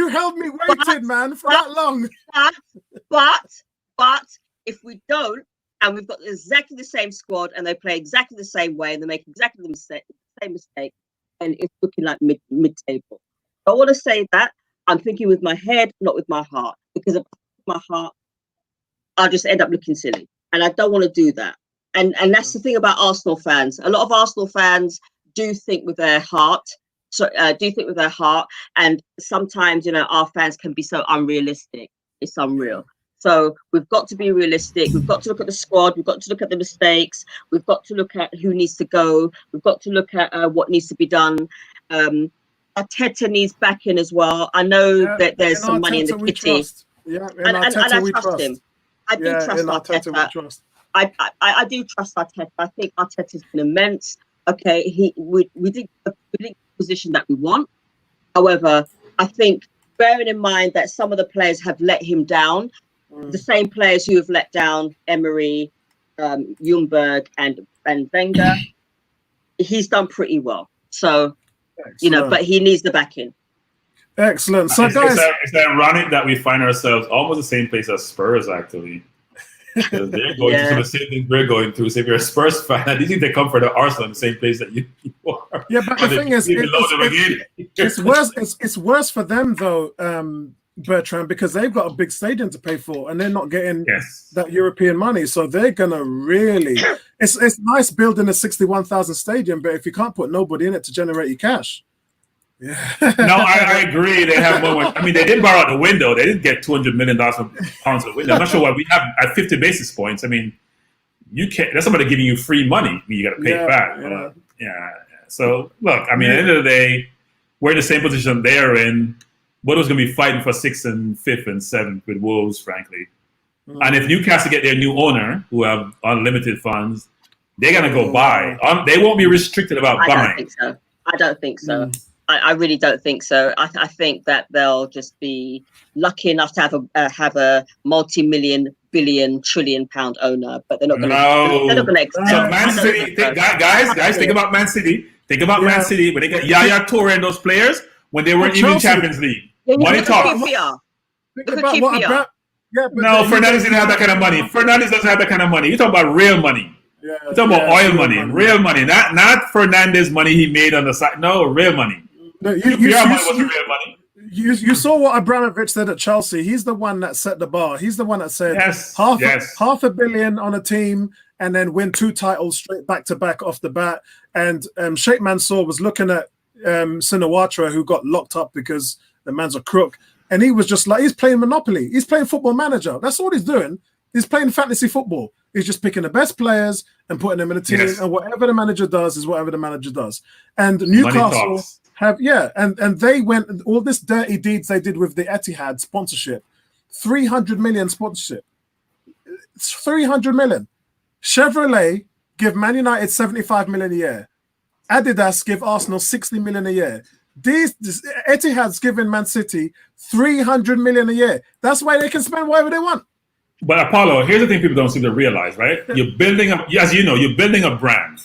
held me waiting, man, for that long. But If we don't, and we've got exactly the same squad, and they play exactly the same way, and they make exactly the same mistake, and it's looking like mid-table. I want to say that I'm thinking with my head, not with my heart, because if my heart, I'll just end up looking silly, and I don't want to do that. And that's the thing about Arsenal fans. A lot of Arsenal fans do think with their heart. And sometimes, our fans can be so unrealistic. It's unreal. So we've got to be realistic. We've got to look at the squad. We've got to look at the mistakes. We've got to look at who needs to go. We've got to look at what needs to be done. Arteta needs backing as well. I know that there's some money in the kitty. And I trust him. I do trust Arteta. I do trust Arteta. I think Arteta's been immense. Okay, we didn't position that we want. However, I think bearing in mind that some of the players have let him down, the same players who have let down Emery, Ljungberg, and Wenger, he's done pretty well. So, but he needs the backing. Excellent. So, guys, it's ironic that we find ourselves almost the same place as Spurs, actually. Because they're going through the same thing we're going through. So if you're a Spurs fan, I think they come for the Arsenal in the same place that you are. Yeah, but the thing is, it's worse for them though, Bertrand, because they've got a big stadium to pay for, and they're not getting that European money. So they're gonna really. It's nice building a 61,000 stadium, but if you can't put nobody in it to generate your cash. Yeah. No, I agree. They have more. I mean, they did borrow out the window. They didn't get $200 million from pounds of the window. I'm not sure what we have at 50 basis points. I mean, you can't. That's somebody giving you free money. You got to pay it back. So look, I mean, at the end of the day, we're in the same position they're in. Bournemouth's going to be fighting for 6th and 5th and 7th with Wolves, frankly. And if Newcastle get their new owner, who have unlimited funds, they're going to go buy. They won't be restricted about buying. I don't think so. I really don't think so. I think that they'll just be lucky enough to have a multi-million, billion, trillion-pound owner, but they're not going to. They're not going to. So Man City, guys, think about Man City. Think about Man City when they got Yaya Toure and those players when they weren't even Champions League. Money talks. No, Fernandes didn't have that kind of money. Fernandes doesn't have that kind of money. You're talking about real money. You're talking about oil money, real money, not Fernandes money he made on the side. No, real money. No, you saw what Abramovich said at Chelsea. He's the one that set the bar. He's the one that said half $500 million on a team and then win 2 titles straight back to back off the bat. And Sheikh Mansour was looking at Sinawatra, who got locked up because the man's a crook. And he was just like, he's playing Monopoly. He's playing Football Manager. That's all he's doing. He's playing fantasy football. He's just picking the best players and putting them in a team. And whatever the manager does is whatever the manager does. And Newcastle and they went all this dirty deeds they did with the Etihad sponsorship, 300 million sponsorship, 300 million. Chevrolet give Man United 75 million a year. Adidas give Arsenal 60 million a year. This Etihad's giving Man City 300 million a year. That's why they can spend whatever they want. But Apollo, here's the thing people don't seem to realize, right? You're building up, as you know, you're building a brand.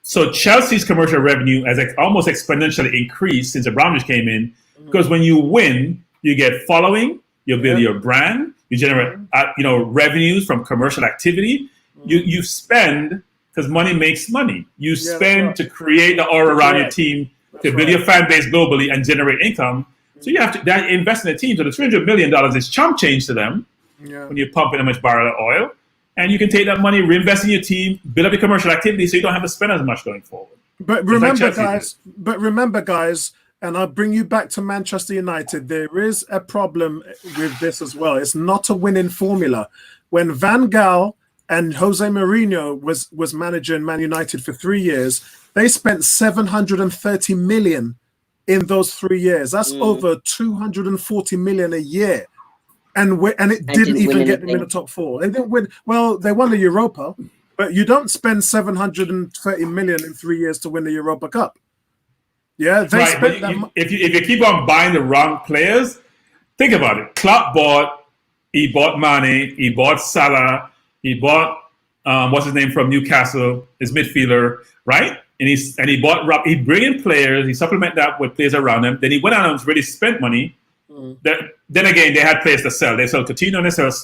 So Chelsea's commercial revenue has almost exponentially increased since Abramovich came in, because when you win, you get following, you build your brand, you generate revenues from commercial activity. You spend because money makes money. You spend to create the aura around your team, to build your fan base globally and generate income. So you have to invest in the team. So the $300 million is chump change to them when you're pumping a much barrel of oil. And you can take that money, reinvest in your team, build up your commercial activity so you don't have to spend as much going forward. But remember, guys, and I'll bring you back to Manchester United, there is a problem with this as well. It's not a winning formula. When Van Gaal and Jose Mourinho was managing Man United for 3 years, they spent 730 million in those 3 years. That's over 240 million a year. And it didn't even get them in the top 4. They didn't win. Well, they won the Europa, but you don't spend 730 million in 3 years to win the Europa Cup. Yeah, they spent that. If you keep on buying the wrong players, think about it. Klopp he bought Mane, he bought Salah, he bought what's his name from Newcastle, his midfielder, right? And he bought Rob. He bring in players, he supplement that with players around him. Then he went out and really spent money. Then again, they had players to sell. They sold Coutinho and they sold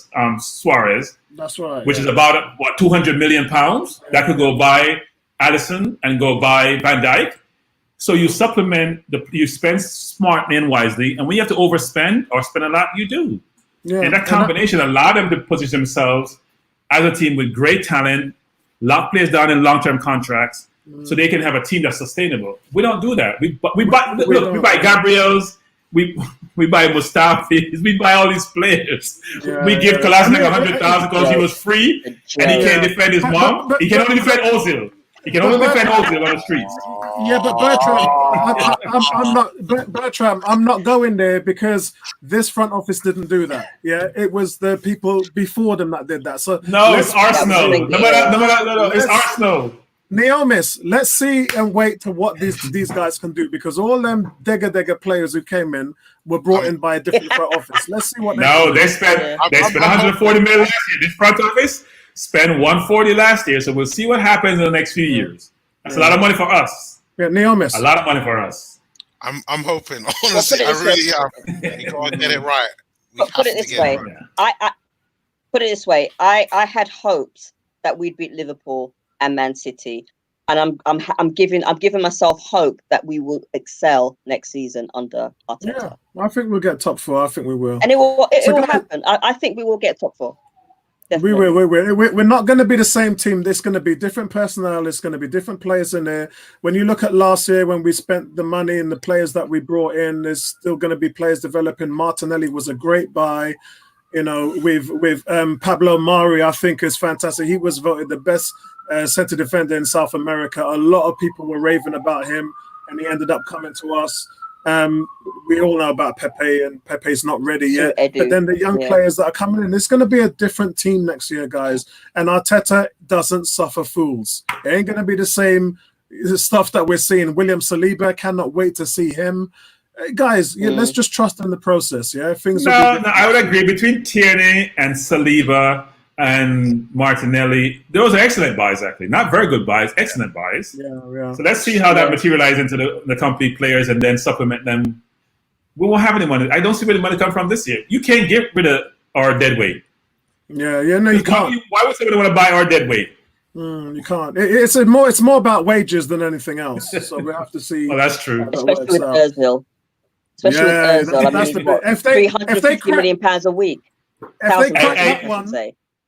Suarez. That's right. Which is about what, £200 million that could go buy Alisson and go buy Van Dijk. So you supplement you spend smartly and wisely, and when you have to overspend or spend a lot, you do. Yeah. And that combination allowed them to position themselves as a team with great talent, lock players down in long-term contracts, so they can have a team that's sustainable. We don't do that. We buy Gabriels, we buy Mustafis, we buy all these players. We give Kolasinac 100,000 because he was free and he can't defend his mom. He can only defend Ozil. He can only defend Ozil on the streets. Yeah, but Bertram, I'm not going there because this front office didn't do that. Yeah, it was the people before them that did that. So no, it's Arsenal. No, it's Arsenal. Neomis, let's see and wait to what these guys can do, because all them Dega players who came in were brought in by a different front office. Let's see what they spent 140 million last year. This front office spent 140 last year, so we'll see what happens in the next few years. That's a lot of money for us. Yeah, Neomis. A lot of money for us. I'm hoping. Honestly, I really am. You gotta get it right. Put it this way. I put it this way. I had hopes that we'd beat Liverpool and Man City, and I'm giving myself hope that we will excel next season under Arteta. Yeah, I think we'll get top 4. I think we will, and it will happen. I think we will get top 4. Definitely. We're not going to be the same team. There's going to be different personnel. There's going to be different players in there. When you look at last year, when we spent the money and the players that we brought in, there's still going to be players developing. Martinelli was a great buy. You know, with Pablo Mari, I think is fantastic. He was voted the best centre defender in South America. A lot of people were raving about him, and he ended up coming to us. We all know about Pepe, and Pepe's not ready yet. But then the young players that are coming in, it's going to be a different team next year, guys. And Arteta doesn't suffer fools. It ain't going to be the same stuff that we're seeing. William Saliba, cannot wait to see him. Guys, let's just trust in the process. Yeah, I would agree. Between Tierney and Saliba and Martinelli, those are excellent buys, actually. Not very good buys, excellent buys. Yeah. So let's see how that materializes into the complete players and then supplement them. We won't have any money. I don't see where the money come from this year. You can't get rid of our dead weight. No, you can't. Why would somebody want to buy our dead weight? You can't. It's more about wages than anything else. So we have to see. Well, that's true. Especially with Ozil. Especially with Ozil. If they £350 million a week. If they crack that one.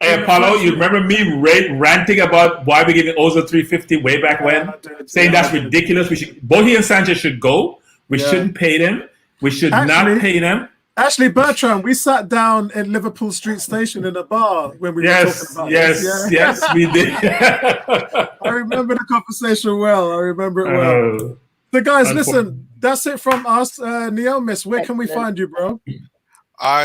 Hey, Apollo, you remember me ranting about why we giving Ozil 350 way back when? Saying that's ridiculous. Bohi and Sanchez should go. We shouldn't pay them. We should not pay them. Actually, Bertrand, we sat down in Liverpool Street Station in a bar when we were talking about this. Yes, we did. I remember the conversation well. I remember it well. So, guys, listen, that's it from us. Neomis, where can we find you, bro?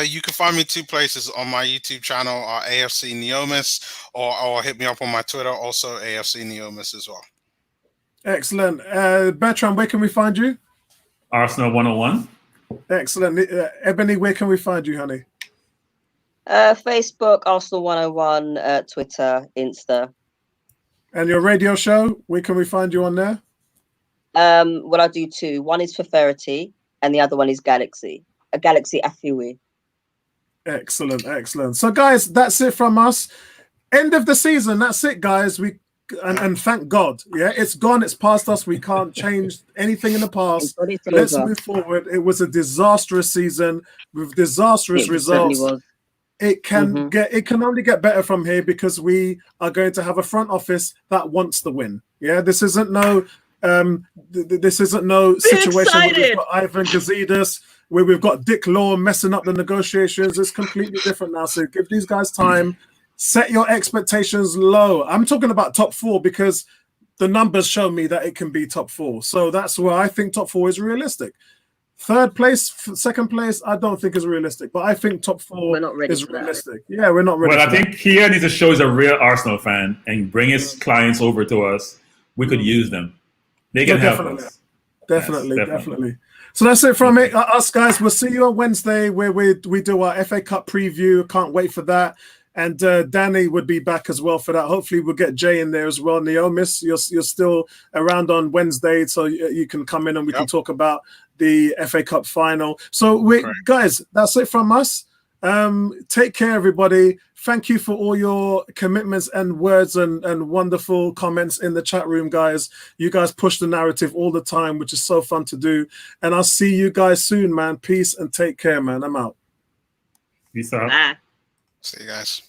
You can find me 2 places on my YouTube channel, AFC Neomis, or hit me up on my Twitter, also AFC Neomis as well. Excellent. Bertrand, where can we find you? Arsenal 101. Excellent. Ebony, where can we find you, honey? Facebook, Arsenal 101, Twitter, Insta. And your radio show, where can we find you on there? Well, I do 2. One is for Ferrity, and the other one is Galaxy. A Galaxy Afiwi. Excellent. So, guys, that's it from us. End of the season. That's it, guys. And thank God. Yeah, it's gone. It's past us. We can't change anything in the past. Let's move forward. It was a disastrous season with disastrous results. It can only get better from here, because we are going to have a front office that wants to win. Yeah, this isn't no situation where we've got Ivan Gazidis, where we've got Dick Law messing up the negotiations. It's completely different now. So give these guys time. Set your expectations low. I'm talking about top 4 because the numbers show me that it can be top 4. So that's where I think top 4 is realistic. 3rd place, 2nd place, I don't think is realistic. But I think top 4 is realistic. Yeah, we're not ready. Well, I think here needs to show he's a real Arsenal fan and bring his clients over to us. We could use them. They can help us. Definitely. So that's it from us, guys. We'll see you on Wednesday where we do our FA Cup preview. Can't wait for that. And Danny would be back as well for that. Hopefully we'll get Jay in there as well. Neomis, you're still around on Wednesday, so you can come in and we can talk about the FA Cup final. So guys, that's it from us. Take care, everybody. Thank you for all your commitments and words and wonderful comments in the chat room, guys. You guys push the narrative all the time, which is so fun to do. And I'll see you guys soon, man. Peace and take care, man. I'm out. Peace out. Bye. See you guys.